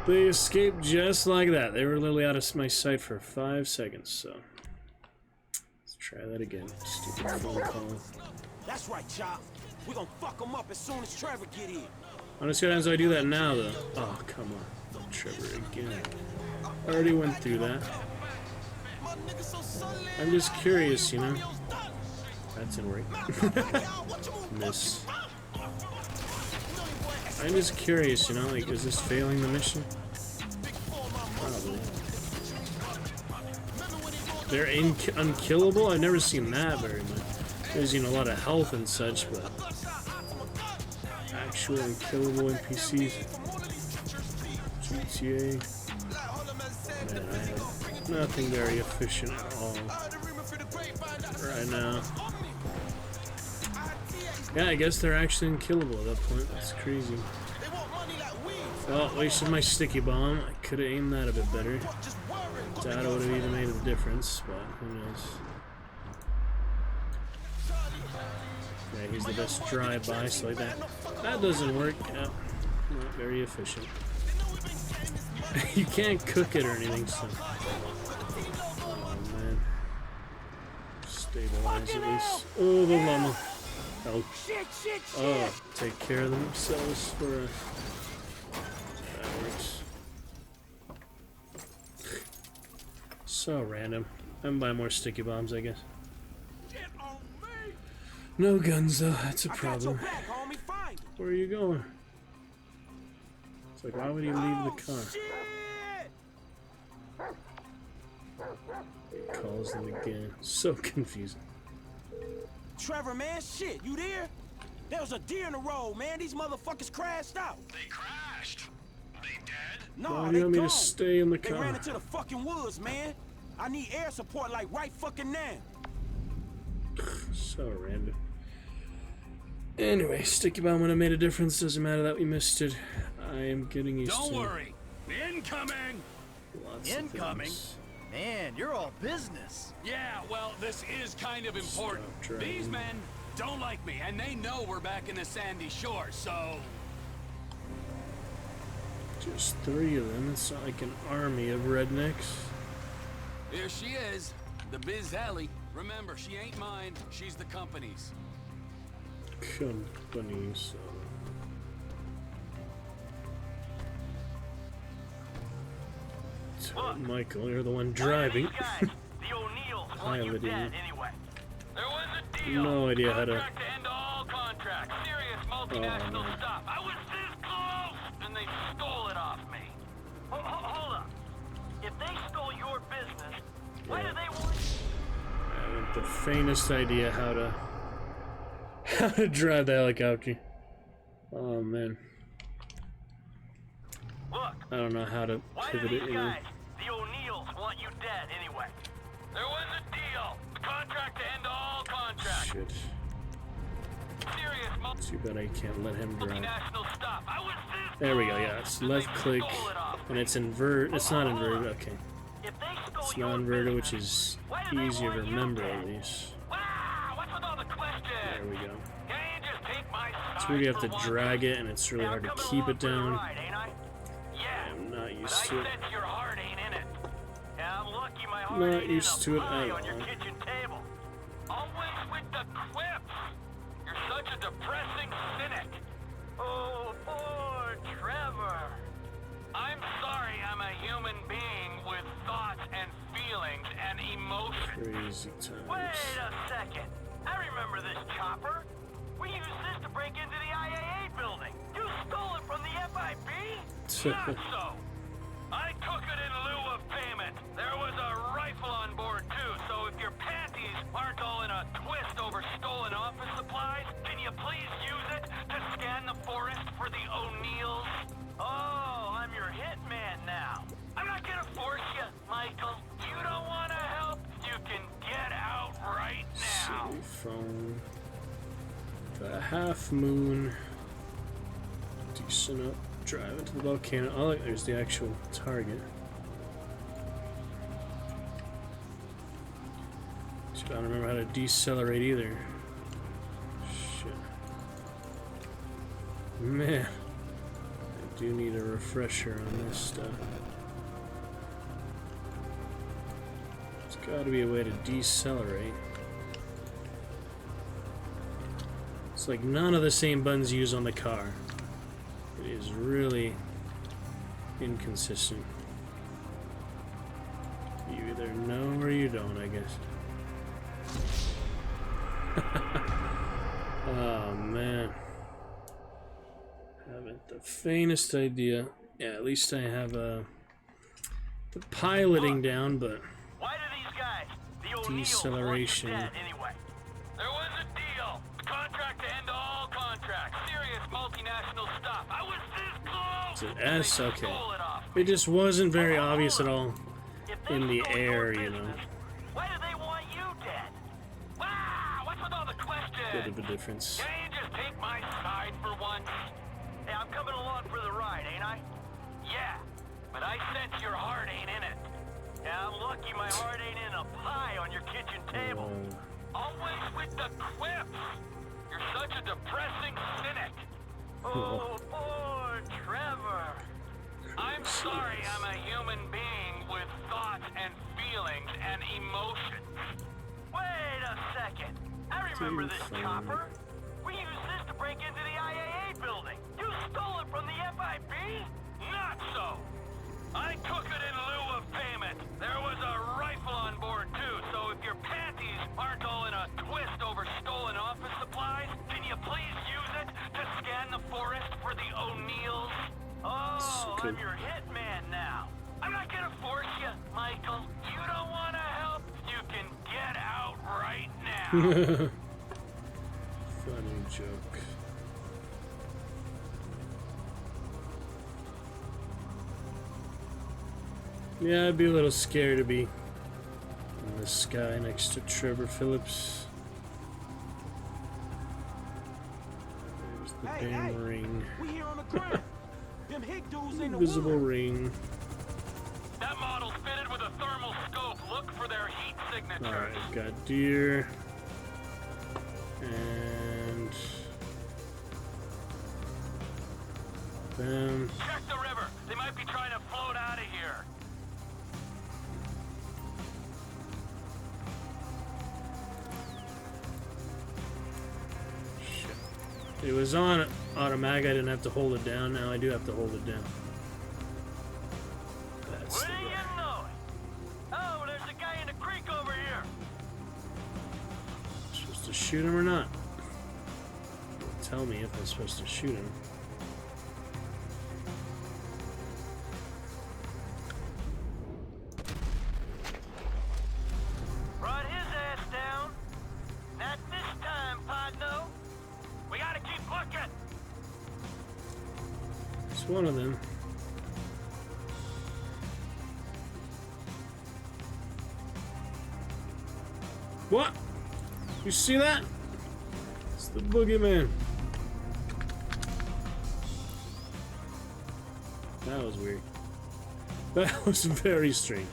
[SPEAKER 3] They escaped just like that. They were literally out of my sight for 5 seconds, so... Let's try that again. Stupid phone call.
[SPEAKER 14] That's right, Chop. We're gonna fuck him up as soon as Trevor get here.
[SPEAKER 3] I don't see what happens if I do that now, though. Oh, come on. Trevor again. I already went through that. I'm just curious, you know? That didn't work. Miss. I'm just curious, you know, like, is this failing the mission? Probably. They're unkillable? I've never seen that very much. There's, you know, a lot of health and such, but... Actual unkillable NPCs. GTA. Man, I have nothing very efficient at all right now. Yeah, I guess they're actually unkillable at that point. That's crazy. Well, wasted my sticky bomb. I could have aimed that a bit better. Doubt it would have even made a difference, but who knows. Yeah, he's the best drive-by, so like that. That doesn't work. Yeah, not very efficient. You can't cook it or anything, so... Oh, man. Stabilize at least. Oh, the llama. Oh, take care of themselves for us. That works. So random. I'm buying more sticky bombs, I guess. No guns, though. That's a problem. Where are you going? It's like, why would he leave the car? He calls them again. So confusing.
[SPEAKER 14] Trevor, man, shit, you there? There was a deer in the road, man. These motherfuckers crashed out.
[SPEAKER 11] They crashed? They dead?
[SPEAKER 14] No,
[SPEAKER 3] Why do
[SPEAKER 14] they
[SPEAKER 3] you want me
[SPEAKER 14] gone.
[SPEAKER 3] to stay in the car?
[SPEAKER 14] They ran into the fucking woods, man. I need air support like right fucking now.
[SPEAKER 3] So random. Anyway, sticky bomb would have made a difference. Doesn't matter that we missed it. I am getting used to it.
[SPEAKER 1] Don't worry. Incoming!
[SPEAKER 3] Lots
[SPEAKER 6] Incoming?
[SPEAKER 3] of things.
[SPEAKER 6] Man, you're all business.
[SPEAKER 1] Yeah, well, this is kind of important.
[SPEAKER 3] Stop driving.
[SPEAKER 1] These men don't like me, and they know we're back in the sandy shore, so...
[SPEAKER 3] Just 3 of them. It's not like an army of rednecks.
[SPEAKER 1] Here she is, the Biz Alley. Remember, she ain't mine, she's the company's.
[SPEAKER 3] Companies. Tell Michael, you're the one driving.
[SPEAKER 11] The O'Neills want you
[SPEAKER 3] Piloting.
[SPEAKER 11] dead anyway. There was a deal.
[SPEAKER 3] No idea how to.
[SPEAKER 11] Contract to end all contracts. Serious multinational stuff. I was this close, and they stole it off me. Hold up. If they stole your business, why do they want?
[SPEAKER 3] I haven't the faintest idea how to drive the helicopter. Oh man.
[SPEAKER 11] Look.
[SPEAKER 3] I don't know how to
[SPEAKER 11] Why do
[SPEAKER 3] pivot
[SPEAKER 11] these
[SPEAKER 3] it.
[SPEAKER 11] guys, the O'Neills, want you dead anyway? There was a deal. A contract to end all contracts.
[SPEAKER 3] Shit.
[SPEAKER 11] Serious
[SPEAKER 3] Too bad I can't let him drive.
[SPEAKER 11] multinational stuff. I was this
[SPEAKER 3] There we go. Yeah, it's left click, and it's invert. It's not inverted. Okay. It's not inverted, which is easier to remember at least.
[SPEAKER 11] What's with all the questions?
[SPEAKER 3] There we go.
[SPEAKER 11] Can you just take my
[SPEAKER 3] It's where you have to drag it, and it's really hard to keep it down.
[SPEAKER 11] Yeah.
[SPEAKER 3] I'm not used to it.
[SPEAKER 11] Your heart ain't in it. Yeah, I'm lucky my heart
[SPEAKER 3] Not
[SPEAKER 11] ain't in
[SPEAKER 3] used
[SPEAKER 11] a
[SPEAKER 3] to it
[SPEAKER 11] pie
[SPEAKER 3] at
[SPEAKER 11] on your
[SPEAKER 3] all.
[SPEAKER 11] kitchen table. Always with the quips. You're such a depressing cynic. Oh, poor Trevor. I'm sorry I'm a human being with thoughts and feelings and emotions.
[SPEAKER 3] Crazy times.
[SPEAKER 11] Wait a second. I remember this chopper. We used this to break into the IAA building. You stole it from the FIB? Not so. I took it in lieu of payment. There was a rifle on board too, so if your panties aren't all in a twist over stolen office supplies, can you please use it to scan the forest for the O'Neills? Oh, I'm your hitman now. I'm not gonna force you, Michael. You don't wanna help? You can get out right now.
[SPEAKER 3] City phone. The half moon. Decent up. Drive into the volcano. Oh, look, there's the actual target. I don't remember how to decelerate either. Shit. Man, I do need a refresher on this stuff. There's got to be a way to decelerate. It's like none of the same buttons used on the car. It is really inconsistent. You either know or you don't, I guess. Oh man. Haven't the faintest idea. Yeah, at least I have the piloting down, but
[SPEAKER 11] Why do these guys, the O'Neills,
[SPEAKER 3] deceleration.
[SPEAKER 11] want you dead anyway? There was a deal. A contract to end all contracts. Serious multinational stuff. I was this close.
[SPEAKER 3] It's an S,
[SPEAKER 11] They
[SPEAKER 3] okay.
[SPEAKER 11] stole it off.
[SPEAKER 3] It just wasn't very obvious at all in the air, you know.
[SPEAKER 11] Why do they want you dead? Wow, what's with all the questions?
[SPEAKER 3] Bit of a difference.
[SPEAKER 11] Can you just take my side for once? Hey, I'm coming along for the ride, ain't I? Yeah, but I sense your heart ain't in it. Yeah, I'm lucky my heart ain't in a pie on your kitchen table. Always with the quips. You're such a depressing cynic. Oh, poor Trevor. I'm sorry I'm a human being with thoughts and feelings and emotions. Wait a second. I remember this chopper. We used this to break into the IAA building. You stole it from the FIB? Not so. I took it in lieu of payment. There was a rifle on board too, so if your panties aren't all in a twist over stolen office supplies, can you please use it to scan the forest for the O'Neills? Oh, I'm your hitman now. I'm not gonna force you, Michael. You don't want to help? You can get out right now.
[SPEAKER 3] Funny joke. Yeah, I'd be a little scared to be in the sky next to Trevor Phillips. There's the damn ring.
[SPEAKER 14] We here on the ground. Them hick dudes in the
[SPEAKER 3] Invisible
[SPEAKER 14] woods.
[SPEAKER 3] ring.
[SPEAKER 11] That model's fitted with a thermal scope. Look for their heat signatures.
[SPEAKER 3] Alright, got deer. And them.
[SPEAKER 11] Check the river. They might be trying to float out of here.
[SPEAKER 3] It was on automatic, I didn't have to hold it down. Now I do have to hold it down. That's
[SPEAKER 11] What
[SPEAKER 3] the
[SPEAKER 11] do you know? Oh, there's a guy in the creek over here.
[SPEAKER 3] supposed to shoot him or not? Tell me if I'm supposed to shoot him.
[SPEAKER 11] Brought his ass down. Not this time, Podno. We gotta keep looking.
[SPEAKER 3] It's one of them. What? You see that? It's the boogeyman. That was weird. That was very strange.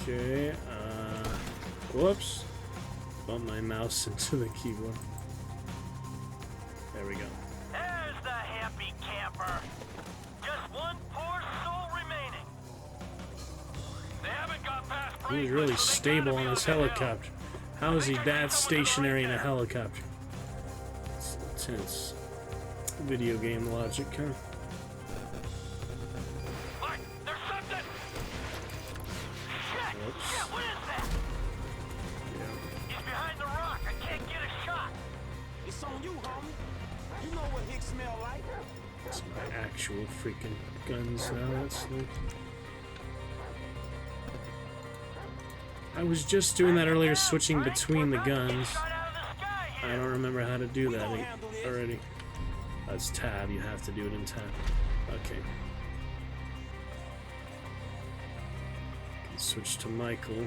[SPEAKER 3] Okay, whoops. Bump my mouse into the keyboard. There we go.
[SPEAKER 11] There's the happy camper. Just one poor soul remaining. They haven't got past
[SPEAKER 3] He's
[SPEAKER 11] Franklin,
[SPEAKER 3] really
[SPEAKER 11] so they
[SPEAKER 3] stable
[SPEAKER 11] gotta
[SPEAKER 3] on
[SPEAKER 11] be
[SPEAKER 3] his
[SPEAKER 11] on the hill.
[SPEAKER 3] helicopter. How is he that stationary in a helicopter? It's intense. Video game logic, huh?
[SPEAKER 11] Look, there's something. Shit!
[SPEAKER 3] Whoops.
[SPEAKER 11] Shit, what is that? He's behind the rock. I can't get a shot.
[SPEAKER 14] It's on you, homie. You know what hick smell like.
[SPEAKER 3] It's my actual freaking guns now. That's nice. I was just doing that earlier, switching between the guns. I don't remember how to do that already. That's tab. You have to do it in tab. Okay. Can switch to Michael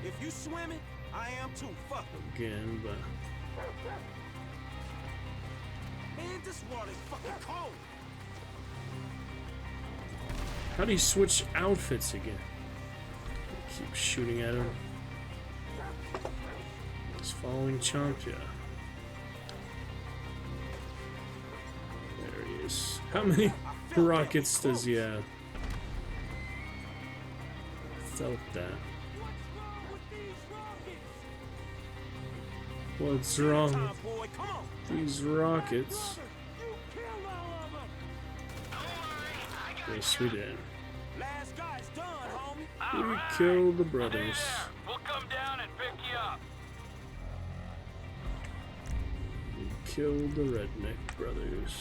[SPEAKER 14] If you swimming, I am too. Fuck 'em.
[SPEAKER 3] again, but
[SPEAKER 14] Man, this water's fucking cold.
[SPEAKER 3] how do you switch outfits again? Keep shooting at him. He's following Chomp, yeah. How many rockets does he have? Felt that. What's wrong with these rockets? Yes, we did. We killed the brothers.
[SPEAKER 11] We'll come down and pick you up.
[SPEAKER 3] We killed the redneck brothers.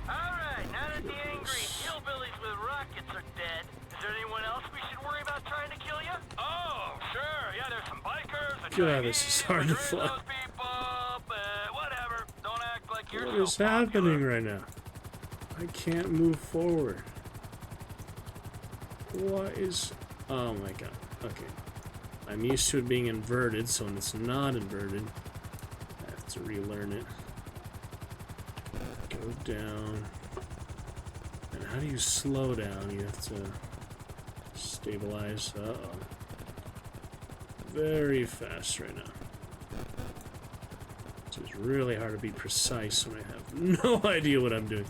[SPEAKER 11] Alright, now that the angry hillbillies with rockets are dead, is there anyone else we should worry about trying to kill you? Oh, sure, yeah, there's some bikers.
[SPEAKER 3] God, this is hard to fly.
[SPEAKER 11] People, but whatever. Don't act like you're
[SPEAKER 3] What
[SPEAKER 11] so
[SPEAKER 3] is happening right now? I can't move forward. What is... Oh my god. Okay. I'm used to it being inverted, so when it's not inverted, I have to relearn it. Go down. And how do you slow down? You have to stabilize. Uh-oh. Very fast right now. So it's really hard to be precise when I have no idea what I'm doing.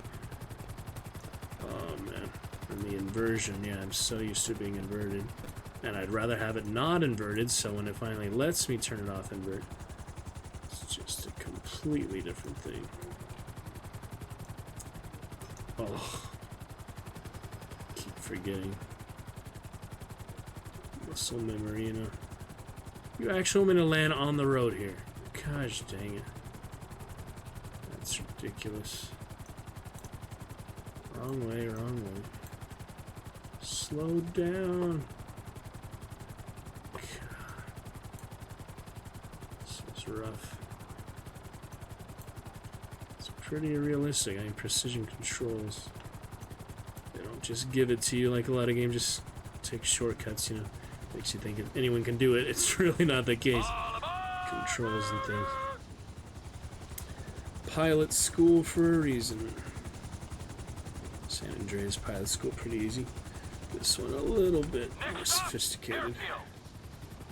[SPEAKER 3] Oh man. And the inversion, yeah, I'm so used to being inverted. And I'd rather have it not inverted, so when it finally lets me turn it off invert, it's just a completely different thing. Oh. Keep forgetting. Muscle memory, you know. You actually want me to land on the road here. Gosh dang it. That's ridiculous. Wrong way, wrong way. Slow down. God. This is rough. It's pretty realistic. I mean, precision controls. They don't just give it to you like a lot of games. Just take shortcuts, you know. Makes you think if anyone can do it. It's really not the case. Controls and things. Pilot school for a reason. San Andreas pilot school pretty easy. This one a little bit more sophisticated.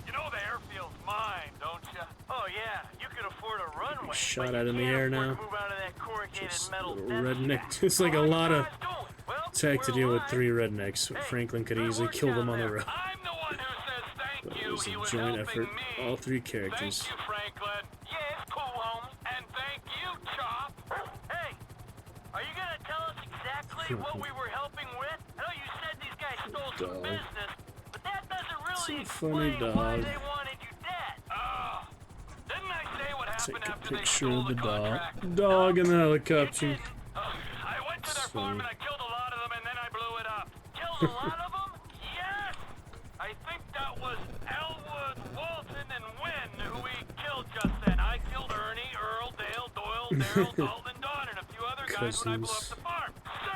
[SPEAKER 11] You know the airfield's mine, don't you? Oh yeah, you can afford a runway.
[SPEAKER 3] Shot out in the air now.
[SPEAKER 11] Move out of that corrugated
[SPEAKER 3] Just
[SPEAKER 11] metal
[SPEAKER 3] little redneck. It's like a lot of tech to deal with 3 rednecks. Franklin could easily kill them on the road. But it was a joint effort. All 3 characters.
[SPEAKER 11] Thank you, Franklin. Yeah, it's cool, homie. And thank you, Chop. Hey, are you gonna tell us exactly what we were helping with? I know you said these guys stole some business, but that doesn't really
[SPEAKER 3] funny
[SPEAKER 11] explain
[SPEAKER 3] dog.
[SPEAKER 11] why they wanted you dead. Didn't I say what happened
[SPEAKER 3] Take a
[SPEAKER 11] after they
[SPEAKER 3] picture
[SPEAKER 11] stole
[SPEAKER 3] of the
[SPEAKER 11] the
[SPEAKER 3] dog.
[SPEAKER 11] contract?
[SPEAKER 3] Dog in the helicopter.
[SPEAKER 11] I went to their farm and I killed a lot of them and then I blew it up. Killed a lot of them? Yes! I think that was Elwood, Walton, and Wynn who we killed just then. I killed Ernie, Earl, Dale, Doyle, Daryl, Dalton, Don, and a few other guys when I blew up the farm. So,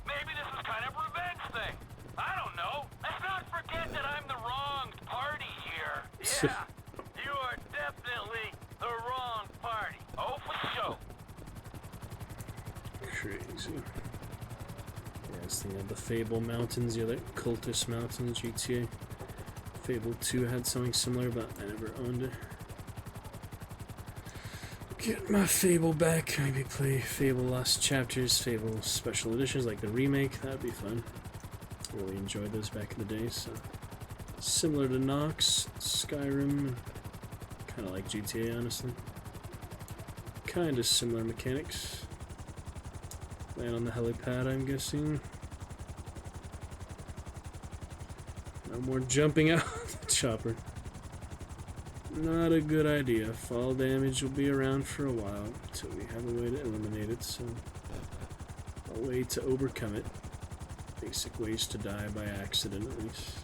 [SPEAKER 11] maybe this is kind of a revenge thing. I don't know. Let's not forget that I'm the wrong party here. Yeah, you are definitely the wrong party. Oh, for sure.
[SPEAKER 3] Crazy. Yeah, I was thinking of the Fable Mountains, the other Cultist Mountains, GTA. Fable 2 had something similar, but I never owned it. Get my Fable back. Maybe play Fable Lost Chapters, Fable Special Editions, like the remake. That'd be fun. Really enjoyed those back in the day. So similar to Nox, Skyrim, kind of like GTA, honestly. Kind of similar mechanics. Land on the helipad, I'm guessing. No more jumping out the chopper. Not a good idea. Fall damage will be around for a while until we have a way to eliminate it, so a way to overcome it. Basic ways to die by accident, at least.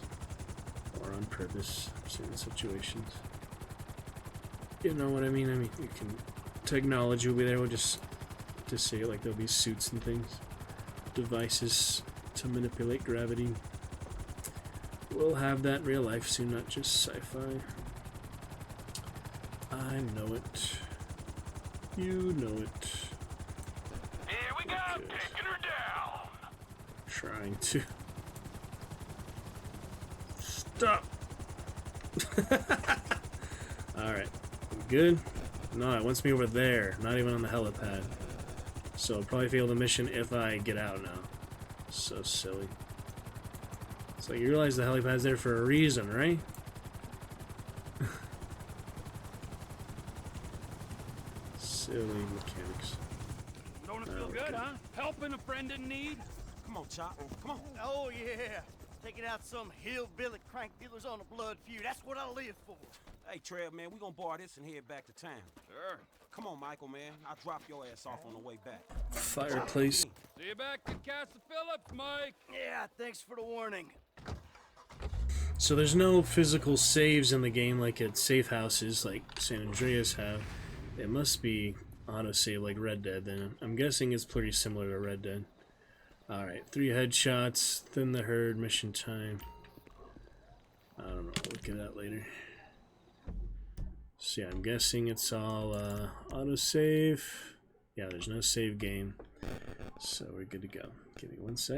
[SPEAKER 3] Or on purpose, in certain situations. You know what I mean? I mean, you can... Technology will be there, we'll just say it like there'll be suits and things. Devices to manipulate gravity. We'll have that in real life soon, not just sci-fi. I know it. You know it.
[SPEAKER 11] Here we go, taking her down.
[SPEAKER 3] Trying to. Stop! Alright. We good? No, it wants me over there. Not even on the helipad. So I'll probably fail the mission if I get out now. So silly. It's like you realize the helipad's there for a reason, right? Silly mechanics.
[SPEAKER 11] Don't it feel good, huh? Helping a friend in need?
[SPEAKER 14] Come on, Chop. Come on.
[SPEAKER 6] Oh, yeah. Taking out some hillbilly crank dealers on a blood feud. That's what I live for.
[SPEAKER 14] Hey, Trev, man, we gonna borrow this and head back to town.
[SPEAKER 11] Sure.
[SPEAKER 14] Come on, Michael, man. I'll drop your ass off on the way back.
[SPEAKER 3] Fireplace.
[SPEAKER 11] See you back at Castle Phillips, Mike.
[SPEAKER 6] Yeah, thanks for the warning.
[SPEAKER 3] So there's no physical saves in the game like at safe houses like San Andreas have. It must be autosave like Red Dead then. I'm guessing it's pretty similar to Red Dead. Alright, 3 headshots, thin the herd, mission time. I don't know, we'll look at that later. So yeah, I'm guessing it's all autosave. Yeah, there's no save game. So we're good to go. Give me 1 sec.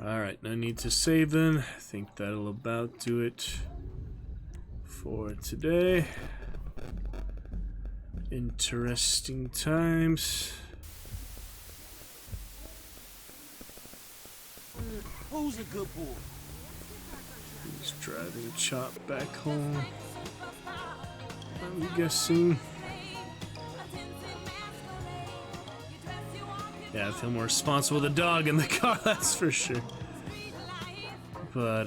[SPEAKER 3] Alright, no need to save them. I think that'll about do it for today. Interesting times.
[SPEAKER 14] Who's a good boy?
[SPEAKER 3] He's driving Chop back home. I'm guessing. Yeah, I feel more responsible with a dog in the car, that's for sure. But,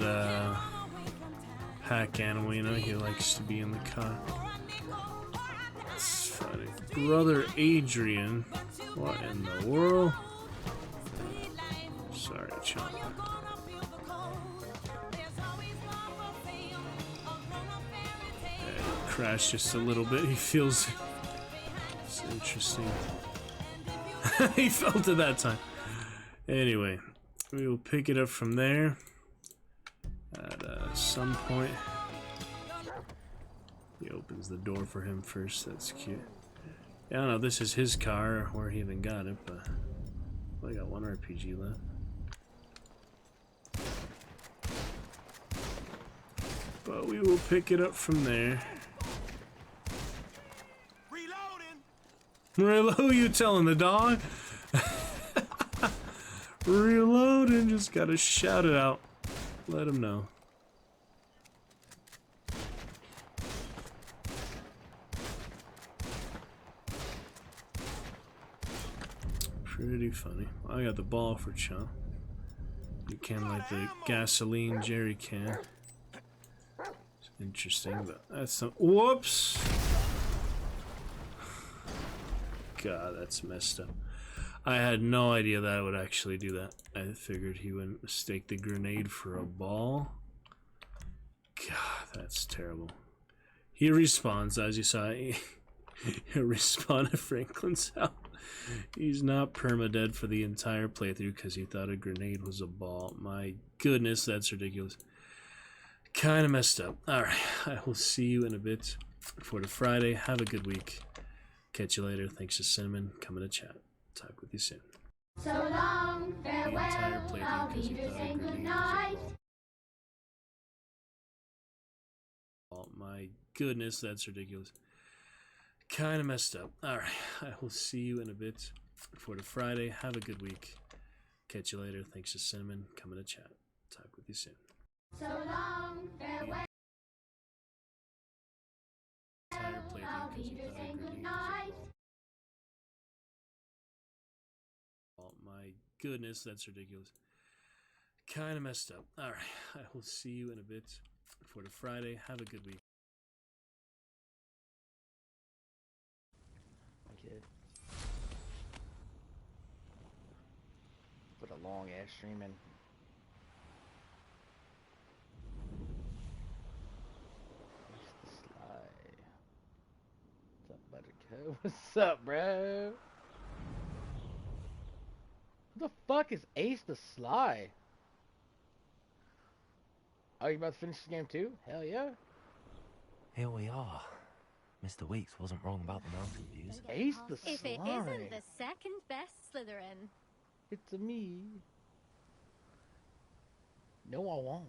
[SPEAKER 3] pack animal, you know, he likes to be in the car. It's funny. Brother Adrian. What in the world? Sorry, Chop. Yeah, he crashed just a little bit. He feels... It's interesting. He felt it that time. Anyway, we will pick it up from there at some point. He opens the door for him first. That's cute. Yeah, I don't know. This is his car, where he even got it, but well, I got one RPG left. But we will pick it up from there. Reloading. Who you telling, the dog? Reloading. Just gotta shout it out. Let him know. Pretty funny. I got the ball for Chum. You can like the gasoline jerry can. It's interesting, but that's some. Whoops! God, that's messed up. I had no idea that I would actually do that. I figured he wouldn't mistake the grenade for a ball. God, that's terrible. He respawns, as you saw. He respawned at Franklin's house. He's not permadead for the entire playthrough because he thought a grenade was a ball. My goodness, that's ridiculous. Kind of messed up. Alright, I will see you in a bit for the Friday. Have a good week. Catch you later. Thanks to Cinnamon coming to chat. Talk with you soon.
[SPEAKER 5] So long, farewell,
[SPEAKER 3] The entire playthrough
[SPEAKER 5] I'll
[SPEAKER 3] because
[SPEAKER 5] be
[SPEAKER 3] he
[SPEAKER 5] just
[SPEAKER 3] thought a
[SPEAKER 5] saying
[SPEAKER 3] grenade was a
[SPEAKER 5] goodnight.
[SPEAKER 3] ball. My goodness, that's ridiculous. Kind of messed up. Alright, I will see you in a bit for the Friday. Have a good week. Catch you later. Thanks to Cinnamon coming to chat. Talk with you soon.
[SPEAKER 5] So long, farewell,
[SPEAKER 3] Entire playthrough
[SPEAKER 5] I'll
[SPEAKER 3] because
[SPEAKER 5] be
[SPEAKER 3] he
[SPEAKER 5] just
[SPEAKER 3] thought a
[SPEAKER 5] saying
[SPEAKER 3] grenade was a
[SPEAKER 5] goodnight.
[SPEAKER 3] ball. My goodness, that's ridiculous. Kind of messed up. Alright, I will see you in a bit for the Friday. Have a good week.
[SPEAKER 15] Kid. Put a long ass stream in. Where's the Sly? What's up, Buttercup? What's up, bro? Who the fuck is Ace the Sly? Oh, you about to finish this game too? Hell yeah.
[SPEAKER 16] Here we are. Mr. Weeks wasn't wrong about the mountain views.
[SPEAKER 15] Ace the Sly.
[SPEAKER 17] If it isn't the second best Slytherin.
[SPEAKER 15] It's a me. No, I won't.